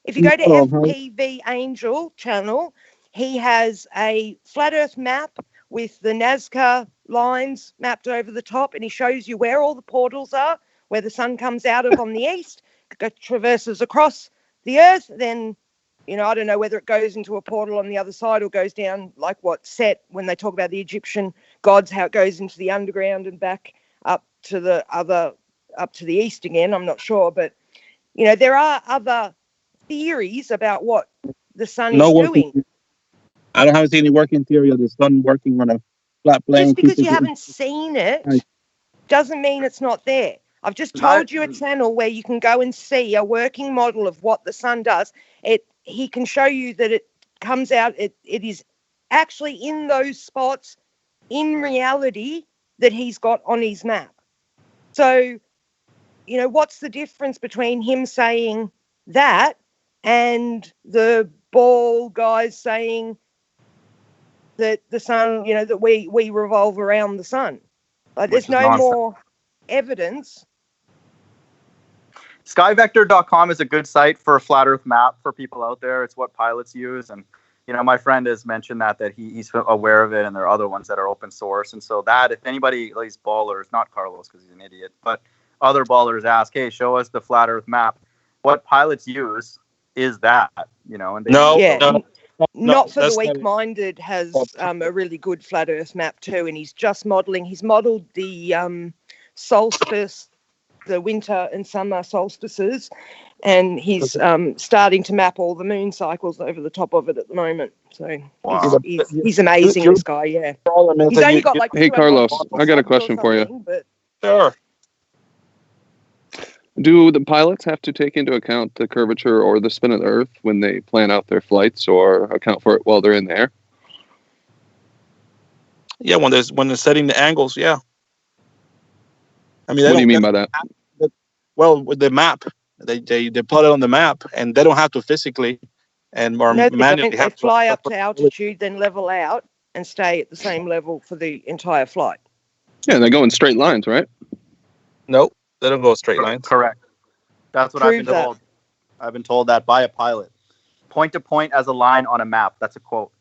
FPV Angel channel, he has a flat Earth map with the Nazca lines mapped over the top, and he shows you where all the portals are, where the sun comes out of on the east, traverses across the Earth, then, I don't know whether it goes into a portal on the other side or goes down like Set when they talk about the Egyptian gods, how it goes into the underground and back up to the east again. I'm not sure, but there are other theories about what the sun is doing. I don't have any working theory of the sun working on a flat plane. Just because you haven't seen it doesn't mean it's not there. I've just told you a channel where you can go and see a working model of what the sun does. He can show you that it comes out. It is actually in those spots in reality that he's got on his map. So, what's the difference between him saying that and the ball guys saying that the sun, that we revolve around the sun? Like, there's no more evidence. Skyvector.com is a good site for a flat Earth map for people out there. It's what pilots use, and my friend has mentioned that he's aware of it, and there are other ones that are open source. And so that if anybody, these ballers, not Carlos because he's an idiot, but other ballers ask, hey, show us the flat Earth map. What pilots use is that, and not for the weak-minded has a really good flat Earth map too, and he's modeled the solstice, the winter and summer solstices, and he's starting to map all the moon cycles over the top of it at the moment. So he's amazing, this guy, yeah. He's only got like... Hey, Carlos, I got a question for you. But... Sure. Do the pilots have to take into account the curvature or the spin of the Earth when they plan out their flights, or account for it while they're in the air? Yeah, when they're setting the angles, yeah. I mean, what do you mean by that? Well, with the map, they put it on the map, and they don't have to physically manually. They fly up to altitude, then level out, and stay at the same level for the entire flight. Yeah, they go in straight lines, right? Nope, they don't go straight lines. Correct. That's what Prove I've been that. told. I've been told that by a pilot. Point to point as a line on a map. That's a quote.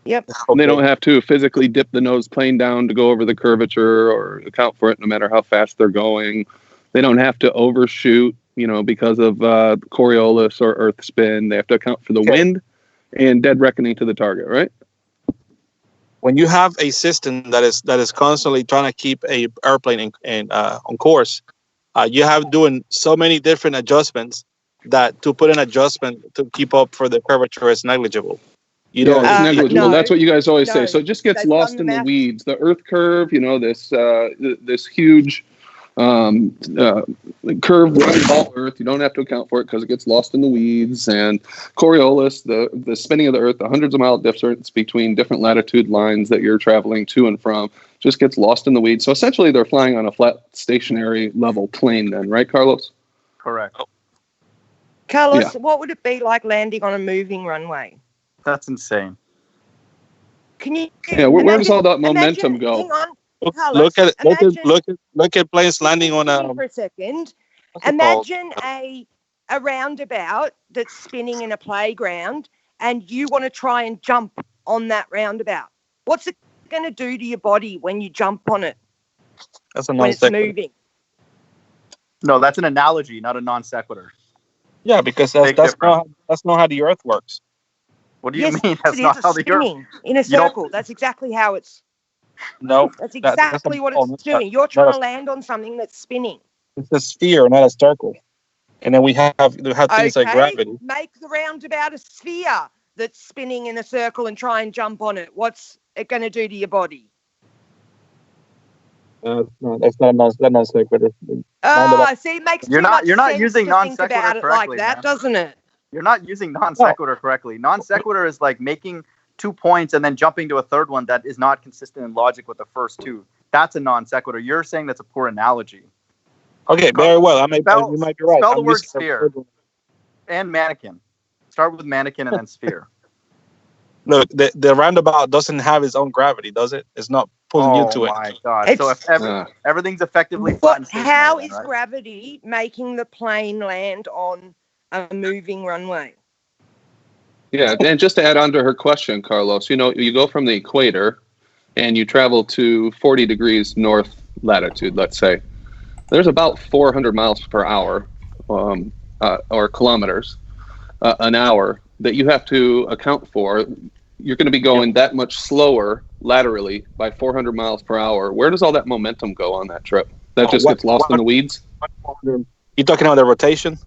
Yep. They don't have to physically dip the nose plane down to go over the curvature or account for it, no matter how fast they're going. They don't have to overshoot, because of Coriolis or Earth spin. They have to account for the wind and dead reckoning to the target, right? When you have a system that is constantly trying to keep a airplane on course, you have doing so many different adjustments that to put an adjustment to keep up for the curvature is negligible. You don't. It's negligible. no, that's what you guys always say. no. So it just gets They've lost done in the the math. weeds. The Earth curve, this huge curve around all Earth. You don't have to account for it because it gets lost in the weeds. And Coriolis, the spinning of the Earth, the hundreds of mile difference between different latitude lines that you're traveling to and from, just gets lost in the weeds. So essentially, they're flying on a flat, stationary, level plane. Then, right, Carlos? Correct. Carlos, Yeah. what would it be like landing on a moving runway? That's insane. Can you? Yeah. Where does all that imagine- momentum go? Hang on, Look Carlos, at imagine- look at planes landing on Listen to a. me for a second. what's it called? Imagine a roundabout that's spinning in a playground, and you want to try and jump on that roundabout. What's it going to do to your body when you jump on it That's a when it's non-sequitur. moving? No, that's an analogy, not a non sequitur. Yeah, because Big that's difference. not how the Earth works. What do you Yes, mean? That's it not is how the Earth. spinning in a You don't- circle. That's exactly how it's. No, That's that's exactly what it's doing. You're not trying a- to land on something that's spinning. It's a sphere, not a circle. And then we have things like gravity. Make the roundabout a sphere that's spinning in a circle and try and jump on it. What's it going to do to your body? No, that's not a non-sequitur. See, it makes You're too not- much you're not sense using to non think sequitur about it like correctly, that, man. doesn't it? You're not using non sequitur correctly. Non sequitur is like making 2 points and then jumping to a third one that is not consistent in logic with the first two. That's a non sequitur. You're saying that's a poor analogy. Okay, very well. You might be right. Spell the I'm word using sphere. And mannequin. Start with mannequin and then sphere. Look, the roundabout doesn't have its own gravity, does it? It's not pulling you to Oh it. my god! So if everything's effectively flat and stationary, How then, is right? gravity making the plane land on a moving runway? Yeah, and just to add on to her question, Carlos, you go from the equator and you travel to 40 degrees north latitude, let's say. There's about 400 miles per hour or kilometers an hour that you have to account for. You're going to be going that much slower laterally by 400 miles per hour. Where does all that momentum go on that trip? That just gets lost in the weeds? You talking about the rotation?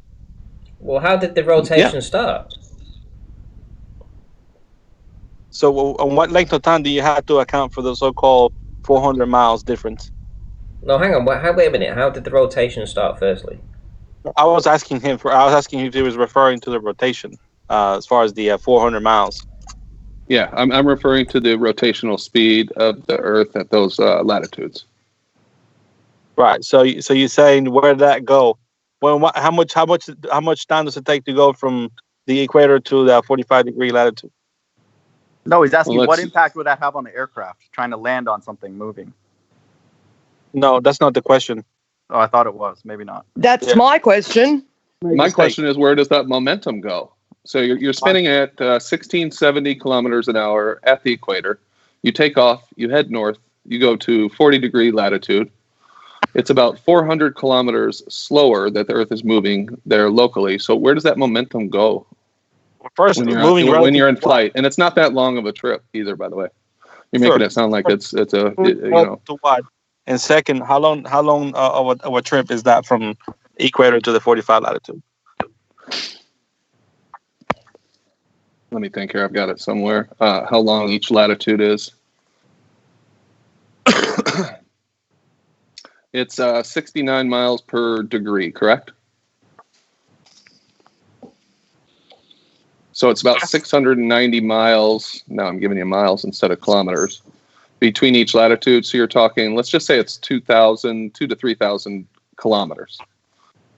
Well, how did the rotation start? So on what length of time do you have to account for the so-called 400 miles difference? No, hang on. Wait a minute. How did the rotation start, firstly? I was asking him if he was referring to the rotation as far as the 400 miles. Yeah, I'm referring to the rotational speed of the Earth at those latitudes. Right. So you're saying where did that go? Well, how much time does it take to go from the equator to the 45-degree latitude? No, he's asking what impact would that have on the aircraft trying to land on something moving? No, that's not the question. Oh, I thought it was. Maybe not. That's my question. My question is, where does that momentum go? So you're spinning at 1670 kilometers an hour at the equator. You take off, you head north, you go to 40-degree latitude. It's about 400 kilometers slower that the Earth is moving there locally. So where does that momentum go? First, when you're in flight, and it's not that long of a trip either. By the way, you're making it sound like it's a to what? And second, how long of a trip is that from equator to the 45 latitude? Let me think here. I've got it somewhere. How long each latitude is? It's 69 miles per degree, correct? So it's about 690 miles. Now I'm giving you miles instead of kilometers between each latitude. So you're talking, let's just say it's 2 to 3,000 kilometers.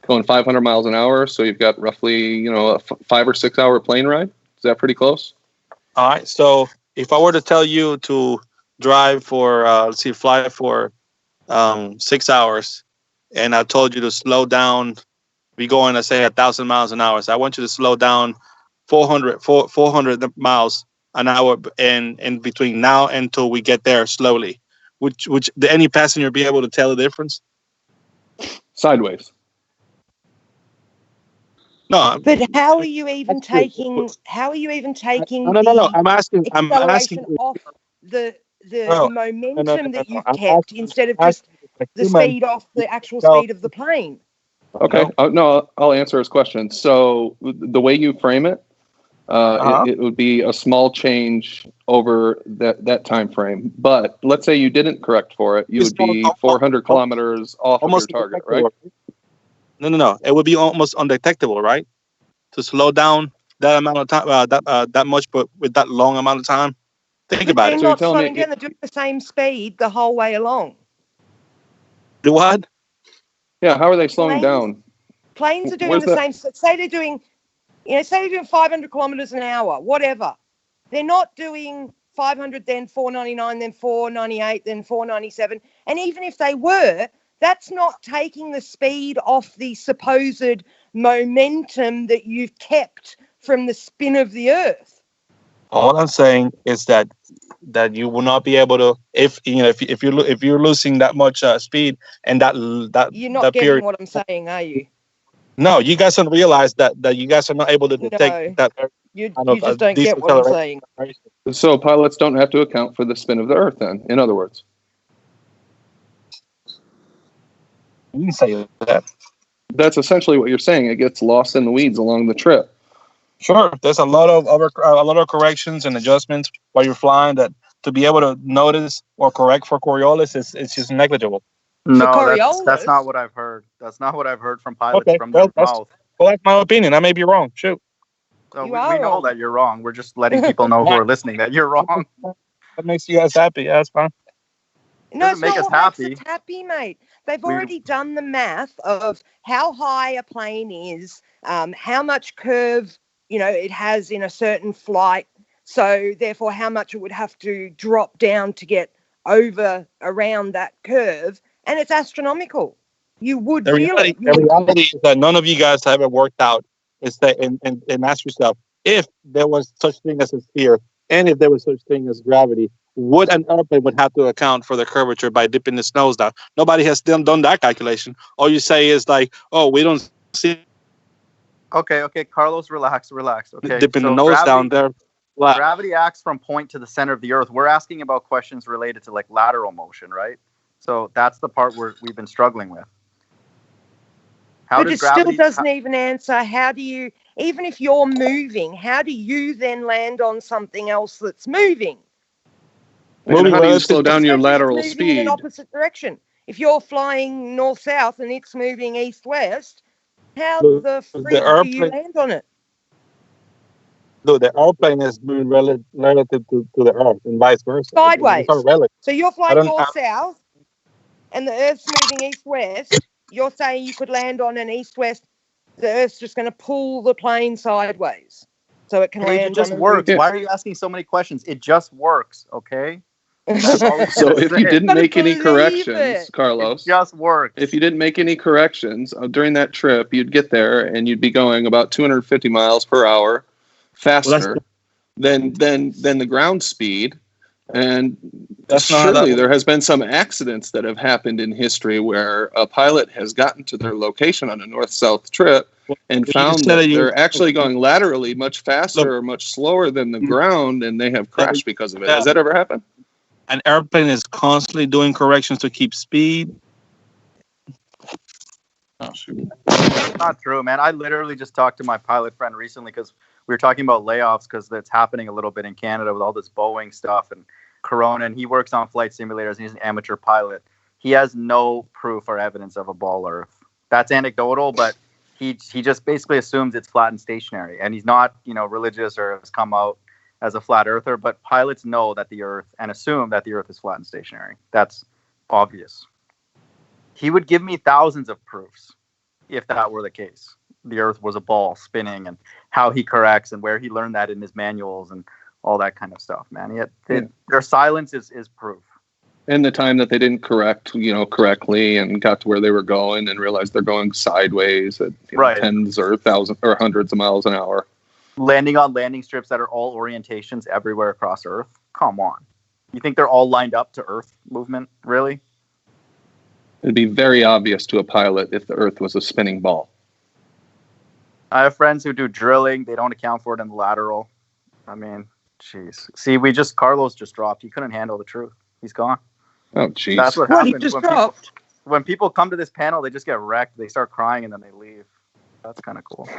Going 500 miles an hour. So you've got roughly, a 5 or 6 hour plane ride. Is that pretty close? All right. So if I were to tell you to drive for, fly for 6 hours, and I told you to slow down, we going to say 1,000 miles an hour. So I want you to slow down 400 miles an hour in between now until we get there slowly. Which did any passenger be able to tell the difference? Sideways. No. But how are you even taking? How are you even taking No. the I'm asking acceleration you. off the No. momentum that you've I'm kept asking, instead of I'm just asking the human. speed off the actual No. speed of the plane? Okay. No, I'll answer his question. So the way you frame it, it would be a small change over that time frame. But let's say you didn't correct for it, you would be 400 kilometers off of your target, right? No. It would be almost undetectable, right? To slow down that amount of time, that much, but with that long amount of time. Think But about they're it. So you're not telling slowing me down. They're doing the same speed the whole way along. Do what? Yeah, how are they slowing Planes- down? Planes are doing Where's the that? same. Say they're doing, say they're doing 500 kilometers an hour, whatever. They're not doing 500, then 499, then 498, then 497. And even if they were, that's not taking the speed off the supposed momentum that you've kept from the spin of the Earth. All I'm saying is that you will not be able to, if you're losing that much speed and that You're not that getting period. what I'm saying, are you? No, you guys don't realize that you guys are not able to detect No, that. you just don't get what I'm saying. So pilots don't have to account for the spin of the Earth then, in other words. You can say that. That's essentially what you're saying. It gets lost in the weeds along the trip. Sure, there's a lot of corrections and adjustments while you're flying that to be able to notice or correct for Coriolis it's just negligible. No, Coriolis? that's not what I've heard. That's not what I've heard from pilots from their mouth. Well, that's my opinion. I may be wrong. Shoot. So You we are know wrong. that you're wrong. We're just letting people know who are listening that you're wrong. That makes you guys happy. Yeah, that's fine. No, Doesn't it's make not us what happy. makes us happy, mate. They've already done the math of how high a plane is, how much curve, it has in a certain flight. So therefore, how much it would have to drop down to get around that curve. And it's astronomical. You would feel it. The reality is that none of you guys have it worked out. Is that and ask yourself, if there was such thing as a sphere and if there was such thing as gravity, would an airplane would have to account for the curvature by dipping its nose down? Nobody has done that calculation. All you say is like, oh, we don't see. Okay, Carlos, relax. Okay, Dipping so the nose down there. Gravity acts from point to the center of the Earth. We're asking about questions related to like lateral motion, right? So that's the part we've been struggling with. But it still doesn't even answer how do you, even if you're moving, how do you then land on something else that's moving? And how do you slow down your lateral moving speed? in an opposite direction. If you're flying north-south and it's moving east-west, how the freak do you land on it? No, the airplane is moving relative to the Earth and vice versa. Sideways. It's not relative. So you're flying north-south and the Earth's moving east-west. You're saying you could land on an east-west. The Earth's just going to pull the plane sideways so it can land. It just works. Why are you asking so many questions? It just works, okay? So if you didn't make any corrections, Carlos, it just works. If you didn't make any corrections during that trip, you'd get there and you'd be going about 250 miles per hour faster than the ground speed. And surely there has been some accidents that have happened in history where a pilot has gotten to their location on a north-south trip and found that they're actually going laterally much faster or much slower than the ground, and they have crashed because of it. Has that ever happened? An airplane is constantly doing corrections to keep speed. Oh, shoot. That's not true, man. I literally just talked to my pilot friend recently because we were talking about layoffs because that's happening a little bit in Canada with all this Boeing stuff and Corona, and he works on flight simulators and he's an amateur pilot. He has no proof or evidence of a ball Earth. That's anecdotal, but he just basically assumes it's flat and stationary, and he's not, religious or has come out as a flat earther, but pilots know that the Earth and assume that the Earth is flat and stationary. That's obvious. He would give me thousands of proofs if that were the case. The Earth was a ball spinning, and how he corrects and where he learned that in his manuals and all that kind of stuff, man. Yet their silence is proof. And the time that they didn't correctly and got to where they were going and realized they're going sideways at tens or thousands or hundreds of miles an hour. Landing on landing strips that are all orientations everywhere across Earth. Come on. You think they're all lined up to Earth movement? Really? It'd be very obvious to a pilot if the Earth was a spinning ball. I have friends who do drilling. They don't account for it in the lateral. I mean, jeez. See, Carlos just dropped. He couldn't handle the truth. He's gone. Oh, jeez. That's what He happens just dropped. when people come to this panel. They just get wrecked. They start crying and then they leave. That's kind of cool.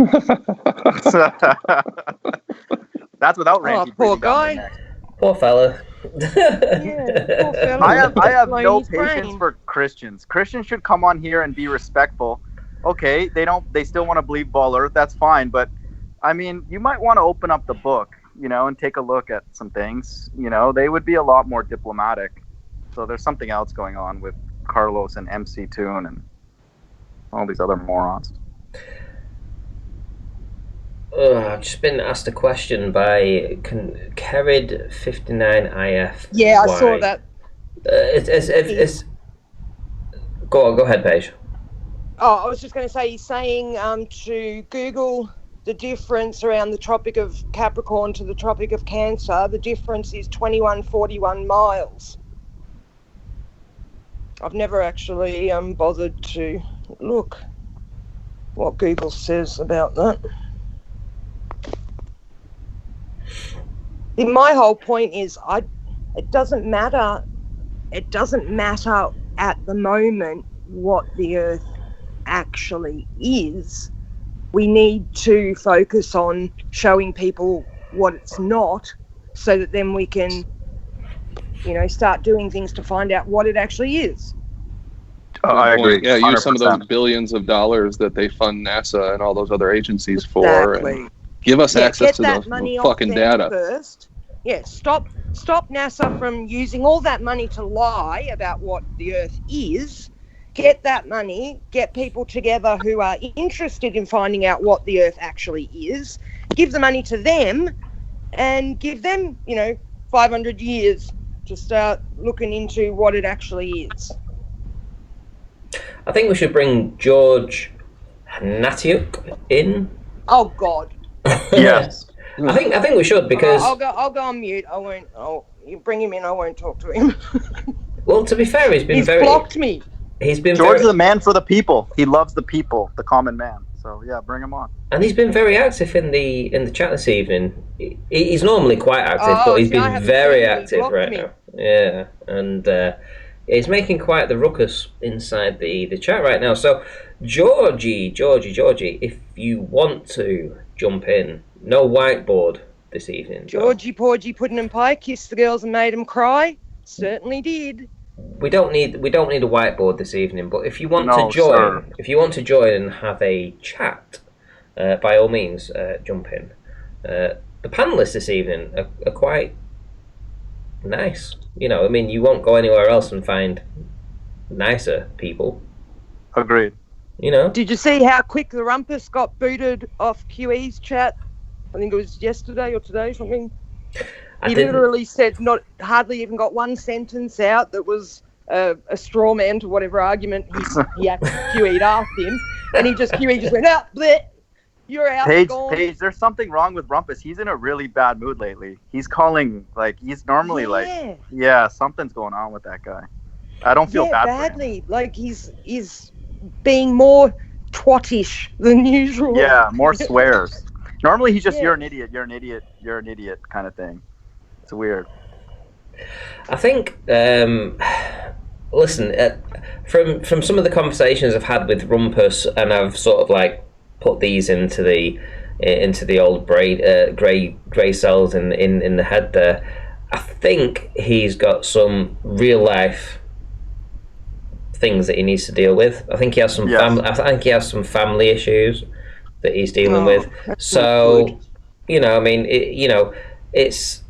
That's without Randy. Poor guy. Poor fella. Yeah, poor fella. I have no His patience brain. for Christians. Christians should come on here and be respectful. Okay, they still want to believe ball Earth. That's fine, but I mean, you might want to open up the book, and take a look at some things. They would be a lot more diplomatic. So there's something else going on with Carlos and MC Toon and all these other morons. I've just been asked a question by Kerid59IF. Yeah, I saw that. It's go ahead, Paige. Oh, I was just going to say, he's saying to Google the difference around the Tropic of Capricorn to the Tropic of Cancer. The difference is 2141 miles. I've never actually bothered to look what Google says about that. My whole point is, it doesn't matter. It doesn't matter at the moment what the Earth actually is. We need to focus on showing people what it's not, so that then we can, start doing things to find out what it actually is. I agree. Yeah, use some of 100%. those billions of dollars that they fund NASA and all those other agencies for. Exactly. And give us access to that those money fucking off them data. first. Yeah, stop NASA from using all that money to lie about what the Earth is. Get that money, get people together who are interested in finding out what the Earth actually is, give the money to them, and give them, 500 years to start looking into what it actually is. I think we should bring George Hnatiuk in. Oh God. Yes. I think we should, because I'll go on mute. I won't. You bring him in. I won't talk to him. well, to be fair, he's blocked me. He's been George is a man for the people. He loves the people, the common man. So yeah, bring him on. and he's been very active in the chat this evening. He's normally quite active, but he's been very active right now. Yeah, and he's making quite the ruckus inside the chat right now. So, Georgie, if you want to jump in, no whiteboard this evening. Georgie, Porgy, Puddin' and Pie kissed the girls and made them cry. Certainly did. We don't need a whiteboard this evening, but if you want to join and have a chat, by all means, jump in. The panelists this evening are quite nice. You won't go anywhere else and find nicer people. Agreed. Did you see how quick the rumpus got booted off QE's chat? I think it was yesterday or today, something. He literally said hardly even got one sentence out that was a straw man to whatever argument QE'd asked him, and QE just went out. Bleh, you're out. Paige, there's something wrong with Rumpus. He's in a really bad mood lately. He's calling he's normally something's going on with that guy. I don't feel bad badly. For him. He's being more twattish than usual. Yeah, more swears. Normally he's just you're an idiot kind of thing. It's weird. I think, listen, from some of the conversations I've had with Rumpus, and I've sort of put these into the old grey cells in the head there. I think he's got some real life things that he needs to deal with. I think he has some I think he has some family issues that he's dealing with. So, it's.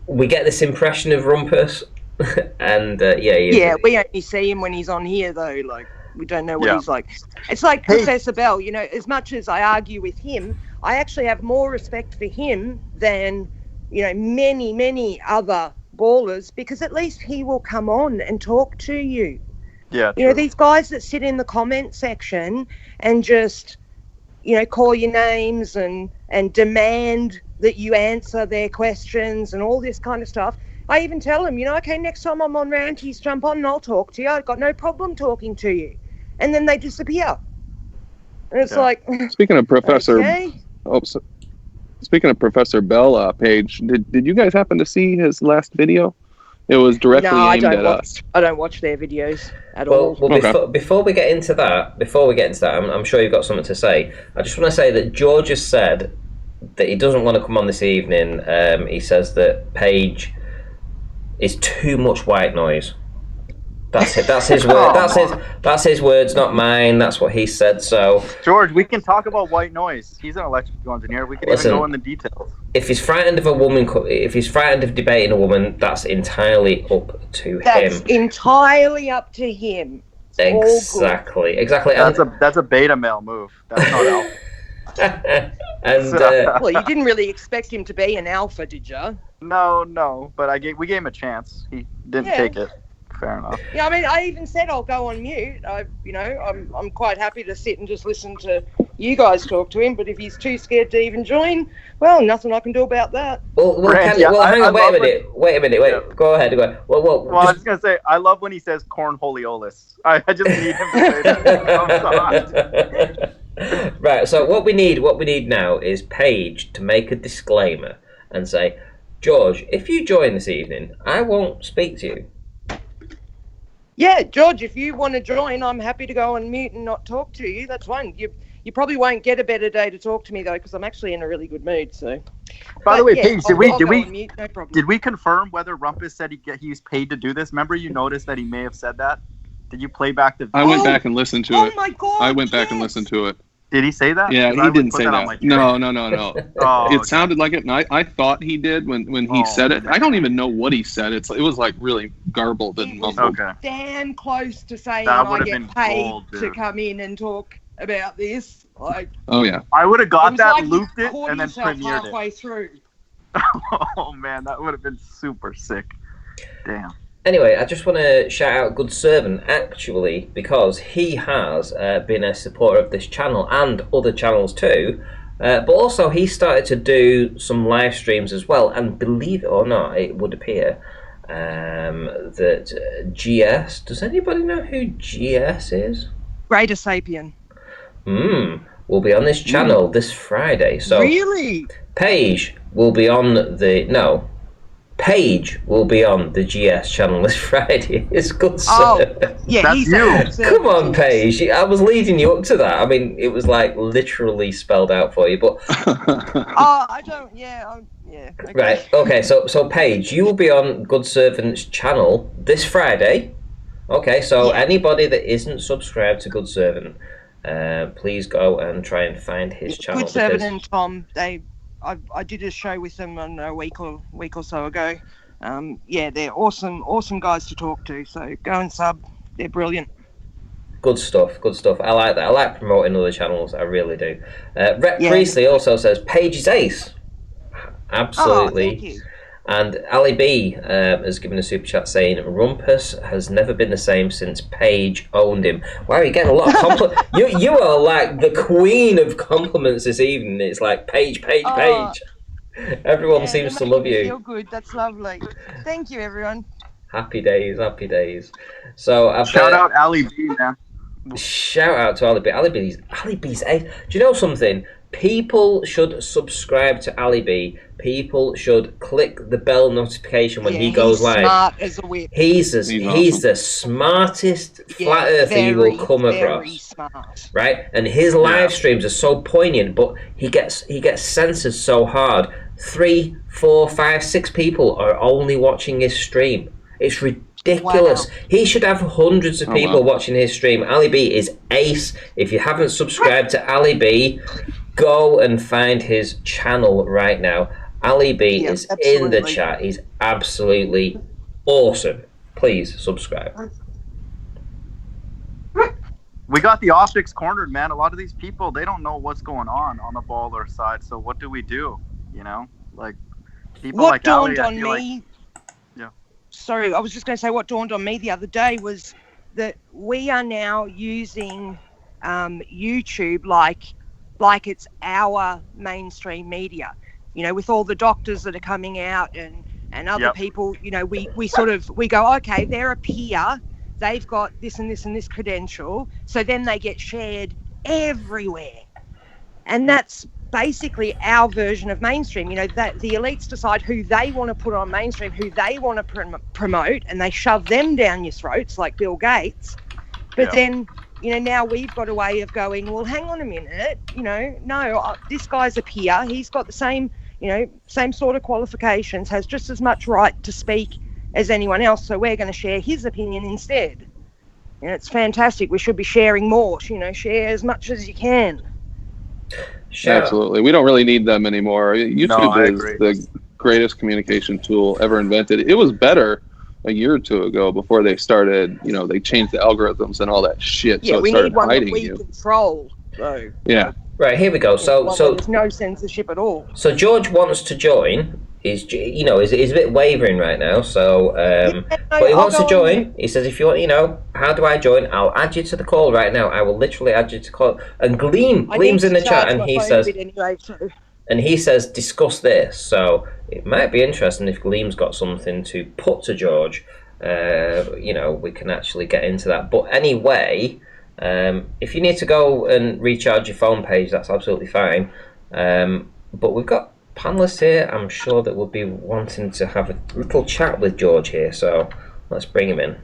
We get this impression of Rumpus, and we only see him when he's on here, though. We don't know what he's like. It's like Professor Bell. As much as I argue with him, I actually have more respect for him than many other ballers, because at least he will come on and talk to you. Yeah, These guys that sit in the comment section and just, call your names and demand that you answer their questions and all this kind of stuff. I even tell them, okay, next time I'm on Ranties, jump on and I'll talk to you. I've got no problem talking to you. And then they disappear. And it's like... Speaking of Professor... Okay. Speaking of Professor Bell, Paige, did you guys happen to see his last video? It was directly aimed at us. I don't watch their videos at all. Well, Okay. before we get into that, I'm sure you've got something to say. I just want to say that George has said that he doesn't want to come on this evening. He says that Paige is too much white noise. That's it. That's his word. That's his words, not mine. That's what he said. So, George, we can talk about white noise. He's an electrical engineer. We can even go in the details. If he's frightened of a woman, if he's frightened of debating a woman, that's entirely up to him. That's entirely up to him. Exactly. That's a beta male move. That's not alpha. And well, you didn't really expect him to be an alpha, did you? No. But we gave him a chance. He didn't take it. Fair enough. Yeah, I mean, I even said I'll go on mute. I'm quite happy to sit and just listen to you guys talk to him. But if he's too scared to even join, well, nothing I can do about that. Hang on. Wait a minute. Yeah. Go ahead. Well, I was just gonna say, I love when he says cornholiolis. I just need him to say that. Right. So what we need now is Paige to make a disclaimer and say, George, if you join this evening, I won't speak to you. Yeah, George, if you want to join, I'm happy to go on mute and not talk to you. That's fine. You probably won't get a better day to talk to me, though, because I'm actually in a really good mood. So, by the way, Paige, I'll go on mute, no problem. Did we confirm whether Rumpus said he's paid to do this? Remember, you noticed that he may have said that. Did you play back the? I went back and listened to it. Oh my God! I went back and listened to it. Did he say that? Yeah, he didn't say that. No. Oh, It sounded like it, and I thought he did when he said it. I don't even know what he said. It was like really garbled and mumbled. Okay. Damn close to saying That I would've get been paid gold, to dude. come in and talk about this. Like, Oh yeah. I would have it got was that, like looped you it, caught and then yourself premiered halfway through. it. Oh man, that would have been super sick. Damn. Anyway, I just want to shout out Good Servant, actually, because he has been a supporter of this channel and other channels too. But also, he started to do some live streams as well. And believe it or not, it would appear that GS... Does anybody know who GS is? Greater Sapien. Will be on this channel this Friday. So Really? Paige will be on the... No. Paige will be on the GS channel this Friday. It's Good Servant. Yeah, That's he's you. Come on, Paige. I was leading you up to that. I mean, it was like literally spelled out for you, but... I don't... Yeah, okay. Right, okay, so Paige, you will be on Good Servant's channel this Friday. Okay, so anybody that isn't subscribed to Good Servant, please go and try and find his channel. Good Servant and Tom, I did a show with them a week or so ago. They're awesome guys to talk to. So go and sub. They're brilliant. Good stuff. I like that. I like promoting other channels. I really do. Rep Priestley also says Paige is ace. Absolutely. Oh, thank you. And Ali B has given a super chat saying Rumpus has never been the same since Paige owned him. Wow, you're getting a lot of compliments. you are like the queen of compliments this evening. It's like Paige. Everyone seems to love you. Feel good. That's lovely. Thank you, everyone. Happy days. So I've Shout out Ali B, man. Shout out to Ali B. Ali B's ace. Do you know something? People should subscribe to Ali B. People should click the bell notification when he goes live. Smart as a whip. He's awesome. the smartest flat earther you will come across. Smart. Right? And his live streams are so poignant, but he gets censored so hard. 3, 4, 5, 6 people are only watching his stream. It's ridiculous. Wow. He should have hundreds of people watching his stream. Ali B is ace. If you haven't subscribed to Ali B, go and find his channel right now. Ali B is in the chat. He's absolutely awesome. Please subscribe. We got the optics cornered, man. A lot of these people, they don't know what's going on the baller side. So what do? You know, like People what like dawned Ali, I on feel me, yeah. sorry, I was just going to say what dawned on me the other day was that we are now using YouTube like it's our mainstream media. You know, with all the doctors that are coming out and other Yep. people, you know, we sort of we go, okay, they're a peer, they've got this and this and this credential, so then they get shared everywhere. And that's basically our version of mainstream. You know, that the elites decide who they want to put on mainstream, who they want to promote, and they shove them down your throats like Bill Gates. But then, you know, now we've got a way of going, well, hang on a minute, you know, no, this guy's a peer. He's got the same, you know, same sort of qualifications, has just as much right to speak as anyone else. So we're going to share his opinion instead. And it's fantastic. We should be sharing more, you know, share as much as you can. Sure. Absolutely. We don't really need them anymore. YouTube I is agree. the greatest communication tool ever invented. It was better a year or two ago before they started, you know, they changed the algorithms and all that shit. Yeah, so it we started need one that hiding we you. control, though. Yeah. Right, here we go. One where there's no censorship at all. So George wants to join. He's a bit wavering right now. So, but he wants to join. He says, "If you want, you know, how do I join? I'll add you to the call right now. I will literally add you to call." And Gleam's in the chat, and he says, and he says, "Discuss this." So it might be interesting if Gleam's got something to put to George. You know, we can actually get into that. But anyway, if you need to go and recharge your phone page, that's absolutely fine. But we've got panelists here, I'm sure, that will be wanting to have a little chat with George here, so let's bring him in.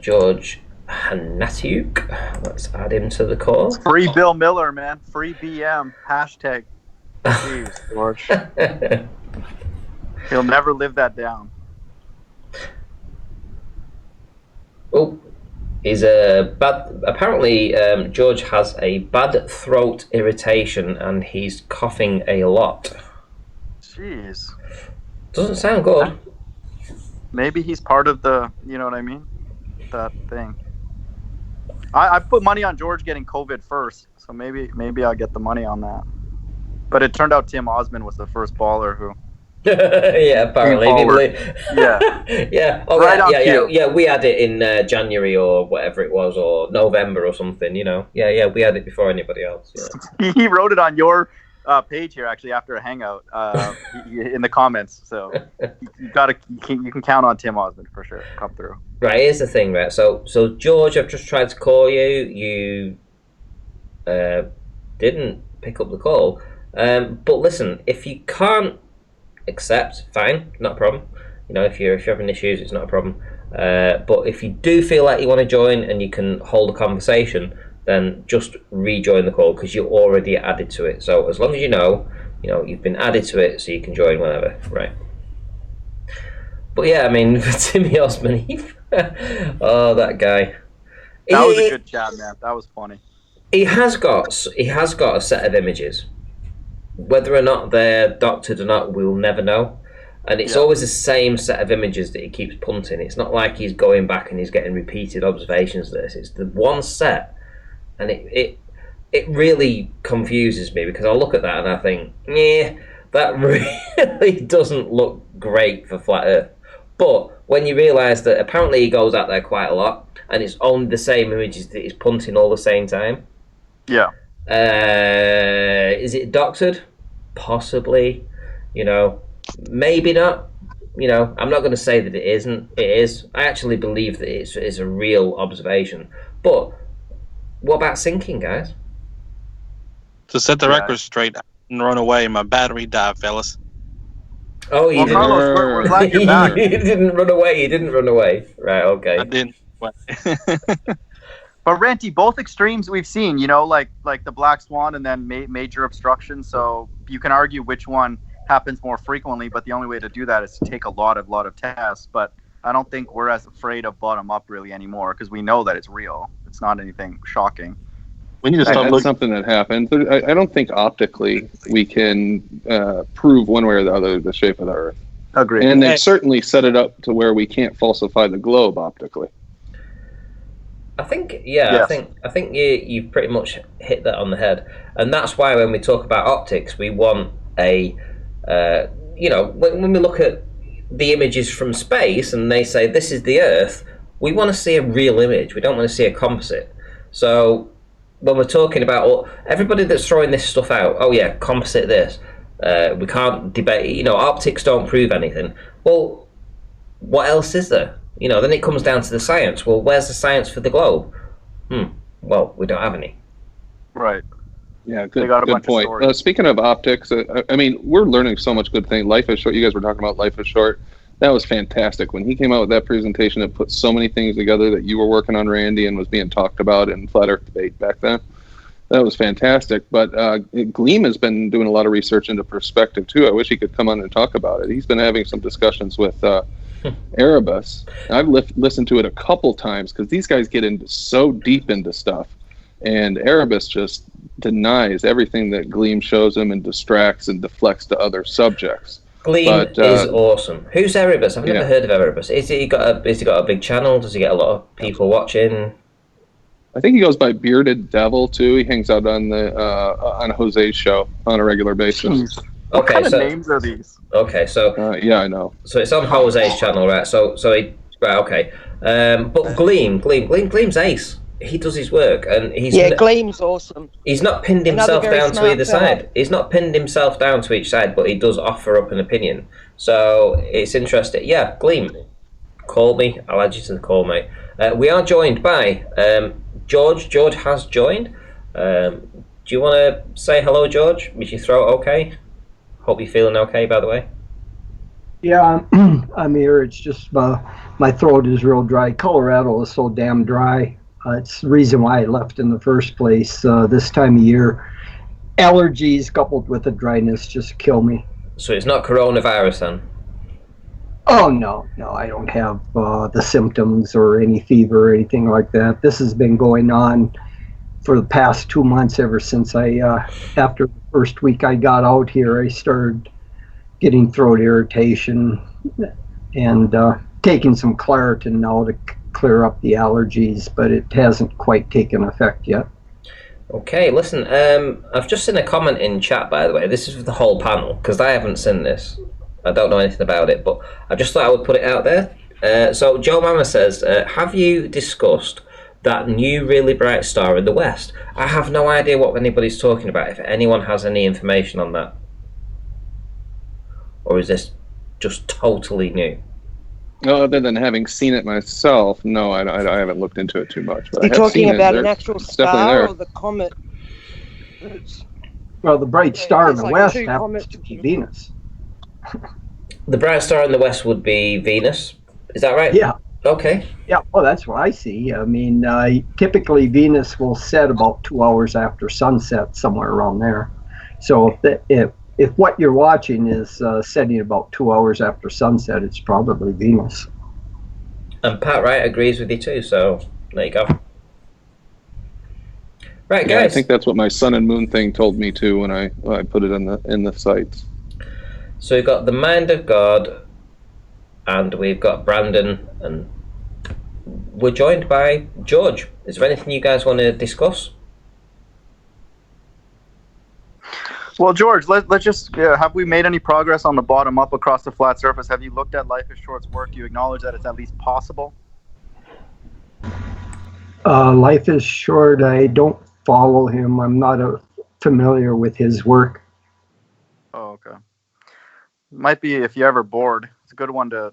George Hanatiuk, let's add him to the call. Free Bill Miller, man. Free BM. Hashtag. Jeez, George. He'll never live that down. Oh, he's a bad. Apparently, George has a bad throat irritation and he's coughing a lot. Jeez. Doesn't sound good. Maybe he's part of the, you know what I mean? That thing. I put money on George getting COVID first, so maybe I'll get the money on that. But it turned out Tim Osmond was the first baller who. Yeah, apparently. Yeah. Yeah. Oh, right, yeah. We had it in January or whatever it was, or November or something. You know. Yeah. We had it before anybody else. Yeah. He wrote it on your page here actually after a hangout in the comments. So you can count on Tim Osmond for sure. Come through. Right. Here's the thing, right? So George, I've just tried to call you. You didn't pick up the call. But listen, if you can't accept, fine, not a problem. You know, if you're having issues, it's not a problem. But if you do feel like you want to join and you can hold a conversation, then just rejoin the call because you're already added to it. So as long as you know you've been added to it, so you can join whenever, right? But yeah, I mean, for Timmy Osman, oh, that guy. That was a good chat, man. That was funny. He has got a set of images. Whether or not they're doctored or not, we'll never know. And it's always the same set of images that he keeps punting. It's not like he's going back and he's getting repeated observations of this. It's the one set. And it really confuses me because I look at that and I think, yeah, that really doesn't look great for Flat Earth. But when you realise that apparently he goes out there quite a lot and it's only the same images that he's punting all the same time. Yeah. Is it doctored? Possibly. You know, maybe not. You know, I'm not going to say that it isn't. It is. I actually believe that it's a real observation. But what about sinking, guys? To set the record straight, I didn't run away. My battery died, fellas. Oh, you didn't. Carlos, we're glad you're back. You didn't run away. You didn't run away. Right, okay. I didn't. But Ranty, both extremes we've seen, you know, like the Black Swan and then major obstruction. So you can argue which one happens more frequently, but the only way to do that is to take a lot of tests. But I don't think we're as afraid of bottom up really anymore because we know that it's real. It's not anything shocking. We need to start That's something that happens. I don't think optically we can prove one way or the other the shape of the Earth. Agreed. And they've certainly set it up to where we can't falsify the globe optically. I think, yes. I think you've pretty much hit that on the head, and that's why when we talk about optics, we want a When we look at the images from space and they say this is the Earth, we want to see a real image. We don't want to see a composite. So when we're talking about everybody that's throwing this stuff out, oh yeah, composite this, we can't debate, optics don't prove anything. Well, what else is there? Then it comes down to the science. Well, where's the science for the globe? Well, we don't have any. Right. Yeah, good point. Speaking of optics, we're learning so much good thing. Life is short. You guys were talking about Life is Short. That was fantastic. When he came out with that presentation, it put so many things together that you were working on, Randy, and was being talked about in Flat Earth Debate back then. That was fantastic. But Gleam has been doing a lot of research into perspective, too. I wish he could come on and talk about it. He's been having some discussions with Erebus. I've listened to it a couple times because these guys get into so deep into stuff. And Erebus just denies everything that Gleam shows him and distracts and deflects to other subjects. Gleam is awesome. Who's Erebus? I've never heard of Erebus. Is he got a big channel? Does he get a lot of people watching? I think he goes by Bearded Devil too. He hangs out on the on Jose's show on a regular basis. What kind of names are these? Okay, so yeah, I know. So it's on Jose's channel, right? Okay. But Gleam's ace. He does his work, and Gleam's awesome. He's not pinned himself down to either side. He's not pinned himself down to each side, but he does offer up an opinion. So it's interesting. Yeah, Gleam, call me. I'll add you to the call, mate. We are joined by George. George has joined. Do you want to say hello, George? Is your throat okay? Hope you're feeling okay, by the way. Yeah, I'm here. It's just my throat is real dry. Colorado is so damn dry. It's the reason why I left in the first place. This time of year, allergies coupled with the dryness just kill me. So it's not coronavirus then? Oh, no, I don't have the symptoms or any fever or anything like that. This has been going on for the past 2 months ever since after the first week I got out here, I started getting throat irritation and taking some Claritin now to clear up the allergies, but it hasn't quite taken effect yet. Okay, listen, I've just seen a comment in chat, by the way. This is for the whole panel, because I haven't seen this. I don't know anything about it, but I just thought I would put it out there. So Joe Mama says, have you discussed that new really bright star in the west? I have no idea what anybody's talking about, if anyone has any information on that. Or is this just totally new? Other than having seen it myself, no, I haven't looked into it too much. But You're talking about an actual star or the comet? Well, the bright star in the west happens to be Venus. The bright star in the west would be Venus. Is that right? Yeah. Okay. Yeah, well, that's what I see. I mean, typically Venus will set about 2 hours after sunset, somewhere around there. So if what you're watching is setting about 2 hours after sunset, it's probably Venus. And Pat Wright agrees with you too, so there you go. Right, guys. Yeah, I think that's what my sun and moon thing told me too when I put it in the sites. So we've got the Mind of God, and we've got Brandon, and we're joined by George. Is there anything you guys want to discuss? Well, George, let's just have we made any progress on the bottom up across the flat surface? Have you looked at Life is Short's work? Do you acknowledge that it's at least possible? Life is Short, I don't follow him. I'm not familiar with his work. Oh, okay. Might be if you're ever bored. It's a good one to.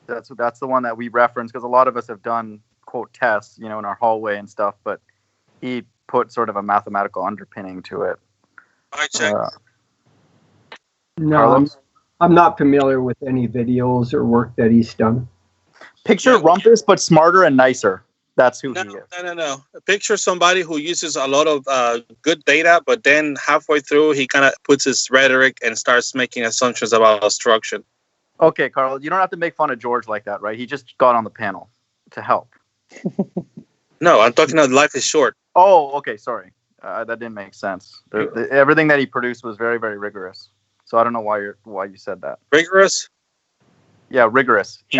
That's the one that we reference because a lot of us have done quote tests, in our hallway and stuff. But he put sort of a mathematical underpinning to it. I check. No, I'm not familiar with any videos or work that he's done. Picture Rumpus, but smarter and nicer. That's who he is. No. Picture somebody who uses a lot of good data, but then halfway through, he kind of puts his rhetoric and starts making assumptions about obstruction. Okay, Carl, you don't have to make fun of George like that, right? He just got on the panel to help. No, I'm talking about Life is Short. Oh, okay, sorry. That didn't make sense. Everything that he produced was very, very rigorous. So I don't know why you said that. Rigorous? Yeah, rigorous. He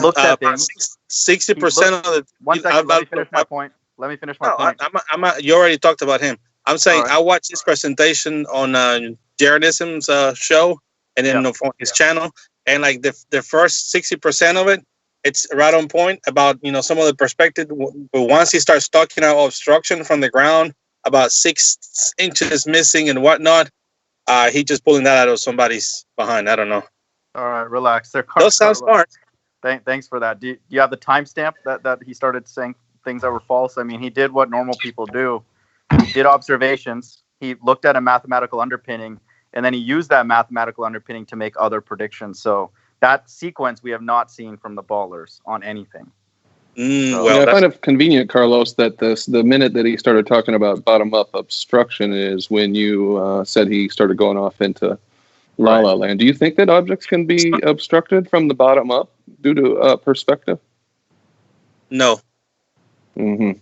looked at things. 60% of the. One second. Let me finish my point. point. You already talked about him. I'm saying I watched his presentation on Jaredism's show, and then on his channel, and like the first 60% of it, it's right on point about some of the perspective. But once he starts talking about obstruction from the ground, about 6 inches missing and whatnot, he just pulling that out of somebody's behind. I don't know. All right, relax. Those sound smart. Thanks for that. Do you have the timestamp that he started saying things that were false? I mean, he did what normal people do. He did observations. He looked at a mathematical underpinning, and then he used that mathematical underpinning to make other predictions. So that sequence we have not seen from the ballers on anything. I find it convenient, Carlos, that the minute that he started talking about bottom-up obstruction is when you said he started going off into La La Land. Do you think that objects can be obstructed from the bottom up due to perspective? No. Mm-hmm.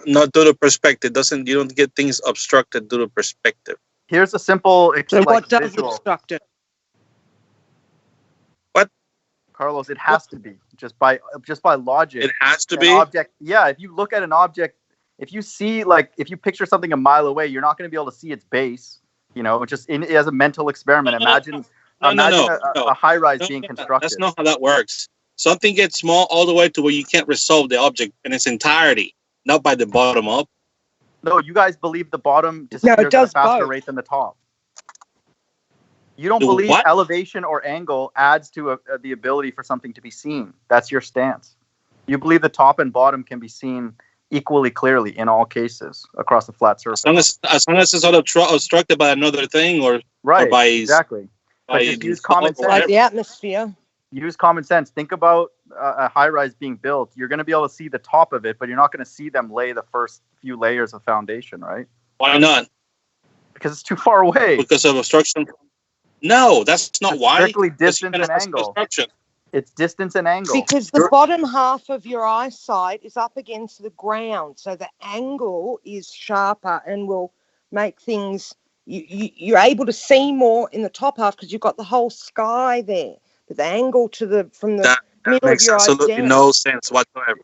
Not due to perspective. You don't get things obstructed due to perspective. Here's a simple what does visual. obstruct it? What? Carlos, it has to be just by logic. It has to be. Object. Yeah, if you look at an object, if you picture something a mile away, you're not going to be able to see its base. Just as a mental experiment. Imagine a high-rise being constructed. That's not how that works. Something gets small all the way to where you can't resolve the object in its entirety, not by the bottom up. No, you guys believe the bottom disappears at a faster rate than the top. You don't believe elevation or angle adds to the ability for something to be seen. That's your stance. You believe the top and bottom can be seen equally clearly in all cases across a flat surface. As long as it's not obstructed by another thing or by exactly. But just use common sense. Like the atmosphere. Use common sense. Think about a high-rise being built. You're going to be able to see the top of it, but you're not going to see them lay the first few layers of foundation, right? Why not? Because it's too far away. Because of obstruction? No, that's not why. Strictly distance and angle. It's distance and angle. Because the bottom half of your eyesight is up against the ground, so the angle is sharper and will make things. You're able to see more in the top half because you've got the whole sky there. But the angle from the middle of your eyes down. Absolutely no sense whatsoever.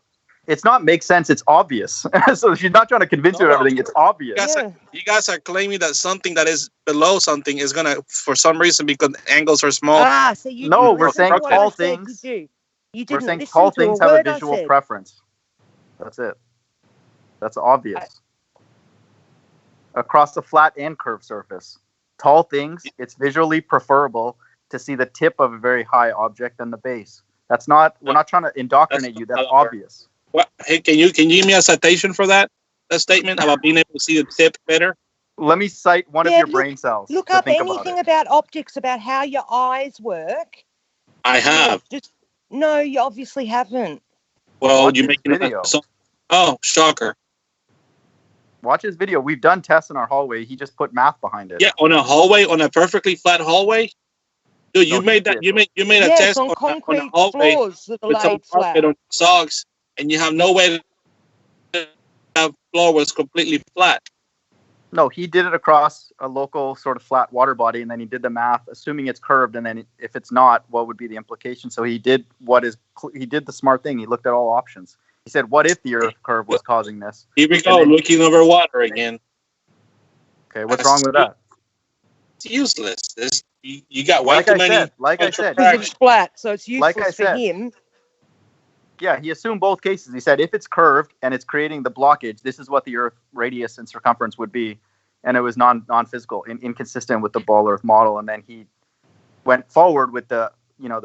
It's not make sense. It's obvious. So she's not trying to convince you of everything. It's obvious. You guys are claiming that something that is below something is gonna, for some reason, because angles are small. So we're saying tall things. We're saying tall things have a visual preference. That's it. That's obvious. Across a flat and curved surface, tall things, it's visually preferable to see the tip of a very high object than the base. That's not. We're not trying to indoctrinate you. That's obvious. Hey, can you give me a citation for that statement about being able to see the tip better? Let me cite one of your brain cells. Look up anything about optics, about how your eyes work. I have. No, you obviously haven't. Well, you make video. Oh, shocker. Watch his video. We've done tests in our hallway. He just put math behind it. Yeah, on a perfectly flat hallway. Dude, you made a test on concrete on a hallway floors that are with some laid flat. carpet on socks, and you have no way to have floor was completely flat. No, he did it across a local sort of flat water body, and then he did the math, assuming it's curved, and then if it's not, what would be the implication? So he did the smart thing. He looked at all options. He said, "What if the Earth curve was causing this?" Here we go, looking over water again. Okay, what's wrong with that? It's useless. You got way too many. Like I said, it's flat, so it's useless for him. Yeah, he assumed both cases. He said if it's curved and it's creating the blockage, this is what the Earth radius and circumference would be, and it was non-physical, inconsistent with the ball Earth model. And then he went forward with the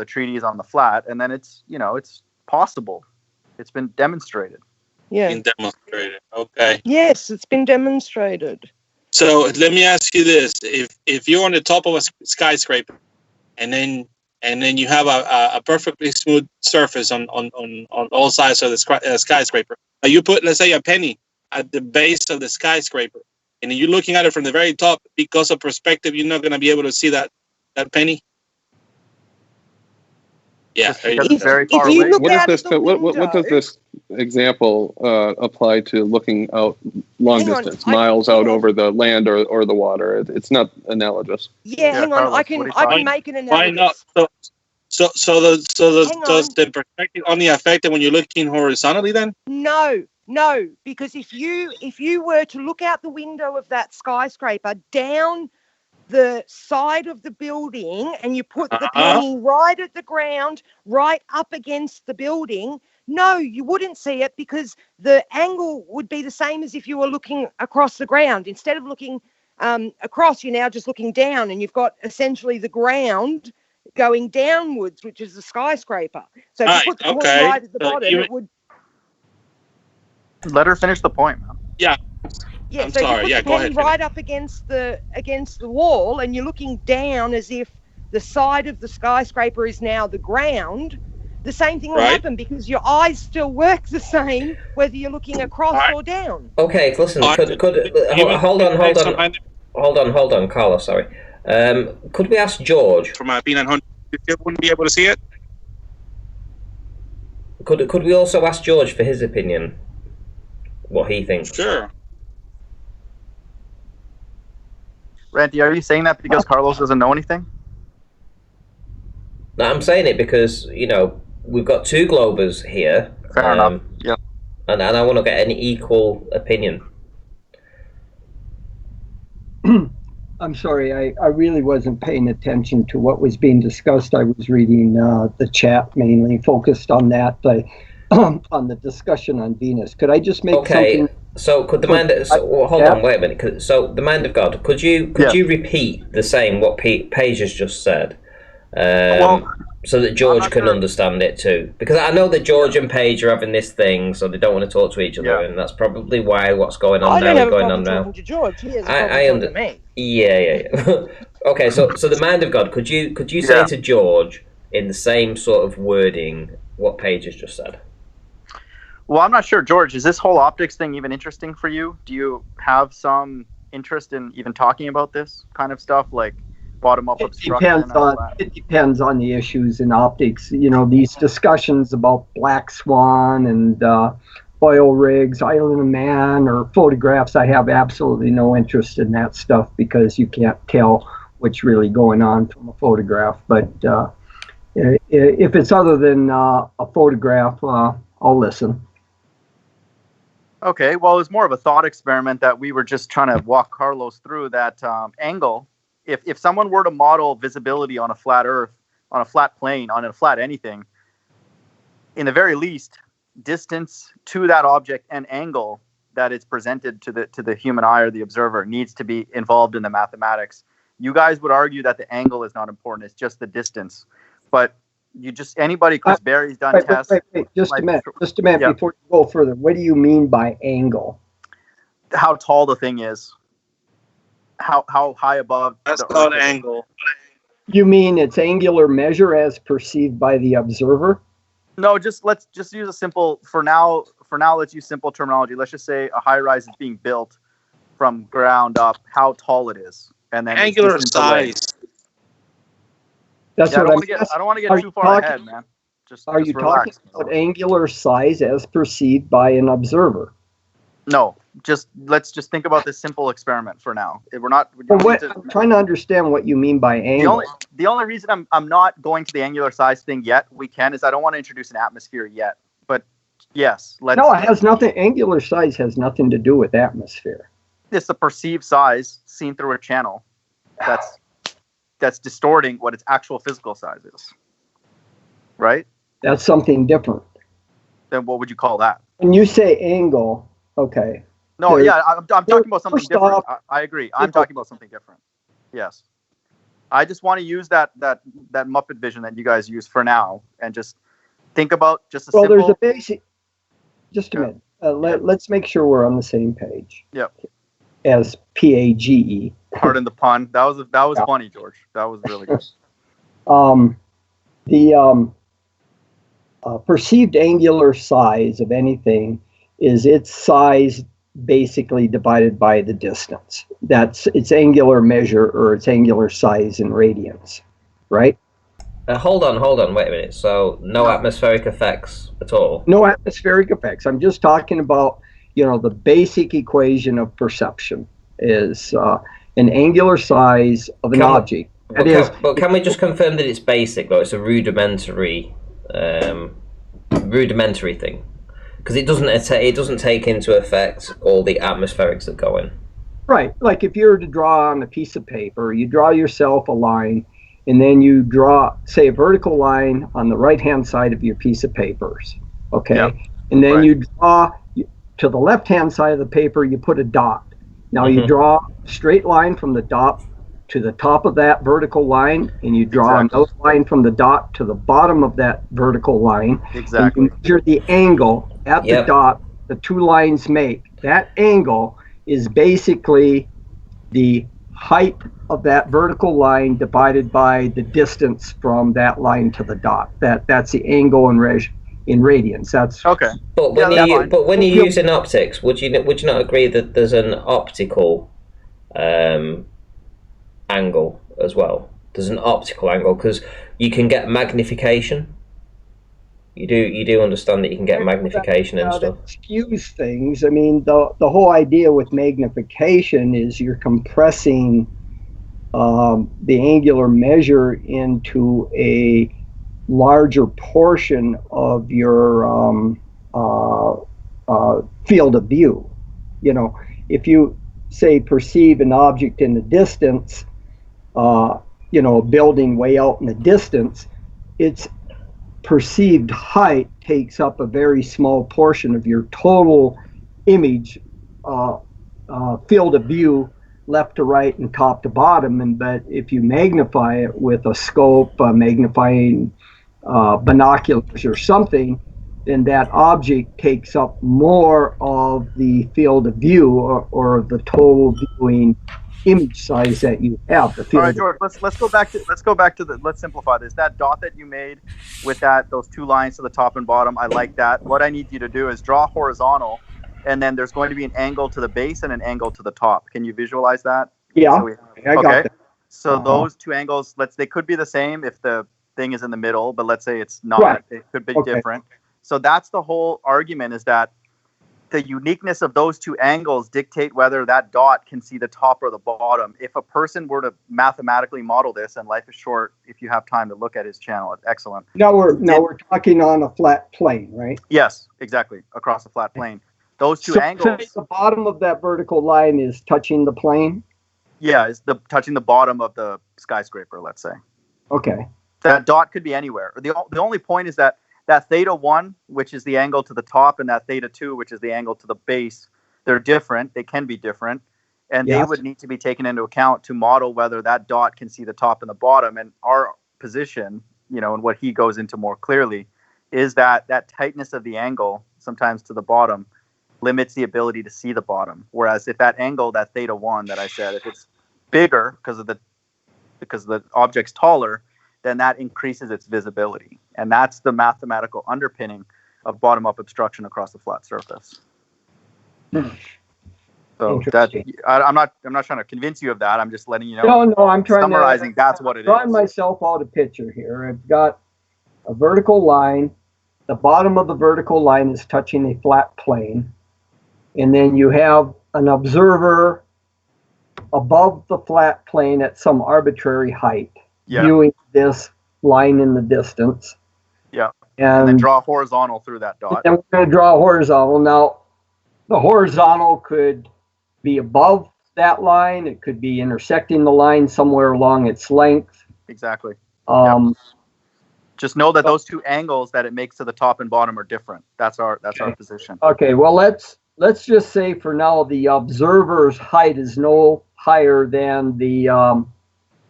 treaties on the flat, and then it's possible. It's been demonstrated. Yeah. Been demonstrated. Okay. Yes, it's been demonstrated. So let me ask you this: if you're on the top of a skyscraper, and then you have a perfectly smooth surface on all sides of the skyscraper, you put, let's say, a penny at the base of the skyscraper, and you're looking at it from the very top, because of perspective, you're not going to be able to see that penny. Yeah, it's very far away. What does this example apply to looking out long distance, miles out over the land or the water? It's not analogous. Yeah, hang on. Carlos, I can make an Why analogous. not? So does the perspective only affect it when you're looking horizontally then? No, because if you were to look out the window of that skyscraper down the side of the building and you put the penny right at the ground, right up against the building, no, you wouldn't see it, because the angle would be the same as if you were looking across the ground. Instead of looking across, you're now just looking down, and you've got essentially the ground going downwards, which is the skyscraper. So if you put the coin right at the bottom, it would... Let her finish the point, man. Yeah. Yeah, I'm so sorry. you put the Go penny ahead. right up against the wall, and you're looking down as if the side of the skyscraper is now the ground. The same thing will happen, because your eyes still work the same whether you're looking across or down. Okay, listen. Hold on, Carlos. Sorry. Could we ask George? From being on, you still wouldn't be able to see it. Could we also ask George for his opinion? What he thinks? Sure. Randy, are you saying that because Carlos doesn't know anything? No, I'm saying it because, we've got two Globers here. Fair enough. Yep. And I want to get an equal opinion. I'm sorry, I really wasn't paying attention to what was being discussed. I was reading the chat mainly, focused on that, on the discussion on Venus. Could I just make something... So could the mind... hold on, wait a minute. So the mind of God, could you repeat the same what Paige has just said? So that George can understand it too. Because I know that George and Paige are having this thing, so they don't want to talk to each other, and that's probably why what's going on now is going on now. To George. He has a problem talking to me. Yeah. Okay, so the mind of God, could you say to George in the same sort of wording what Paige has just said? Well, I'm not sure, George. Is this whole optics thing even interesting for you? Do you have some interest in even talking about this kind of stuff, like bottom-up obstruction? It depends on the issues in optics. These discussions about black swan and oil rigs, Island of Man, or photographs. I have absolutely no interest in that stuff because you can't tell what's really going on from a photograph. But if it's other than a photograph, I'll listen. Okay, well, it's more of a thought experiment that we were just trying to walk Carlos through, that angle. If someone were to model visibility on a flat Earth, on a flat plane, on a flat anything, in the very least, distance to that object and angle that it's presented to the human eye or the observer needs to be involved in the mathematics. You guys would argue that the angle is not important; it's just the distance. But anybody, Chris Berry's done tests. Wait, just a minute before you go further. What do you mean by angle? How tall the thing is. How high above? That's called angle. You mean its angular measure as perceived by the observer? No, let's use a simple, for now, let's use simple terminology. Let's just say a high rise is being built from ground up, how tall it is. And then angular size. That's what I don't want to get too far ahead, man. Are you talking about angular size as perceived by an observer? No, let's just think about this simple experiment for now. I'm trying to understand what you mean by angle. The only reason I'm not going to the angular size thing yet, is I don't want to introduce an atmosphere yet. But yes, it has nothing. Angular size has nothing to do with atmosphere. It's the perceived size seen through a channel that's distorting what its actual physical size is. Right? That's something different. Then what would you call that? When you say angle, okay. No, I'm talking about something different. I agree. I'm talking about something different. Yes. I just want to use that Muppet vision that you guys use for now and just think about just a simple... Well, there's a basic... Just a minute. Let's make sure we're on the same page. Yep. As PAGE. Pardon the pun. That was funny, George. That was really good. The perceived angular size of anything is its size basically divided by the distance. That's its angular measure or its angular size in radians, right? Hold on, wait a minute. So no atmospheric effects at all? No atmospheric effects. I'm just talking about, the basic equation of perception is an angular size of an object. But can we just confirm that it's basic, though? It's a rudimentary thing, because it doesn't take into effect all the atmospherics that go in. Right. Like if you were to draw on a piece of paper, you draw yourself a line, and then you draw, say, a vertical line on the right-hand side of your piece of papers. Okay. Yep. And then Right. you draw to the left-hand side of the paper, you put a dot. Now you draw a straight line from the dot to the top of that vertical line, and you draw another line from the dot to the bottom of that vertical line. Exactly. And you measure the angle at the dot the two lines make. That angle is basically the height of that vertical line divided by the distance from that line to the dot. That's the angle in radians. That's okay. But when you're using optics, would you not agree that there's an optical angle as well? There's an optical angle because you can get magnification. You do understand that you can get magnification and stuff. Skews things. I mean, the whole idea with magnification is you're compressing the angular measure into a larger portion of your field of view. You know, if you say perceive an object in the distance, you know, a building way out in the distance, its perceived height takes up a very small portion of your total image field of view, left to right and top to bottom. But if you magnify it with a scope, magnifying binoculars or something, then that object takes up more of the field of view or the total viewing image size that you have. All right, George. Let's go back to let's simplify this. That dot that you made with those two lines to the top and bottom, I like that. What I need you to do is draw horizontal, and then there's going to be an angle to the base and an angle to the top. Can you visualize that? Yeah. I got that. So those two angles, they could be the same if the thing is in the middle, but let's say it's not. Right. It could be different. So that's the whole argument, is that the uniqueness of those two angles dictate whether that dot can see the top or the bottom. If a person were to mathematically model this, and life is short, if you have time to look at his channel, it's excellent. Now we're talking on a flat plane, right? Yes, exactly, across a flat plane. Those two angles. Say the bottom of that vertical line is touching the plane. Yeah, it's touching the bottom of the skyscraper, let's say. Okay. That dot could be anywhere. The only point is that theta 1, which is the angle to the top, and that theta 2, which is the angle to the base, they're different. They can be different. And they would need to be taken into account to model whether that dot can see the top and the bottom. And our position, you know, and what he goes into more clearly, is that tightness of the angle, sometimes to the bottom, limits the ability to see the bottom. Whereas if that angle, that theta 1 that I said, if it's bigger because the object's taller, then that increases its visibility. And that's the mathematical underpinning of bottom-up obstruction across a flat surface. So I'm not trying to convince you of that. I'm just letting you know. No, I'm trying summarizing. That's what it is. Drawing myself out a picture here. I've got a vertical line. The bottom of the vertical line is touching a flat plane, and then you have an observer above the flat plane at some arbitrary height, viewing this line in the distance. Yeah. And then draw horizontal through that dot. And we're going to draw horizontal. Now, the horizontal could be above that line. It could be intersecting the line somewhere along its length. Exactly. Just know that those two angles that it makes to the top and bottom are different. That's our position. Okay. Well, let's just say for now the observer's height is no higher than the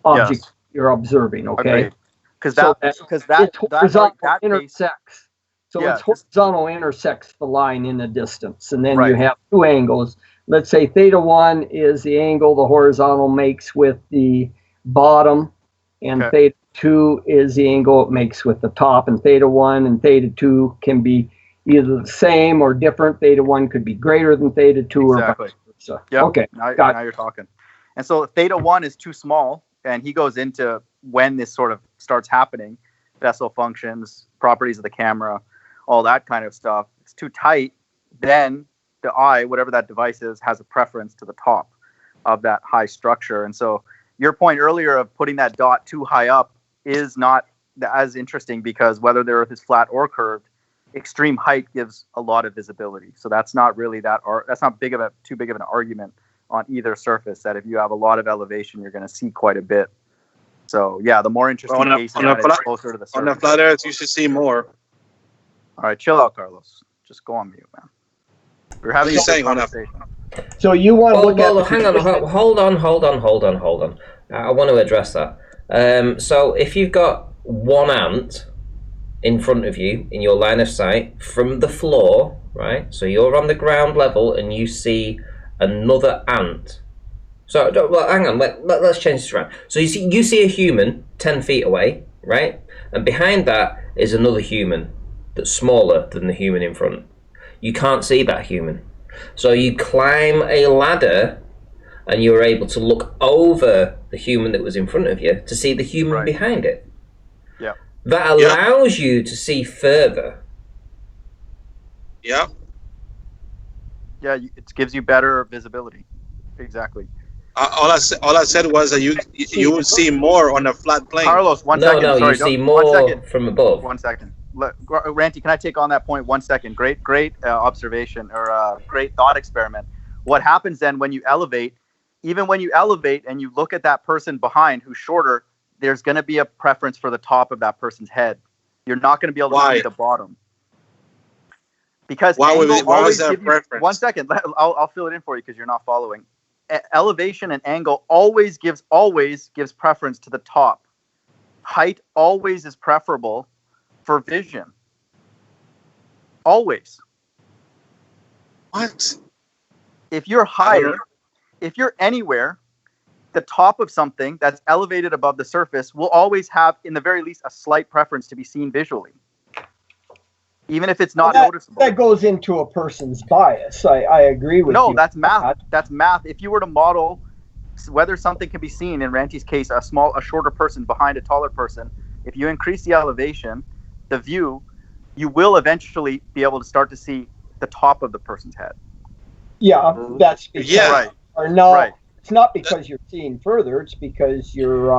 object you're observing. Okay. Because that horizontal intersects. So its horizontal intersects the line in the distance, and then you have two angles. Let's say theta 1 is the angle the horizontal makes with the bottom, and theta 2 is the angle it makes with the top. And theta 1 and theta 2 can be either the same or different. Theta 1 could be greater than theta 2 or vice versa. Yep. Okay. Now you're talking. And so theta 1 is too small, and he goes into when this sort of starts happening, vessel functions, properties of the camera, all that kind of stuff. It's too tight, then the eye, whatever that device is, has a preference to the top of that high structure. And so your point earlier of putting that dot too high up is not as interesting, because whether the Earth is flat or curved, extreme height gives a lot of visibility. So that's not really that's not too big of an argument on either surface. That if you have a lot of elevation, you're going to see quite a bit. So yeah, the more interesting case is closer to the surface. On the flat Earth, you should see more. All right, chill out, Carlos. Just go on mute, man. We're having a conversation. So you want to look at... Hang on, hold on. I want to address that. So if you've got one ant in front of you in your line of sight from the floor, right? So you're on the ground level and you see another ant. So well, hang on, let's change this around. So you see a human 10 feet away, right? And behind that is another human that's smaller than the human in front. You can't see that human. So you climb a ladder and you're able to look over the human that was in front of you to see the human behind it. Yeah. That allows you to see further. Yeah. Yeah, it gives you better visibility. Exactly. All I said was that you would see more on a flat plane. Carlos, one second. No, Sorry, you see more from above. 1 second. Ranty, can I take on that point 1 second? Great observation or great thought experiment. What happens then when you elevate, even when you elevate and you look at that person behind who's shorter, there's going to be a preference for the top of that person's head. You're not going to be able to see the bottom. Because why is that a preference? 1 second. I'll fill it in for you because you're not following. Elevation and angle always gives preference to the top. Height always is preferable for vision. Always. What? If you're higher, if you're anywhere, the top of something that's elevated above the surface will always have, in the very least, a slight preference to be seen visually. Even if it's not noticeable. That goes into a person's bias. I agree with you. No, that's math. That's math. If you were to model whether something can be seen, in Ranty's case, a shorter person behind a taller person, if you increase the elevation, the view, you will eventually be able to start to see the top of the person's head. Yeah, that's because it's not because you're seeing further, it's because you're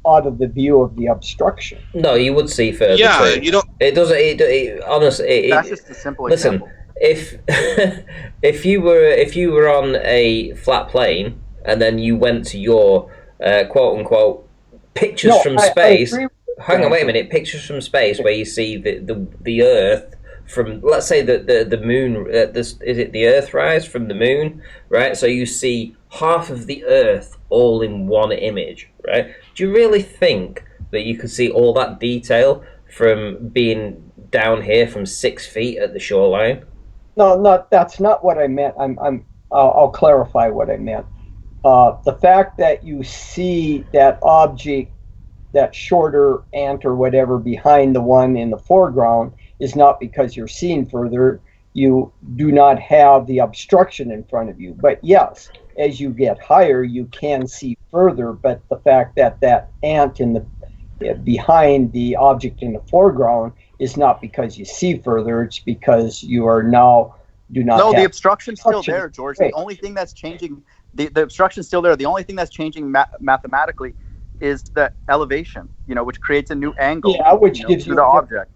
out of the view of the obstruction. No, you would see further. Yeah, too. you don't. It doesn't. Honestly, that's just a simple example. Listen, if you were on a flat plane and then you went to your quote unquote pictures from space. Hang on, wait a minute. Pictures from space where you see the Earth from, let's say the moon. Is it the Earthrise from the moon? Right. So you see half of the Earth all in one image. Right. Do you really think that you could see all that detail from being down here from 6 feet at the shoreline? No, that's not what I meant. I'll clarify what I meant. The fact that you see that object, that shorter ant or whatever behind the one in the foreground, is not because you're seeing further. You do not have the obstruction in front of you. But yes, as you get higher, you can see further. But the fact that that ant behind the object in the foreground is not because you see further. It's because you are now the obstruction's still there, George. The only thing that's changing, the obstruction's still there. The only thing that's changing mathematically is the elevation, which creates a new angle. Yeah, which gives you the object.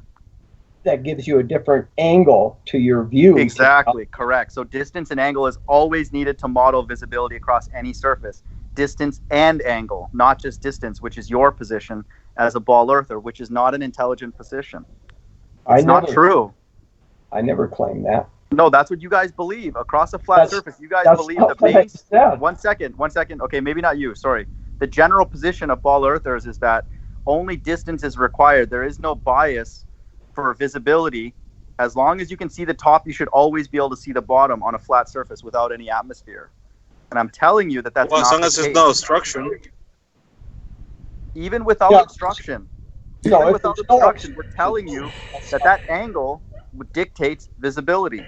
That gives you a different angle to your view. Exactly, correct. So distance and angle is always needed to model visibility across any surface. Distance and angle, not just distance, which is your position as a ball earther, which is not an intelligent position. It's not true. I never claimed that. No, that's what you guys believe. Across a flat surface, you guys believe the base. 1 second. Okay, maybe not you. Sorry. The general position of ball earthers is that only distance is required. There is no bias for visibility. As long as you can see the top, you should always be able to see the bottom on a flat surface without any atmosphere. And I'm telling you that's not as long as there's no obstruction. Even without obstruction. We're telling you that angle dictates visibility.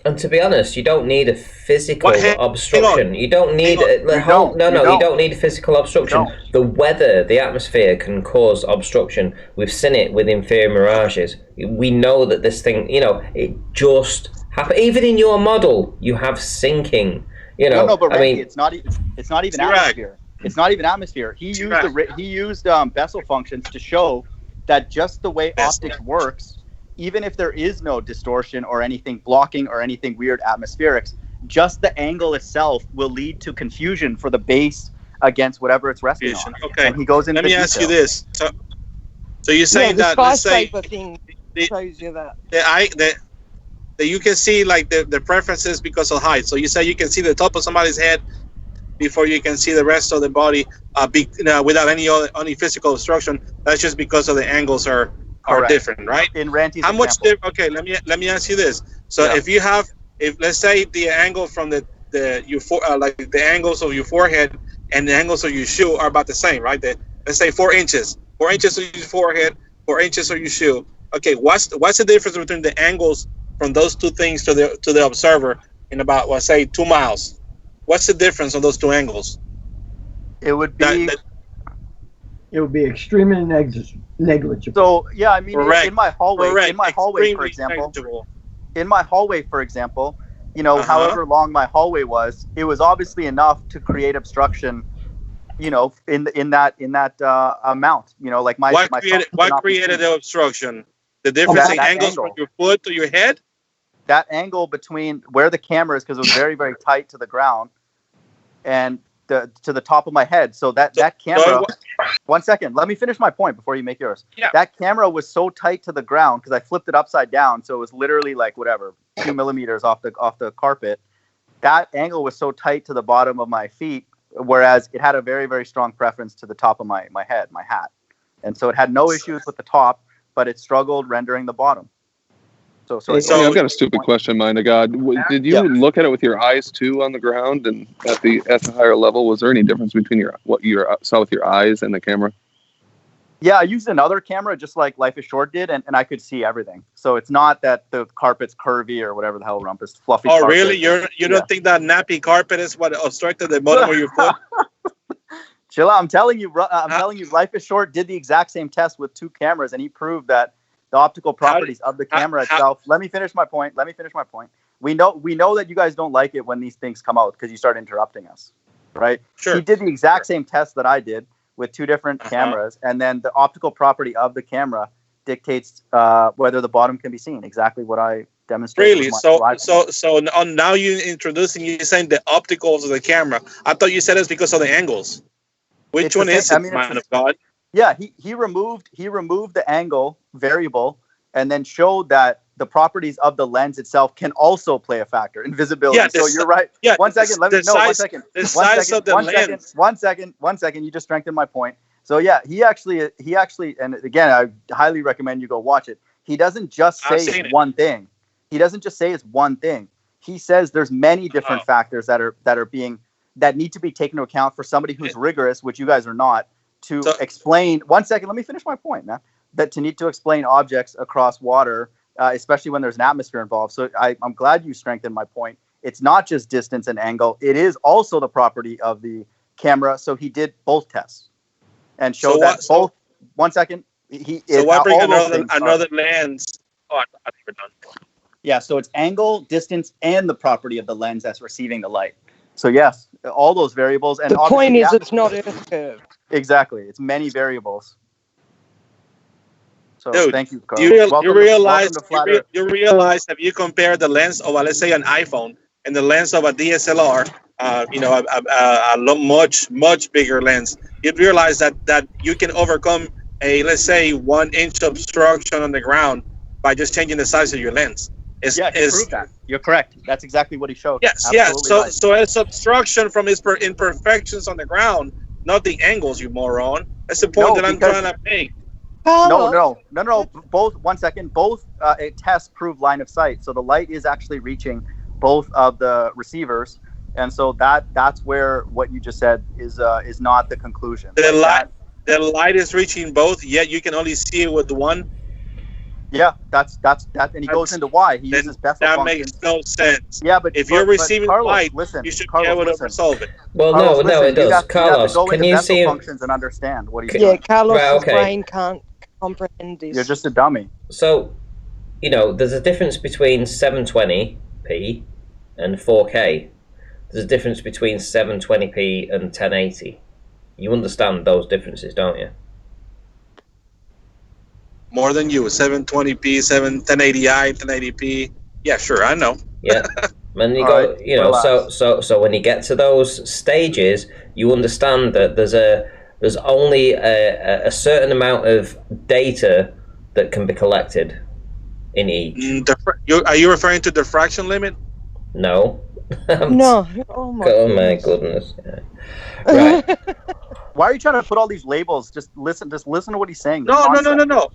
And to be honest, you don't need a physical obstruction. You don't need you don't need a physical obstruction. The weather, the atmosphere can cause obstruction. We've seen it with inferior mirages. We know that this thing, it just happens. Even in your model, you have sinking. No, but Randy, it's not even atmosphere. It's not even atmosphere. He used Bessel functions to show that just the way optics works, even if there is no distortion or anything blocking or anything weird atmospherics, just the angle itself will lead to confusion for the base against whatever it's resting on. Okay. And he goes into Let me ask you this. So you're Yeah, saying the that, let's say, skyscraper thing the- shows you that. that you can see like the preferences because of height. So you say you can see the top of somebody's head before you can see the rest of the body, without any physical obstruction. That's just because of the angles are different, right? In Ranty's How much example. Okay, let me ask you this. So if let's say the angle from the angles of your forehead and the angles of your shoe are about the same, right? Let's say 4 inches. 4 inches of your forehead, 4 inches of your shoe. Okay, what's the difference between the angles from those two things to the observer in about, let's say, 2 miles? What's the difference on those two angles? It would be It would be extremely negligible. so yeah. I mean, Correct. in my hallway, Extremely in my hallway, for example, you know, however long my hallway was, it was obviously enough to create obstruction. You know, in that amount. You know, like what created the obstruction? The difference in angles from your foot to your head? That angle between where the camera is, because it was very, very tight to the ground, and to the top of my head. So that camera. 1 second. Let me finish my point before you make yours. Yeah. That camera was so tight to the ground because I flipped it upside down, so it was literally like 2 millimeters off the carpet. That angle was so tight to the bottom of my feet, whereas it had a very, very strong preference to the top of my head, my hat. And so it had no issues with the top, but it struggled rendering the bottom. So I've got a stupid question, mind of God. Did you look at it with your eyes too on the ground and at the higher level? Was there any difference between what you saw with your eyes and the camera? Yeah, I used another camera just like Life is Short did, and I could see everything. So it's not that the carpet's curvy or whatever the hell rumpus, fluffy. Oh, really? You don't think that nappy carpet is what obstructed the bottom of your foot? Chill out. I'm telling you, Life is Short did the exact same test with 2 cameras, and he proved that the optical properties of the camera itself. Let me finish my point. We know that you guys don't like it when these things come out because you start interrupting us, right? Sure. He did the exact same test that I did with 2 different cameras, and then the optical property of the camera dictates whether the bottom can be seen. Exactly what I demonstrated. Really? So now you're saying the opticals of the camera. I thought you said it's because of the angles. Which one is it, man of God? Yeah, he removed the angle variable and then showed that the properties of the lens itself can also play a factor in visibility. Yeah, so you're right. Yeah. 1 second. One second. You just strengthened my point. So yeah, he actually, and again, I highly recommend you go watch it. He doesn't just say it's one thing. He doesn't just say it's one thing. He says there's many different factors that need to be taken into account for somebody who's rigorous, which you guys are not. To explain, 1 second, let me finish my point, man. That to need to explain objects across water, especially when there's an atmosphere involved. So I'm glad you strengthened my point. It's not just distance and angle; it is also the property of the camera. So he did both tests and showed both. 1 second. Why bring another lens? Oh, I think we're done. Yeah, so it's angle, distance, and the property of the lens that's receiving the light. So yes, all those variables. And the point is, it's not Earth curve. Exactly, it's many variables. So dude, thank you, Carl. You realize if you compare the lens of, let's say, an iPhone and the lens of a DSLR, a much bigger lens, you'd realize that you can overcome a, let's say, 1 inch obstruction on the ground by just changing the size of your lens. He proved that. You're correct. That's exactly what he showed. Yes, absolutely. So it's obstruction from his imperfections on the ground, not the angles, you moron. That's the point that I'm trying to make. No. Both. 1 second. Both tests prove line of sight. So the light is actually reaching both of the receivers, and so that's where what you just said is not the conclusion. The light is reaching both, yet you can only see it with one. Yeah, that's that, and he goes into why he uses Bessel that functions. Makes no sense. Yeah, but if you're receiving Carlos, light, listen, you should Carlos, be able to listen. resolve it. Well, Carlos, no, it does. Carlos, can you see functions and understand what he's doing? Yeah, Carlos's brain can't comprehend this. You're just a dummy. So, there's a difference between 720p and 4K. There's a difference between 720p and 1080. You understand those differences, don't you? More than you, 720p, 1080i, 1080p. Yeah, sure, I know. Yeah. And you All go, right, you know, relax. so when you get to those stages, you understand that there's only a certain amount of data that can be collected in each. Are you referring to the fraction limit? No. No. Oh my Oh my goodness. goodness. Yeah. Right. Why are you trying to put all these labels? Just listen to what he's saying. The No, no, no, concept. no, no.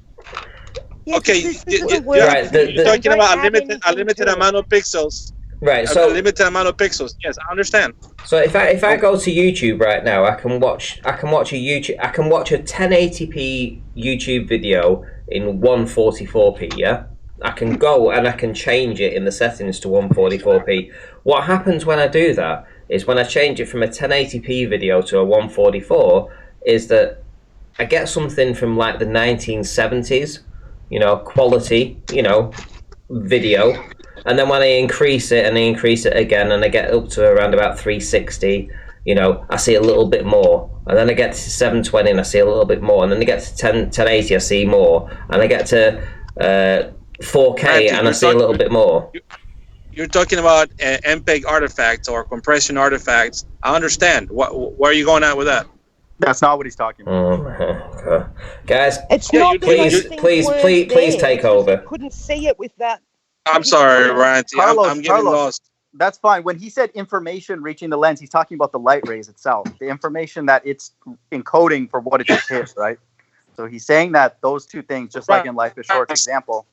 Yeah, Okay, just listen to the yeah, words Right. used you're and talking don't about add a anything limited to it. amount of pixels. Right. A So limited amount of pixels. Yes, I understand. so if I go to YouTube right now, I can watch a 1080p YouTube video in 144p. Yeah. I can go and I can change it in the settings to 144p. What happens when I do that is when I change it from a 1080p video to a 144 is that I get something from like the 1970s, quality, video. And then when I increase it and I increase it again and I get up to around about 360, I see a little bit more. And then I get to 720 and I see a little bit more. And then I get to 1080, I see more. And I get to 4K Randy, and I see a little bit more. You're talking about MPEG artifacts or compression artifacts. I understand. Where are you going at with that? That's not what he's talking about. Oh my God. Guys, It's Yeah, not you- because please, things please, weren't please, please there, take it's just they over. couldn't see it with that. I'm sorry, Randy. I'm getting Carlos, lost. that's fine. When he said information reaching the lens, he's talking about the light rays itself, the information that it's encoding for what it just hit, right? So he's saying that those two things, just like in Life is Short's example.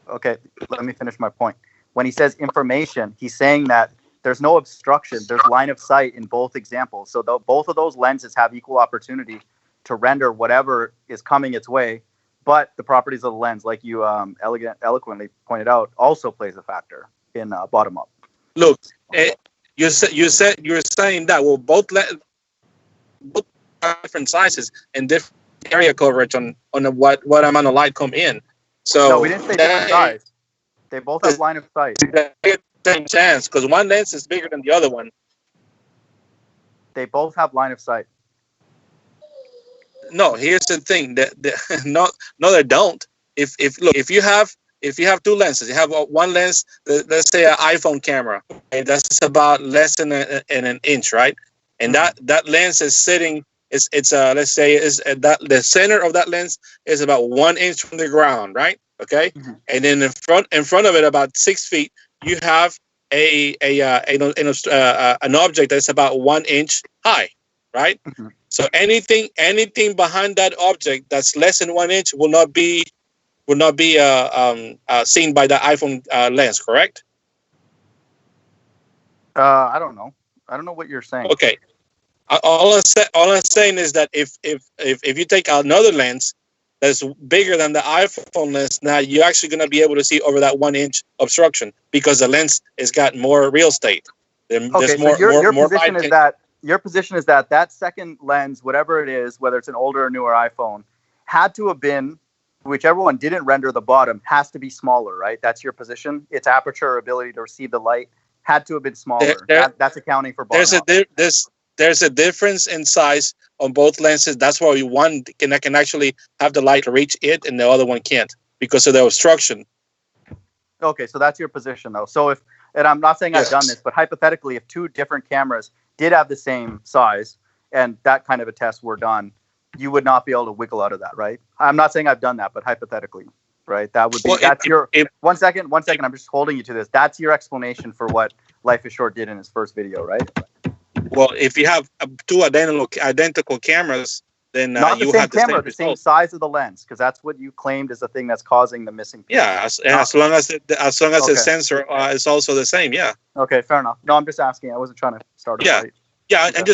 Okay, let me finish my point. When he says information, he's saying that there's no obstruction. There's line of sight in both examples. So both of those lenses have equal opportunity to render whatever is coming its way. But the properties of the lens, like you eloquently pointed out, also plays a factor in bottom up. Look, you're saying that both different sizes and different area coverage on what amount of light come in. So No, we didn't say different size. They both have line of sight. Same chance because one lens is bigger than the other one. They both have line of sight. No, here's the thing. No, they don't. If you have two lenses, you have one lens. Let's say an iPhone camera, and that's about less than an inch, right? And that lens is sitting. Let's say that the center of that lens is about 1 inch from the ground, right? Okay, and then in front of it, about 6 feet, you have an object that's about 1 inch high, right? So anything behind that object that's less than 1 inch will not be seen by the iPhone lens, correct? I don't know. I don't know what you're saying. Okay. All I'm saying is that if you take another lens that's bigger than the iPhone lens, now you're actually going to be able to see over that 1 inch obstruction because the lens has got more real estate. Okay, so your position is that that second lens, whatever it is, whether it's an older or newer iPhone, had to have been, whichever one didn't render the bottom, has to be smaller, right? That's your position. Its aperture or ability to receive the light had to have been smaller. That's accounting for bottom up. There's a difference in size on both lenses. That's why one can actually have the light reach it, and the other one can't because of the obstruction. Okay, so that's your position, though. So and I'm not saying I've done this, but hypothetically, if two different cameras did have the same size and that kind of a test were done, you would not be able to wiggle out of that, right? I'm not saying I've done that, but hypothetically, right? That would be, one second, I'm just holding you to this. That's your explanation for what Life is Short did in his first video, right? Well, if you have two identical cameras, then not the you same have camera, the result. same size of the lens, because that's what you claimed is the thing that's causing the missing piece. Yeah, as long as the sensor is also the same. Yeah. Okay, fair enough. No, I'm just asking. I wasn't trying to start a fight. Yeah. Okay. I'm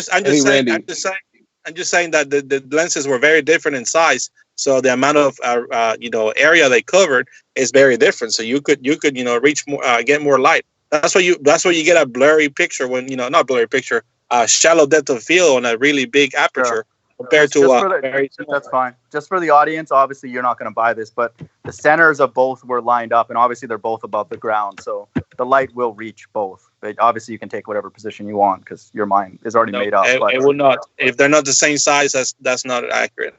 just saying that the lenses were very different in size, so the amount of area they covered is very different. So you could reach more, get more light. That's why you get a blurry picture when not blurry picture, shallow depth of field on a really big aperture compared to very small. That's fine. Just for the audience, obviously you're not going to buy this, but the centers of both were lined up, and obviously they're both above the ground, so the light will reach both. But obviously you can take whatever position you want because your mind is already made up. It will not. If they're not the same size, that's not accurate.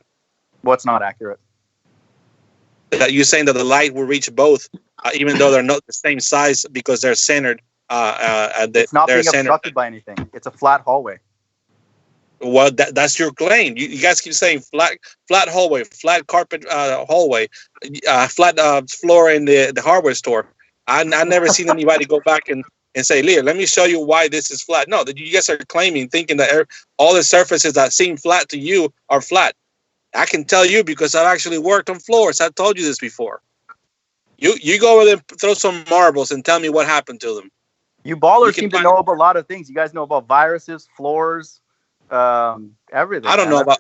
What's not accurate? That you're saying that the light will reach both, even though they're not the same size because they're centered It's not their being center. obstructed by anything. It's a flat hallway. Well, that's your claim. You guys keep saying flat hallway, flat carpet hallway, flat floor in the hardware store. I never seen anybody go back and say, Leah, let me show you why this is flat. No, that you guys are claiming, thinking that all the surfaces that seem flat to you are flat. I can tell you because I've actually worked on floors. I've told you this before. You go over there and throw some marbles and tell me what happened to them. You ballers seem to know about a lot of things. You guys know about viruses, floors, everything. I don't know about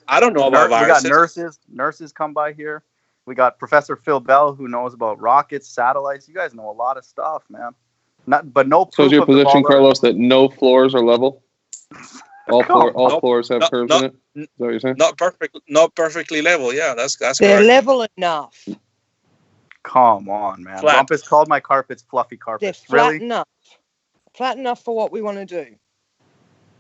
viruses. We got nurses come by here. We got Professor Phil Bell, who knows about rockets, satellites. You guys know a lot of stuff, man. But no. So is your position, Carlos, that no floors are level? All floors have curves in it? Is that what you're saying? Not perfectly level. Yeah, that's They're correct. level enough. Come on, man. Flat. Rumpus called my carpets fluffy They're carpets. flat Really? enough. Flat enough for what we want to do.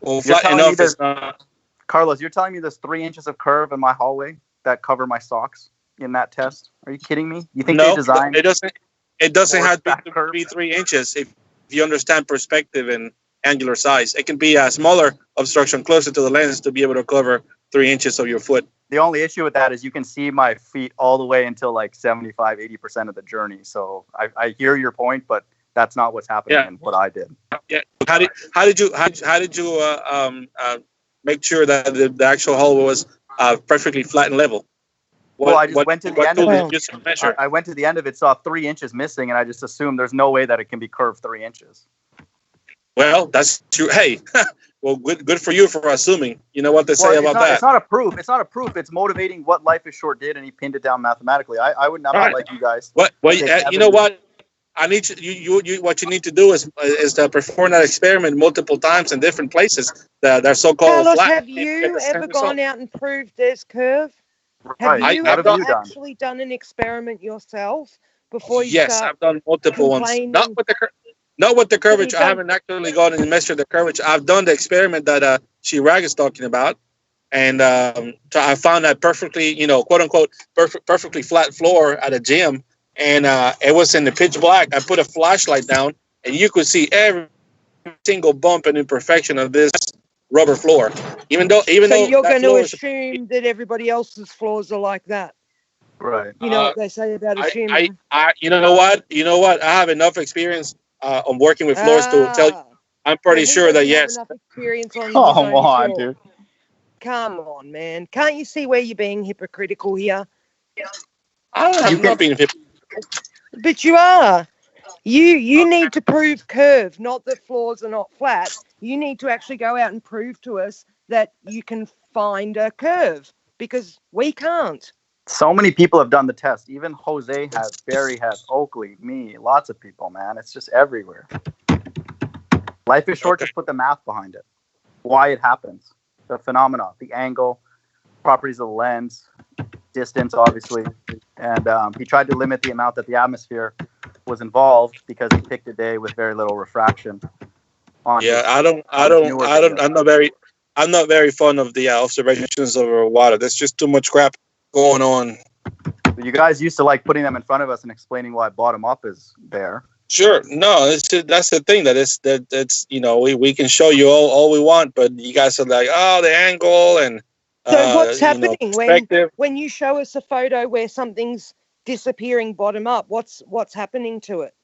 Well, You're flat telling me enough there's- is not. Carlos, you're telling me there's 3 inches of curve in my hallway that cover my socks in that test? Are you kidding me? You think they No, designed? it doesn't. It doesn't Floor have stack to curve? be 3 inches if you understand perspective and angular size. It can be a smaller obstruction closer to the lens to be able to cover 3 inches of your foot. The only issue with that is you can see my feet all the way until like 75, 80% of the journey. So I hear your point, but that's not what's happening in what I did. Yeah. How did you make sure that the actual hole was perfectly flat and level? I just went to the end of it. Just measure. I went to the end of it, saw 3 inches missing, and I just assumed there's no way that it can be curved 3 inches. Well, that's true. Hey, well, good for you for assuming. You know what they say about that. It's not a proof. It's not a proof. It's motivating what Life is Short did, and he pinned it down mathematically. I'm not Right. like you guys. Well, you know what? I need you. What you need to do is to perform that experiment multiple times in different places. They're so-called Carlos, flat. have you ever gone out and proved there's curve? Have Right. you What ever have you done? actually done an experiment yourself before you Yes, start I've done multiple ones. complaining? Not with the curvature. I done- haven't actually gone and measured the curvature. I've done the experiment that Chirag is talking about, and so I found that perfectly, quote unquote, perfectly flat floor at a gym, and it was in the pitch black. I put a flashlight down, and you could see every single bump and imperfection of this rubber floor. Even though you're that going to floor is- assume that everybody else's floors are like that. Right. You know what they say about assuming. you know what? I have enough experience on working with floors to tell you. I'm pretty sure that yes. Enough experience on his Come own on, floor. dude. Come on, man. Can't you see where you're being hypocritical here? I'm not being But you are. You need to prove curve, not that floors are not flat. You need to actually go out and prove to us that you can find a curve, because we can't. So many people have done the test. Even Jose has, Barry has, Oakley, me, lots of people, man. It's just everywhere. Life is Short. Just put the math behind it. Why it happens. The phenomena, the angle, properties of the lens, distance, obviously. And he tried to limit the amount that the atmosphere was involved because he picked a day with very little refraction. I'm not very fond of the observations over water. There's just too much crap going on. But you guys used to like putting them in front of us and explaining why bottom up is there. Sure, no, that's the thing that's we can show you all we want, but you guys are like, oh, the angle and So what's happening perspective. when you show us a photo where something's disappearing bottom up? What's happening to it?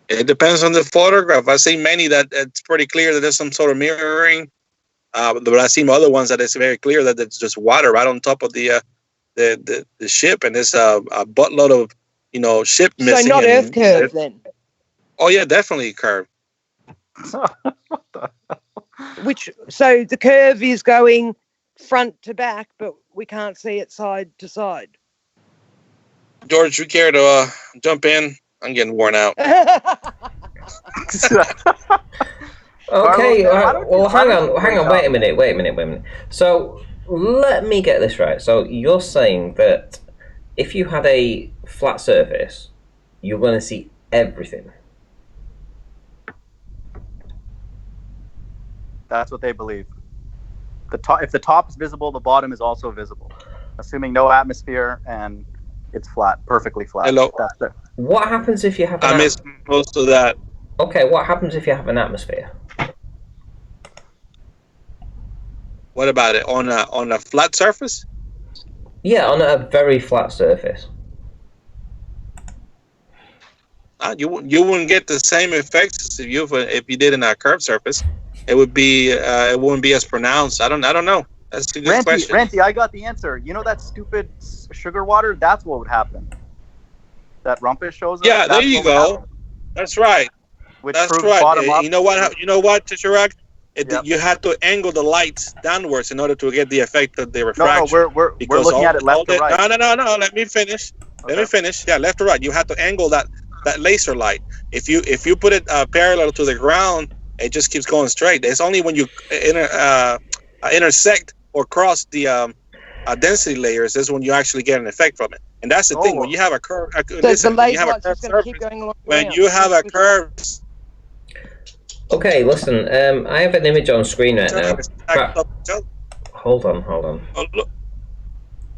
It depends on the photograph. I've seen many that it's pretty clear that there's some sort of mirroring, but I've seen other ones that it's very clear that it's just water right on top of the ship, and there's a buttload of ship missing. So not Earth curve then. Oh yeah, definitely curve. So the curve is going front to back, but we can't see it side to side. George, you care to jump in? I'm getting worn out. Okay, well, hang on, wait a minute. So, let me get this right. So, you're saying that if you had a flat surface, you're going to see everything? That's what they believe. If the top is visible, the bottom is also visible, assuming no atmosphere and it's flat, perfectly flat. Hello. What happens if you have I an missed most of that. Okay, what happens if you have an atmosphere? What about it on a flat surface? Yeah, on a very flat surface. You wouldn't get the same effects if you did in a curved surface. It wouldn't be as pronounced. I don't know. That's a good question. Ranty, I got the answer. You know that stupid sugar water? That's what would happen. That Rumpus shows us. Yeah, there you go. That's right. That's right. Bottom up. You know what? Tisharak? Yep. You have to angle the lights downwards in order to get the effect of the refraction. No, we're looking at it left to right. No. Let me finish. Okay. Let me finish. Yeah, left to right. You have to angle that laser light. If you put it parallel to the ground, it just keeps going straight. It's only when you intersect or cross the density layers is when you actually get an effect from it. And that's the thing. When you have a curve, the laser light's just going to keep going along. When you have a curve. Okay, listen. I have an image on screen right now. Hold on. Oh, look.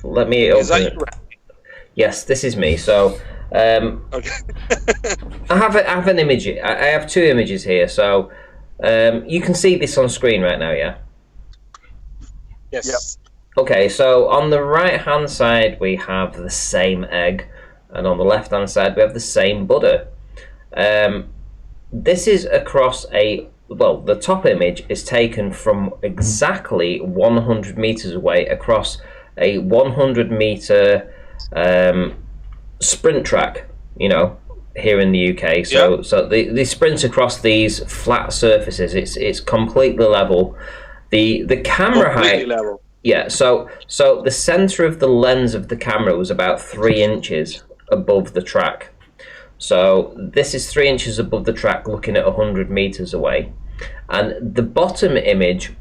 Let me Is open that it. you? Yes, this is me. So, Okay. I have an image. I have two images here. So, you can see this on screen right now. Yeah. Yes. Yep. Okay, so on the right-hand side we have the same egg, and on the left-hand side we have the same Buddha. This is across the top image is taken from exactly 100 meters away across a 100-meter sprint track, here in the UK. So they sprint across these flat surfaces. It's completely level. The camera height. Level. Yeah, so the center of the lens of the camera was about 3 inches above the track. So this is 3 inches above the track, looking at 100 meters away, and the bottom image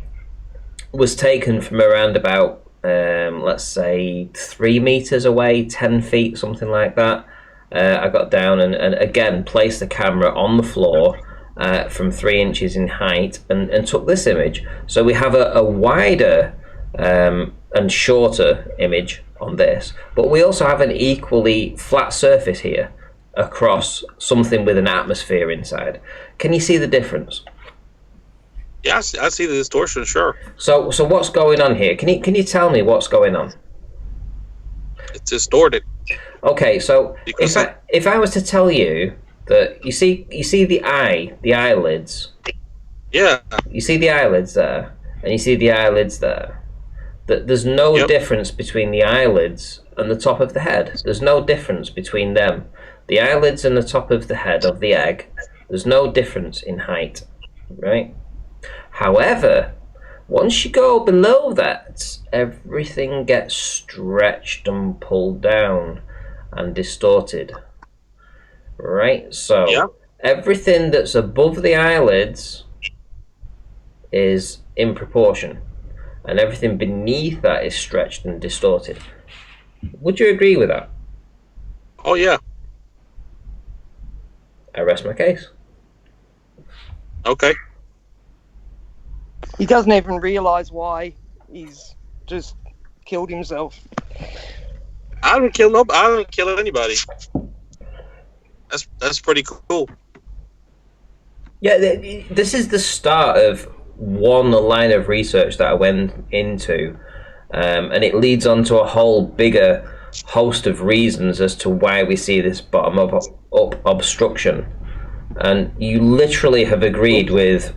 was taken from around about let's say 3 meters away, 10 feet, something like that. I got down and again placed the camera on the floor from 3 inches in height and took this image. So we have a wider and shorter image on this, but we also have an equally flat surface here across something with an atmosphere inside. Can you see the difference? Yes, I see the distortion. Sure. So what's going on here? Can you tell me what's going on? It's distorted. Okay, so if I was to tell you that you see the eyelids. Yeah. You see the eyelids there, and you see the eyelids there. That there's no difference between the eyelids and the top of the head. There's no difference between them. The eyelids and the top of the head of the egg, there's no difference in height, right? However, once you go below that, everything gets stretched and pulled down and distorted, right? So everything that's above the eyelids is in proportion, and everything beneath that is stretched and distorted. Would you agree with that? Oh, yeah. I rest my case. Okay. He doesn't even realise why he's just killed himself. I don't kill anybody. That's pretty cool. Yeah, this is the start of one line of research that I went into, and it leads on to a whole bigger host of reasons as to why we see this bottom up obstruction. And you literally have agreed with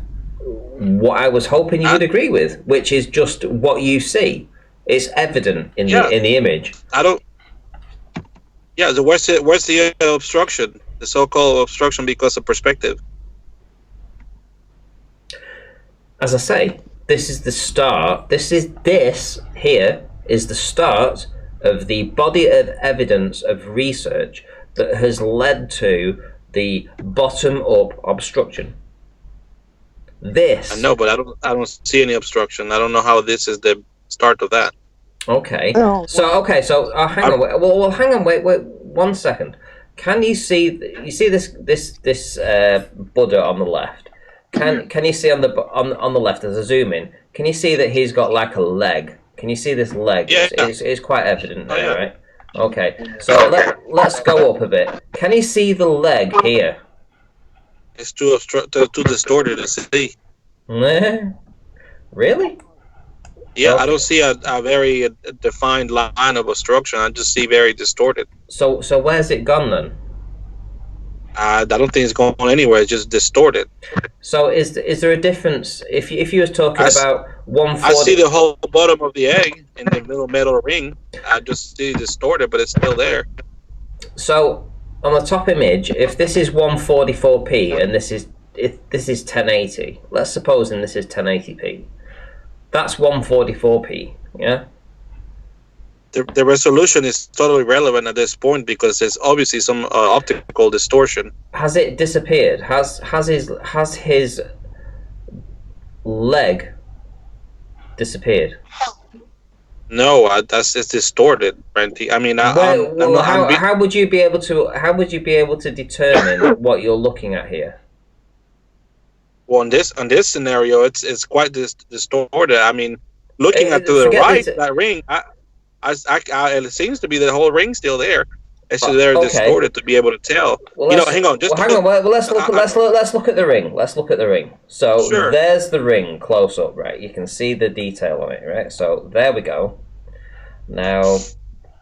what I was hoping you would agree with, which is just what you see. It's evident in the image. I don't. Yeah, so where's the obstruction? The so-called obstruction because of perspective. As I say, this is the start. This here is the start of the body of evidence of research that has led to the bottom-up obstruction. This. I know, but I don't see any obstruction. I don't know how this is the start of that. Okay. Oh, So hang on. Well, hang on. Wait 1 second. Can you see? You see this Buddha on the left? Can you see on the left as I zoom in? Can you see that he's got like a leg? Can you see this leg? Yeah. It's quite evident there, right? Okay, so let's go up a bit. Can you see the leg here? It's too too distorted to see. Really? Yeah, I Okay. don't see a very defined line of obstruction. I just see very distorted. So where's it gone then? I don't think it's going anywhere. It's just distorted. So is there a difference if you was talking about I see 140? the whole bottom of the egg in the middle metal ring. I just see distorted, but it's still there. So on the top image, if this is 144p and this is 1080, let's suppose this is 1080p. That's 144p. Yeah. The resolution is totally relevant at this point because there's obviously some optical distortion. Has it disappeared? Has his leg disappeared? No, it's distorted, Brenty. I mean, how would you be able to determine what you're looking at here? Well, on this scenario, it's quite distorted. I mean, looking at to the right, that ring, it seems to be the whole ring still there. It's just they're distorted to be able to tell. Well, hang on. Well, let's look at the ring. Let's look at the ring. So sure. There's the ring close up, right? You can see the detail on it, right? So there we go. Now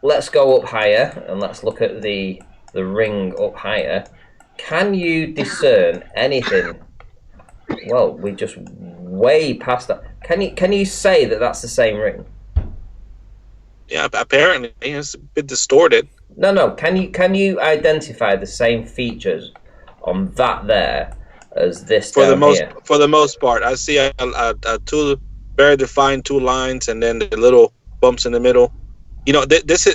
let's go up higher and let's look at the ring up higher. Can you discern anything? Well, we just way past that. Can you say that that's the same ring? Yeah, apparently it's a bit distorted. No. Can you identify the same features on that there as this down here? For the most part, I see a two very defined two lines, and then the little bumps in the middle. This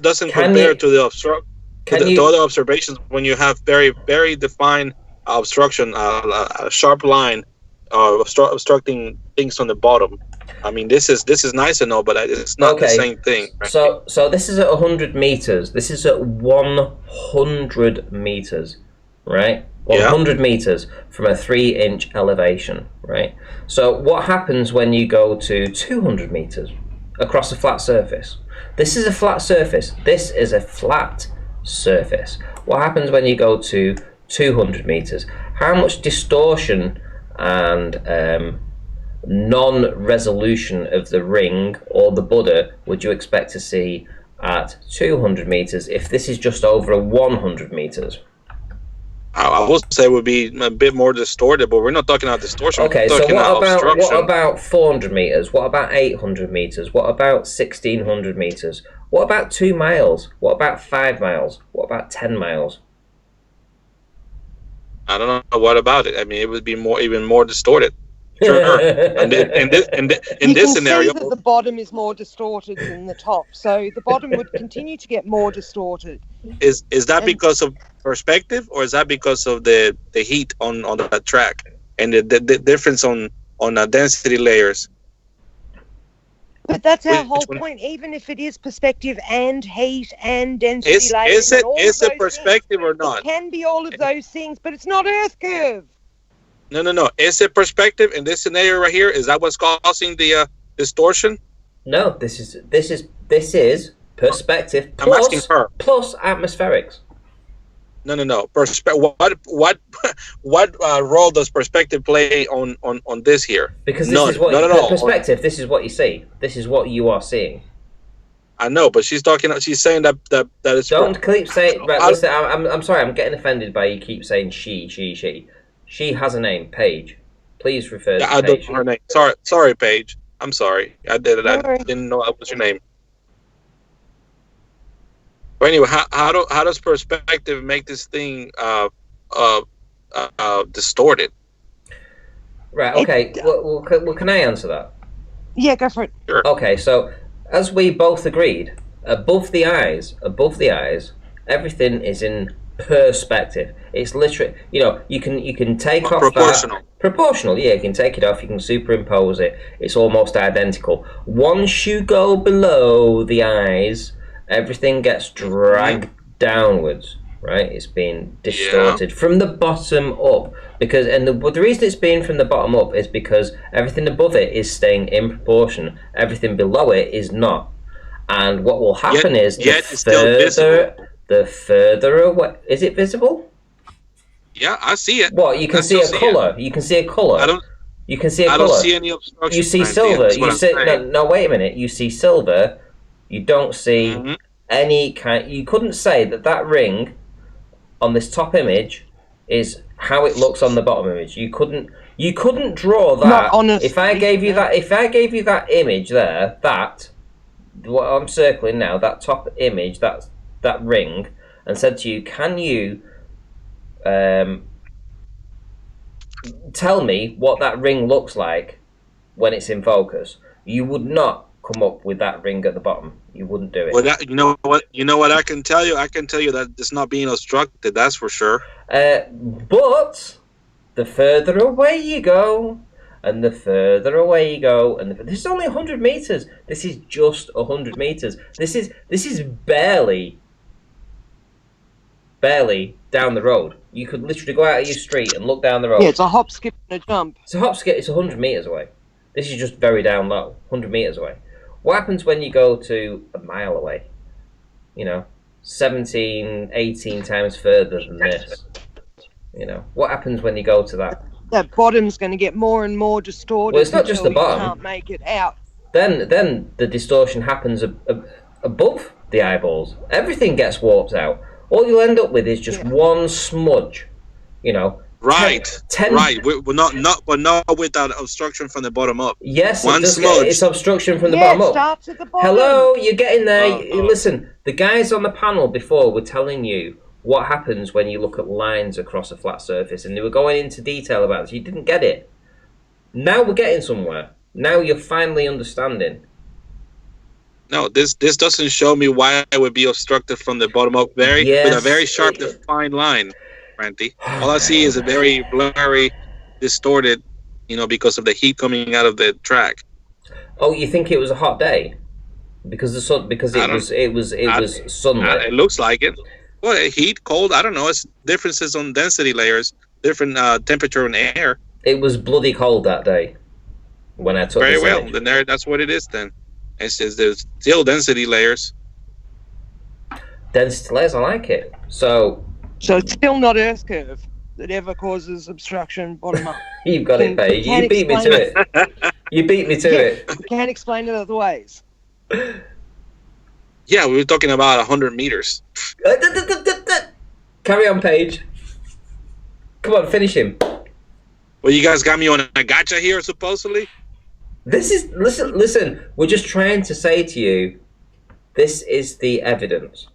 doesn't compare to the other observations when you have very very defined obstruction, a sharp line obstructing things from the bottom. I mean, this is nice to know, but it's not the same thing. Right? So this is at 100 meters. This is at 100 meters, right? 100 meters from a 3-inch elevation, right? So what happens when you go to 200 meters across a flat surface? This is a flat surface. This is a flat surface. What happens when you go to 200 meters? How much distortion and non-resolution of the ring or the Buddha would you expect to see at 200 meters if this is just over 100 meters? I would say it would be a bit more distorted, but we're not talking about distortion. Okay, so what about 400 meters? What about 800 meters? What about 1600 meters? What about 2 miles? What about 5 miles? What about 10 miles? I don't know. What about it? I mean, it would be even more distorted. Sure. And in this scenario, see that the bottom is more distorted than the top, so the bottom would continue to get more distorted. Is that because of perspective, or is that because of the heat on that track and the difference on density layers? But that's our whole point. Even if it is perspective and heat and density layers, is it perspective or not? It can be all of those things, but it's not Earth curve. No. Is it perspective in this scenario right here? Is that what's causing the distortion? No, this is perspective I'm asking her. plus atmospherics. No. What role does perspective play on this here? Because this is what perspective. This is what you see. This is what you are seeing. I know, but she's saying that it's. Don't keep saying. Right, listen, I'm sorry. I'm getting offended by you keep saying she. She has a name, Paige. Please refer to Paige. I don't know her name. Sorry, Paige. I'm sorry. I didn't know that was your name. But anyway, how does perspective make this thing distorted? Right. Okay. Well, can I answer that? Yeah, go for it. Sure. Okay. So, as we both agreed, above the eyes, everything is in perspective. It's literally, you can take off proportional. Yeah, you can take it off. You can superimpose it. It's almost identical. Once you go below the eyes, everything gets dragged downwards. Right? It's being distorted from the bottom up because, and the reason it's being from the bottom up is because everything above it is staying in proportion. Everything below it is not. And what will happen is it's still visible. the further away. Is it visible? Yeah, I see it. What, you can see a color? You can see a color. You can see a color. I don't see any obstruction. You see silver. You see no. Wait a minute. You see silver. You don't see any kind. You couldn't say that ring on this top image is how it looks on the bottom image. You couldn't draw that. Not honestly, if I gave you that image there, that what I'm circling now, that top image, that ring, and said to you, can you tell me what that ring looks like when it's in focus? You would not come up with that ring at the bottom. You wouldn't do it. Well, you know what I can tell you? I can tell you that it's not being obstructed, that's for sure. But the further away you go, and the further away you go, and this is only 100 meters. This is just 100 meters. This is barely down the road. You could literally go out of your street and look down the road. Yeah, it's a hop, skip, and a jump. It's a hop, skip. It's 100 meters away. This is just very down low, 100 meters away. What happens when you go to a mile away? 17, 18 times further than this. What happens when you go to that? That bottom's going to get more and more distorted. Well, it's not just the bottom. You can't make it out. Then the distortion happens above the eyeballs. Everything gets warped out. All you'll end up with is just one smudge. Right. Right. We're not with that obstruction from the bottom up. Yes, one smudge. It's obstruction from the bottom up. It starts at the bottom. Hello, you're getting there. Listen, the guys on the panel before were telling you what happens when you look at lines across a flat surface, and they were going into detail about this. You didn't get it. Now we're getting somewhere. Now you're finally understanding. No, this doesn't show me why I would be obstructed from the bottom up with a very sharp, defined line, Randy. All I see is a very blurry, distorted, because of the heat coming out of the track. Oh, you think it was a hot day? Because the sun, it was sunlit. It looks like it. Well, heat, cold, I don't know. It's differences on density layers, different temperature in air. It was bloody cold that day when I took Very well. Then that's what it is then. There's still density layers. Density layers, I like it. So it's still not Earth curve that ever causes obstruction bottom up. You've got it, Paige. You beat me to it. You beat me to it. You can't explain it other ways. Yeah, we were talking about 100 meters. Carry on, Paige. Come on, finish him. Well, you guys got me on a gotcha here, supposedly? Listen, we're just trying to say to you, this is the evidence.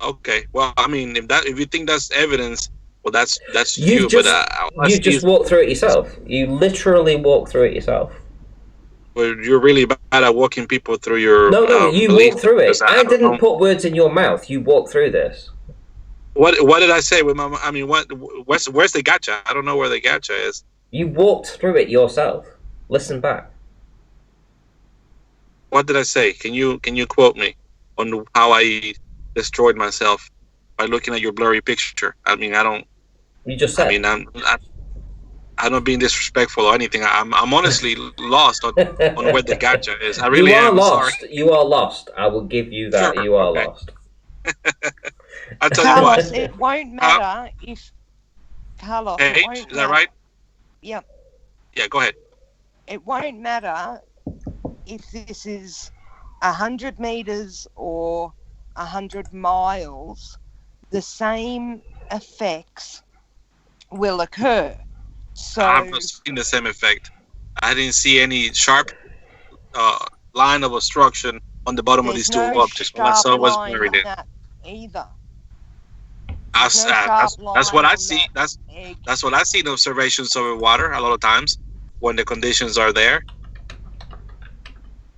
Okay, well, I mean, if you think that's evidence, well, that's you just walked through it yourself. You literally walked through it yourself. Well, you're really bad at walking people through your... No, you walked through it. I didn't put words in your mouth. You walked through this. What did I say? Where's the gotcha? I don't know where the gotcha is. You walked through it yourself. Listen back. What did I say? Can you quote me on how I destroyed myself by looking at your blurry picture? I mean, I don't... You just said... I mean, I'm not being disrespectful or anything. I'm honestly lost on where the gotcha is. I really am. Lost. Sorry. You are lost. I will give you that. Sure, you are lost. I'll tell you what. It won't matter if... Carlos, is that right? Yeah. Yeah, go ahead. It won't matter if this is 100 meters or 100 miles. The same effects will occur. So I've not seen the same effect. I didn't see any sharp line of obstruction on the bottom of these two objects. All I saw was buried in. Either. That's what I see. That's what I see in observations over water a lot of times when the conditions are there.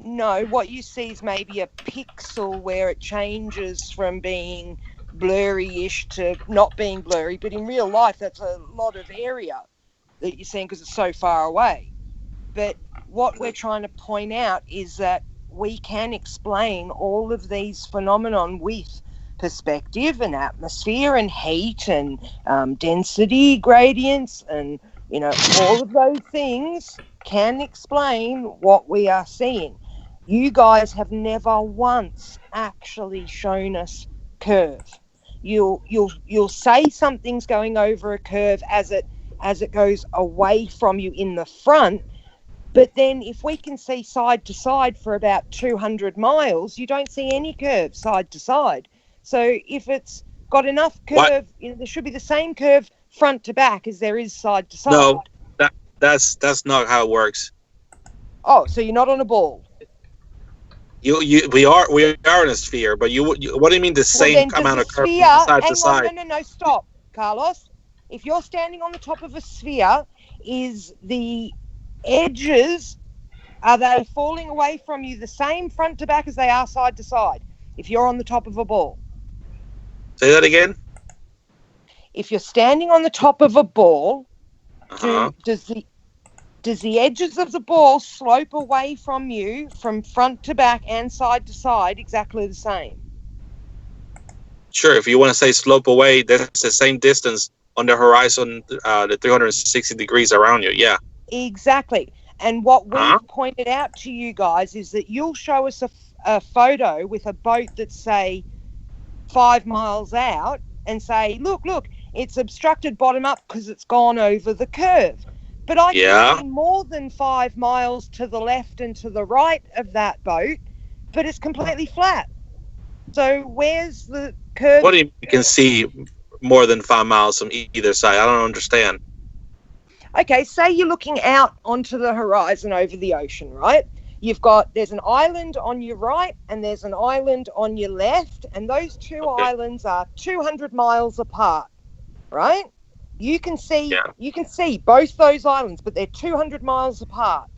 No, what you see is maybe a pixel where it changes from being blurry-ish to not being blurry, but in real life that's a lot of area that you're seeing because it's so far away. But what we're trying to point out is that we can explain all of these phenomenon with perspective and atmosphere and heat and density gradients and, all of those things can explain what we are seeing. You guys have never once actually shown us curve. You'll say something's going over a curve as it goes away from you in the front, but then if we can see side to side for about 200 miles, you don't see any curve side to side. So if it's got enough curve, there should be the same curve front to back as there is side to side. No, that's not how it works. Oh, so you're not on a ball. We are in a sphere, but what do you mean the same amount of curve from side to side? No, stop, Carlos. If you're standing on the top of a sphere, is the edges, are they falling away from you the same front to back as they are side to side? If you're on the top of a ball. Say that again. If you're standing on the top of a ball, does the edges of the ball slope away from you from front to back and side to side exactly the same? Sure, if you want to say slope away, that's the same distance on the horizon, the 360 degrees around you, yeah. Exactly. And what we've pointed out to you guys is that you'll show us a photo with a boat that's, say, 5 miles out and say, look, it's obstructed bottom up because it's gone over the curve. But I can see more than 5 miles to the left and to the right of that boat, but it's completely flat. So where's the curve? What do you can see more than 5 miles from either side? I don't understand. Okay, say you're looking out onto the horizon over the ocean, right? There's an island on your right and there's an island on your left, and those two islands are 200 miles apart, right? You can see both those islands, but they're 200 miles apart.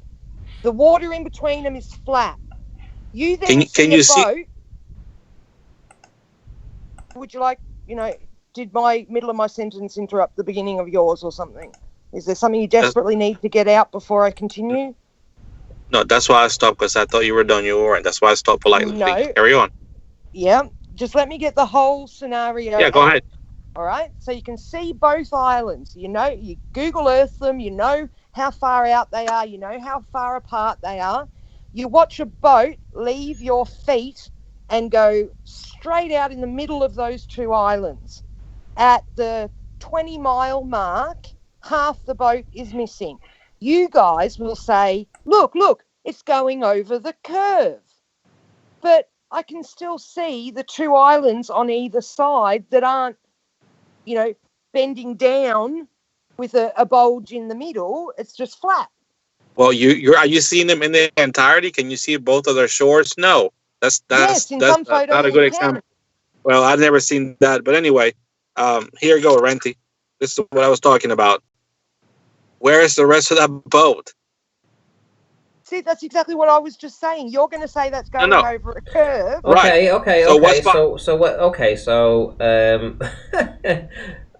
The water in between them is flat. You then see a boat. Would you like, did my middle of my sentence interrupt the beginning of yours or something? Is there something you desperately need to get out before I continue? No, that's why I stopped, because I thought you were done. You weren't. That's why I stopped politely. No. Carry on. Yeah, just let me get the whole scenario. Yeah, go ahead. All right, so you can see both islands. You Google Earth them, you know how far out they are, you know how far apart they are. You watch a boat leave your feet and go straight out in the middle of those two islands. At the 20-mile mark, half the boat is missing. You guys will say, look, it's going over the curve. But I can still see the two islands on either side that aren't, bending down with a bulge in the middle. It's just flat. Well, are you seeing them in their entirety? Can you see both of their shores? No, that's some photos not a good example. Well, I've never seen that, but anyway, here you go, Renty. This is what I was talking about. Where is the rest of that boat? See, that's exactly what I was just saying. You're going to say that's going over a curve. Okay. So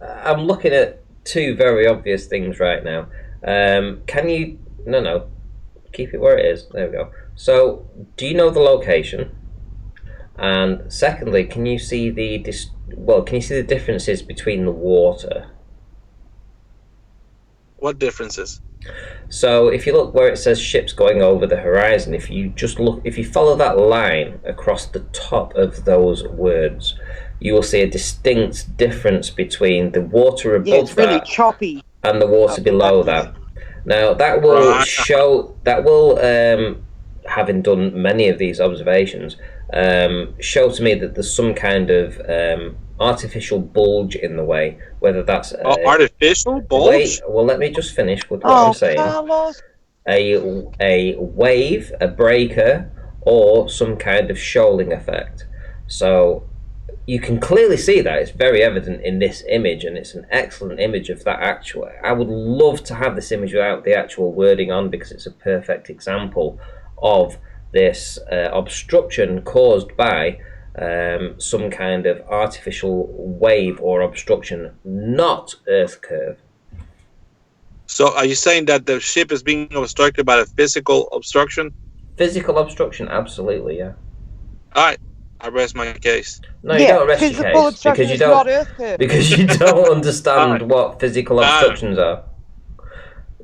I'm looking at two very obvious things right now. Can you... No. Keep it where it is. There we go. So, do you know the location? And secondly, can you see the differences between the water? What differences? So if you look where it says ships going over the horizon, if you follow that line across the top of those words, you will see a distinct difference between the water above it's really choppy, and the water below that. Now that will having done many of these observations, show to me that there's some kind of artificial bulge in the way, whether that's artificial bulge. Wait, well, let me just finish with what I'm saying. Carlos. A wave, a breaker, or some kind of shoaling effect. So you can clearly see that. It's very evident in this image, and it's an excellent image of that actual. I would love to have this image without the actual wording on, because it's a perfect example of this obstruction caused by some kind of artificial wave or obstruction, not Earth curve. So are you saying that the ship is being obstructed by a physical obstruction? Physical obstruction, absolutely, yeah. All right, I rest my case. No, you don't rest your case because you don't, not Earth curve. Because you don't understand what physical obstructions are.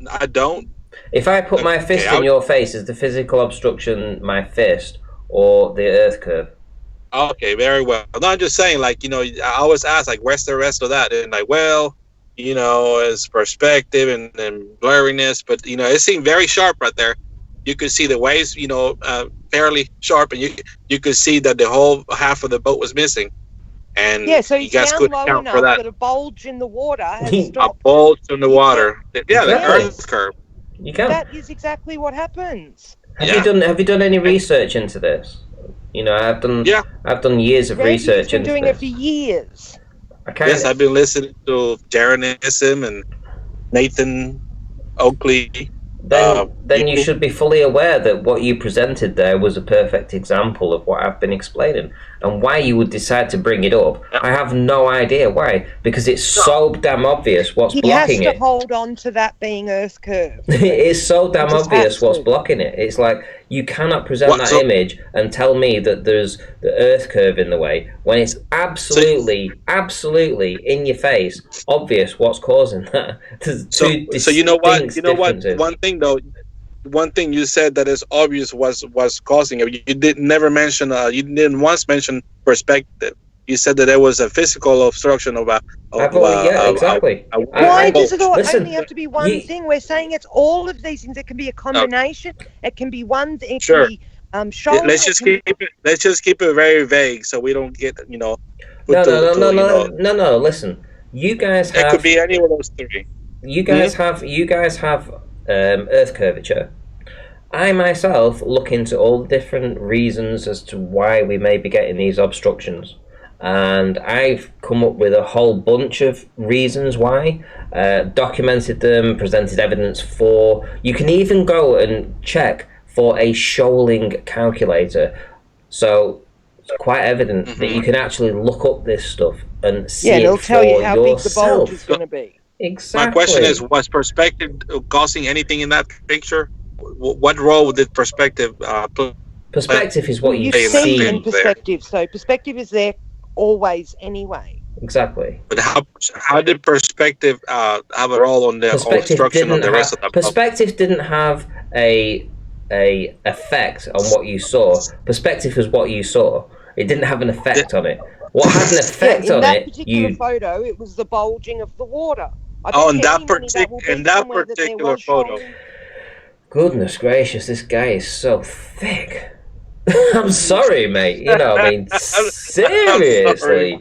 I don't. If I put my fist in your face, is the physical obstruction my fist or the Earth curve? Okay, very well. No, I'm just saying, like, I always ask, like, where's the rest of that? And like, well, it's perspective and blurriness, but it seemed very sharp right there. You could see the waves, fairly sharp, and you could see that the whole half of the boat was missing. And yeah, so you he's guys down couldn't low account enough for that. that a bulge in the water has A stopped. bulge in the water. Yeah, the Exactly. Earth curve. You can. That is exactly what happens. Have you done any research into this? I've done years of Randy research has been into doing this. it for years. Yes, I've been listening to Jeranism and Nathan Oakley. Then you should be fully aware that what you presented there was a perfect example of what I've been explaining. And why you would decide to bring it up, I have no idea why. Because it's so damn obvious what's blocking He has it. to hold on to that being Earth curve. It is so damn just obvious what's to. blocking it. It's like you cannot present that image and tell me that there's the Earth curve in the way when it's absolutely in your face obvious what's causing that. So you know what? One thing you said that is obvious was causing it. You didn't mention. You didn't once mention perspective. You said that there was a physical obstruction of exactly. Why does it only have to be one thing? We're saying it's all of these things. It can be a combination. It can be one thing. It can be shoulder. Let's just keep it very vague so we don't get No. Listen, you guys have. It could be any of those three. You guys have Earth curvature. I myself look into all the different reasons as to why we may be getting these obstructions, and I've come up with a whole bunch of reasons why, documented them, presented evidence for. You can even go and check for a shoaling calculator, so it's quite evident that you can actually look up this stuff and see it it'll tell you how yourself. big the bulge is going to be. Exactly. My question is, was perspective causing anything in that picture? What role did perspective play? Perspective is what you see in perspective. So perspective is there always anyway. Exactly. But how did perspective have a role on the obstruction of the rest of the perspective didn't have a effect on what you saw. Perspective was what you saw. It didn't have an effect on it. What had an effect on it? In that particular photo, it was the bulging of the water. In that particular photo. Goodness gracious, this guy is so thick. I'm sorry, mate. Seriously.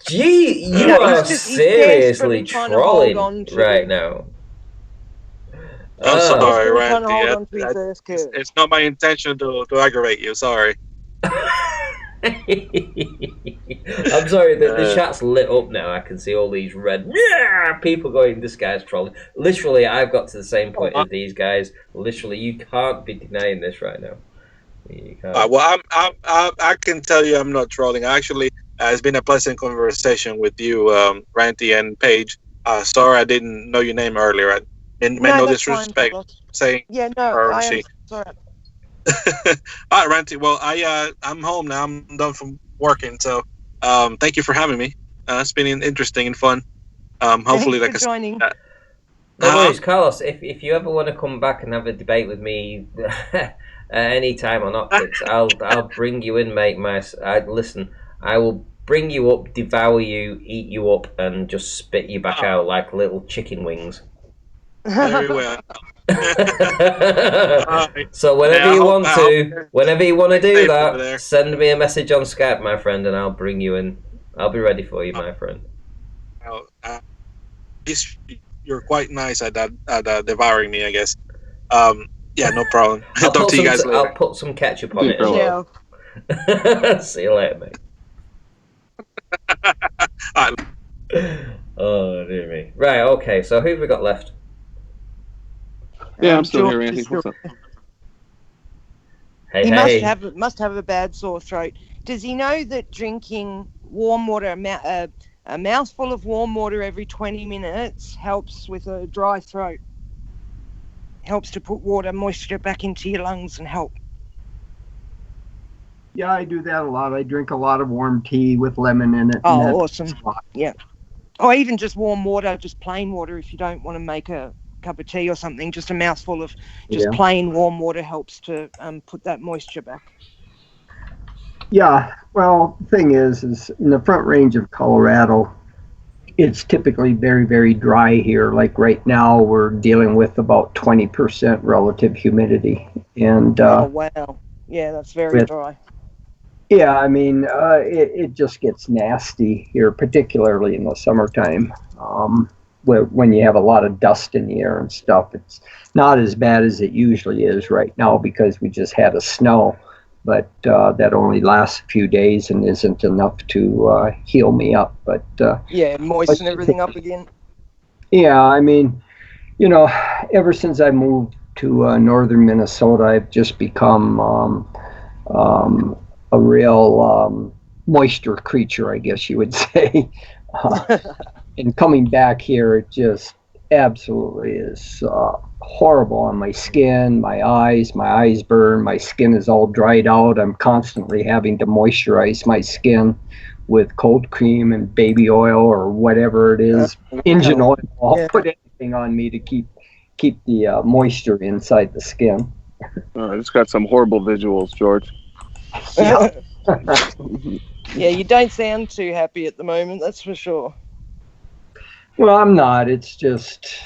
Gee, you are seriously trolling right now. I'm sorry, Randy. It's not my intention to aggravate you. Sorry. I'm sorry, the chat's lit up now. I can see all these red people going, this guy's trolling. Literally, I've got to the same point as these guys. Literally, you can't be denying this right now. You can't. Well, I can tell you I'm not trolling. Actually, it's been a pleasant conversation with you, Randy and Paige. Sorry I didn't know your name earlier. No disrespect. Saying I am sorry. All right, Ranty. Well, I'm home now. I'm done from working. So, thank you for having me. It's been interesting and fun. Hopefully, Thanks for joining. No worries, Carlos. If you ever want to come back and have a debate with me any time on optics, I'll bring you in, mate. Listen, I will bring you up, devour you, eat you up, and just spit you back out like little chicken wings. Very well. So whenever you want to do that, send me a message on Skype, my friend, and I'll bring you in. I'll be ready for you, my friend. You're quite nice at devouring me, I guess. Yeah, no problem. I'll talk to you guys later. I'll put some ketchup on it. Yeah. See you later, mate. Oh dear me. Right, okay. So who have we got left? Yeah, I'm still here, Randy. What's up? He must have a bad sore throat. Does he know that drinking warm water, a mouthful of warm water every 20 minutes helps with a dry throat? Helps to put water moisture back into your lungs and help. Yeah, I do that a lot. I drink a lot of warm tea with lemon in it. Oh, awesome. Yeah. Or even just warm water, just plain water if you don't want to make a cup of tea or something, just a mouthful of just Yeah. plain warm water helps to put that moisture back. Yeah, well, the thing is in the Front Range of Colorado, it's typically very, very dry here. Like right now, we're dealing with about 20% relative humidity, and Oh wow, yeah, that's very dry. yeah, I mean, it just gets nasty here, particularly in the summertime. When you have a lot of dust in the air and stuff, it's not as bad as it usually is right now because we just had a snow, but that only lasts a few days and isn't enough to heal me up. But yeah, moisten everything up again. Yeah, I mean, ever since I moved to northern Minnesota, I've just become a real moisture creature, I guess you would say. And coming back here, it just absolutely is horrible on my skin, my eyes burn, my skin is all dried out. I'm constantly having to moisturize my skin with cold cream and baby oil or whatever it is, engine oil. I'll put anything on me to keep the moisture inside the skin. I just got some horrible visuals, George. Yeah. Yeah, you don't sound too happy at the moment, that's for sure. Well, I'm not. It's just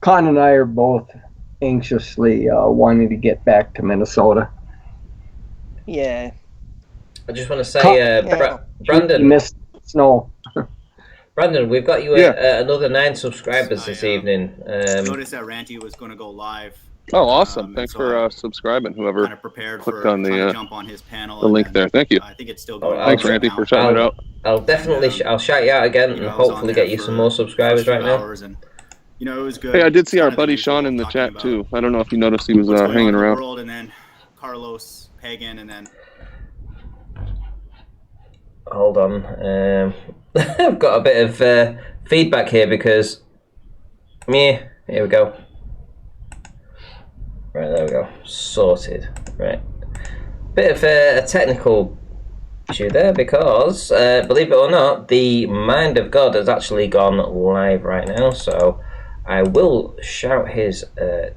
Con and I are both anxiously wanting to get back to Minnesota. Yeah. I just want to say, Brandon. You missed snow. Brandon, we've got you another 9 subscribers this evening. Noticed that Ranty was going to go live. Oh, awesome! Thanks for subscribing. Whoever clicked on the jump on his panel the link there. Thank you. I think it's still going. Thanks, Ranty, for shouting it out. I'll definitely I'll shout you out again and hopefully get you some more subscribers right now. And, it was good. Hey, I did see our buddy Sean in the chat too. I don't know if you noticed he was hanging around. World, and then Carlos Pagan, and then. Hold on. I've got a bit of feedback here because here we go. Right, there we go. Sorted. Right. Bit of a technical issue there because, believe it or not, the Mind of God has actually gone live right now. So I will shout his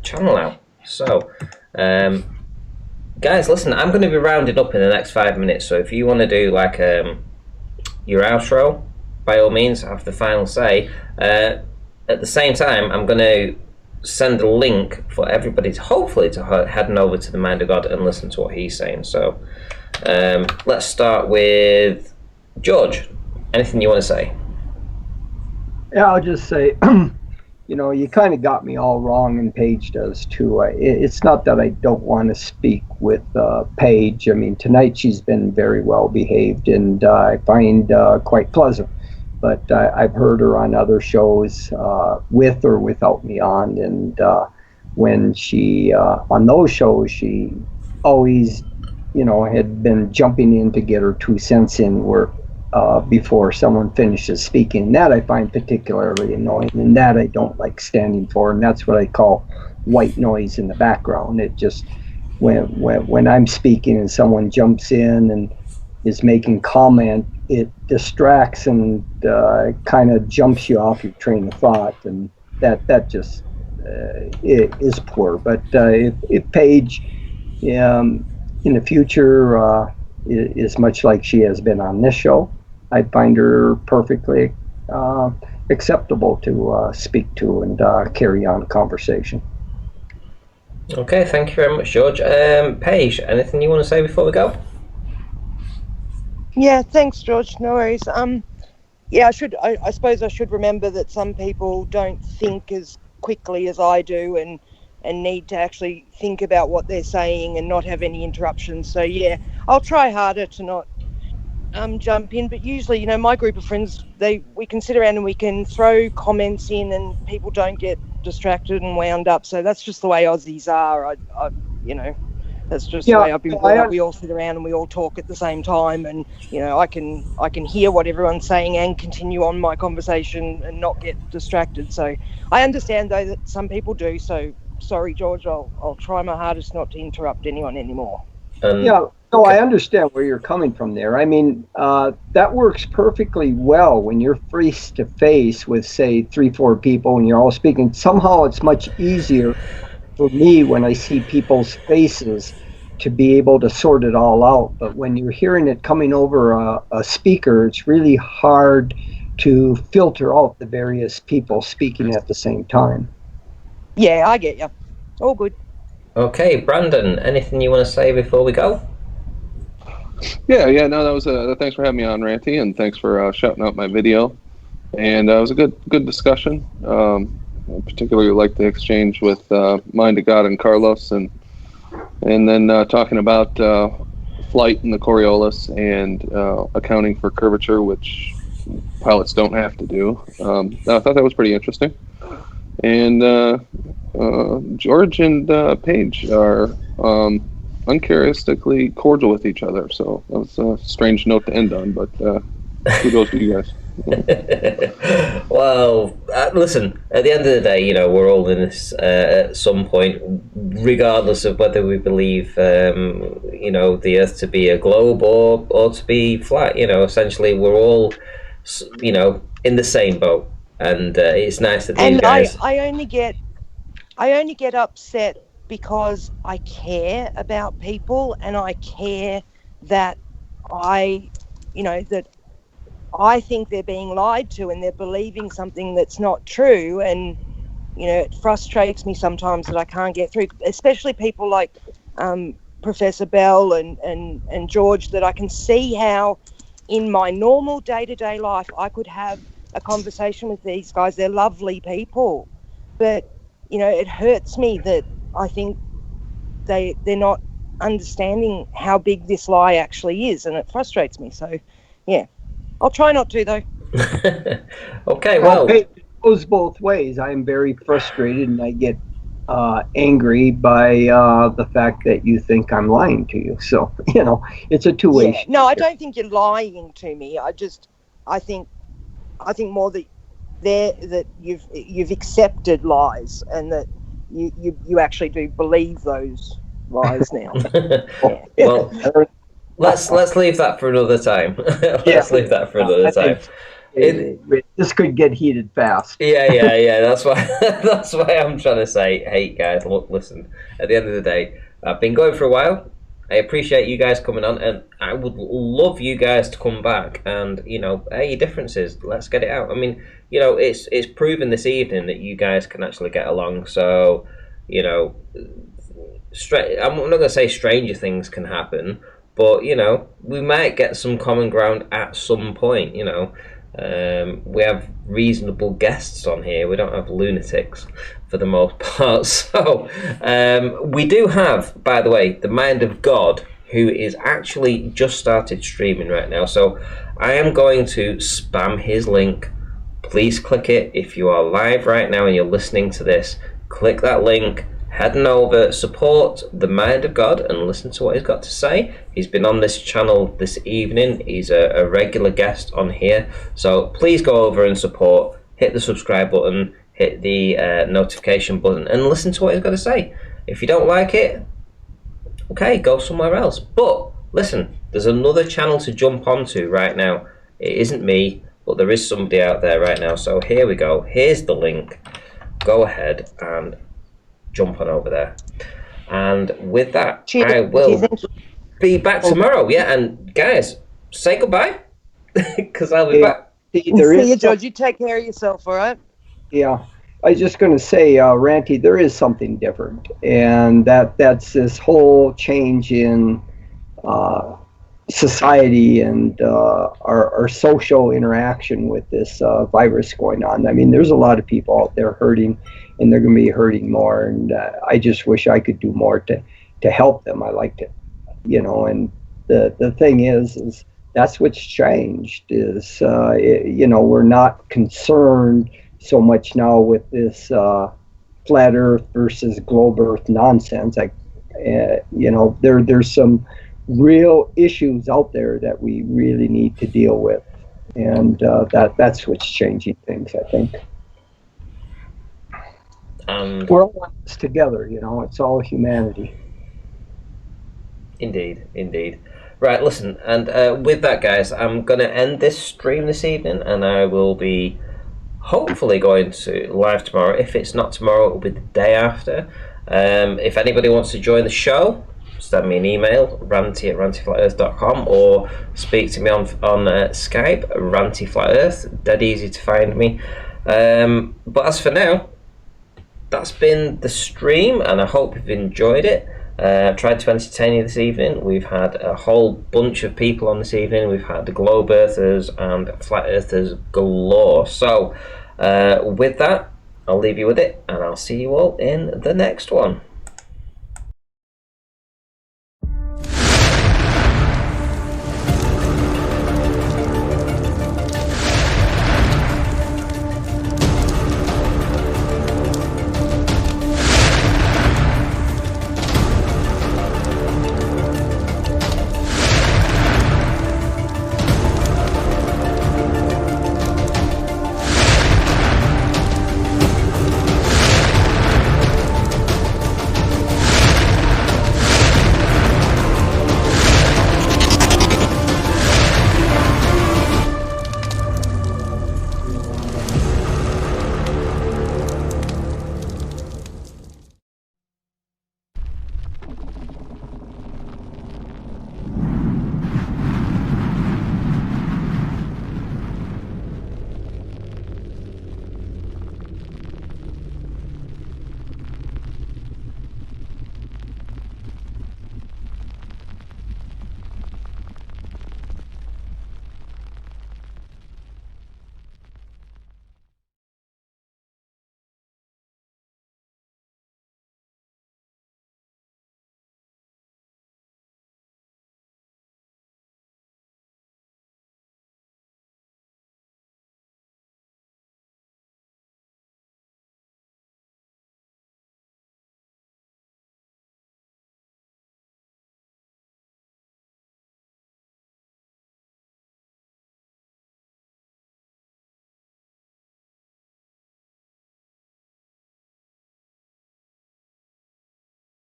channel out. So, guys, listen, I'm going to be rounding up in the next 5 minutes. So if you want to do like your outro, by all means, have the final say. At the same time, I'm going to send a link for everybody to hopefully to heading over to the Mind of God and listen to what he's saying. So let's start with George. Anything you want to say? Yeah, I'll just say, you kind of got me all wrong, and Paige does too. It's not that I don't want to speak with Paige. I mean, tonight she's been very well behaved, and I find quite pleasant. But I've heard her on other shows with or without me on, and when she on those shows, she always, had been jumping in to get her 2 cents in work before someone finishes speaking. That I find particularly annoying, and that I don't like standing for, and that's what I call white noise in the background. It just when I'm speaking and someone jumps in and is making comment, it distracts and kind of jumps you off your train of thought, and that just it is poor. But if Paige in the future is much like she has been on this show, I find her perfectly acceptable to speak to and carry on a conversation. Okay, thank you very much, George. Paige, anything you want to say before we go? Yeah, thanks, George. No worries. Yeah, I suppose I should remember that some people don't think as quickly as I do, and need to actually think about what they're saying and not have any interruptions. So yeah, I'll try harder to not jump in. But usually, my group of friends, we can sit around and we can throw comments in, and people don't get distracted and wound up. So that's just the way Aussies are. That's just the way I've been brought up. We all sit around and we all talk at the same time, and I can hear what everyone's saying and continue on my conversation and not get distracted. So I understand though that some people do. So sorry, George. I'll try my hardest not to interrupt anyone anymore. And Yeah, no, I understand where you're coming from there. I mean, that works perfectly well when you're face to face with, say, three, four people and you're all speaking. Somehow it's much easier for me when I see people's faces to be able to sort it all out. But when you're hearing it coming over a speaker, it's really hard to filter out the various people speaking at the same time. Yeah, I get you. All good. okay, Brandon, anything you want to say before we go? Yeah. No, that was thanks for having me on, Ranty, and thanks for shouting out my video. And it was a good discussion. I particularly liked the exchange with Mind of God and Carlos, and then talking about flight in the Coriolis and accounting for curvature, which pilots don't have to do. I thought that was pretty interesting. And George and Paige are uncharacteristically cordial with each other. So that was a strange note to end on, but kudos to you guys. Well, listen, at the end of the day, you know, we're all in this at some point, regardless of whether we believe, you know, the Earth to be a globe or to be flat. You know, essentially, we're all, you know, in the same boat. And it's nice that these And guys. I only get upset because I care about people, and I care that that I think they're being lied to and they're believing something that's not true. And, it frustrates me sometimes that I can't get through, especially people like Professor Bell and George, that I can see how in my normal day-to-day life I could have a conversation with these guys. They're lovely people. But, it hurts me that I think they're not understanding how big this lie actually is, and it frustrates me. So, yeah. I'll try not to, though. Okay, Well, well, it goes both ways. I am very frustrated and I get angry by the fact that you think I'm lying to you. So, it's a two-way. Yeah. No, I don't think you're lying to me. I think more that you've accepted lies, and that you actually do believe those lies now. Yeah. well, let's leave that for another time. Let's leave that for another time. This could get heated fast. Yeah. That's why. That's why I'm trying to say, hey guys, look, listen. At the end of the day, I've been going for a while. I appreciate you guys coming on, and I would love you guys to come back and your differences. Let's get it out. I mean, it's proven this evening that you guys can actually get along. So, I'm not going to say stranger things can happen, but we might get some common ground at some point. We have reasonable guests on here. We don't have lunatics for the most part. So we do have, by the way, the Mind of God, who is actually just started streaming right now. So I am going to spam his link. Please click it if you are live right now and you're listening to this. Click that link. Head on over, support the Mind of God and listen to what he's got to say. He's been on this channel this evening. He's a regular guest on here. So please go over and support. Hit the subscribe button, hit the notification button, and listen to what he's got to say. If you don't like it, okay, go somewhere else. But listen, there's another channel to jump onto right now. It isn't me, but there is somebody out there right now. So here we go. Here's the link. Go ahead and jump on over there. And with that, Cheers. I will be back tomorrow. Yeah, and guys, say goodbye, because I'll be back. See you, George. You take care of yourself, all right? Yeah. I was just going to say, Ranty, there is something different, and that's this whole change in society and our social interaction with this virus going on. I mean, there's a lot of people out there hurting, and they're going to be hurting more. And I just wish I could do more to help them. I like to, and the thing is that's what's changed is, we're not concerned so much now with this flat Earth versus globe Earth nonsense. There's some real issues out there that we really need to deal with, and that's what's changing things, I think. We're all in this together, it's all humanity. Indeed, indeed. Right, listen, and with that, guys, I'm going to end this stream this evening, and I will be hopefully going to live tomorrow. If it's not tomorrow, it will be the day after. If anybody wants to join the show, send me an email, ranty@rantyflatearth.com, or speak to me on Skype, rantyflatearth. Dead easy to find me. But as for now, that's been the stream, and I hope you've enjoyed it. I've tried to entertain you this evening. We've had a whole bunch of people on this evening. We've had the globe earthers and flat earthers galore. So with that, I'll leave you with it, and I'll see you all in the next one.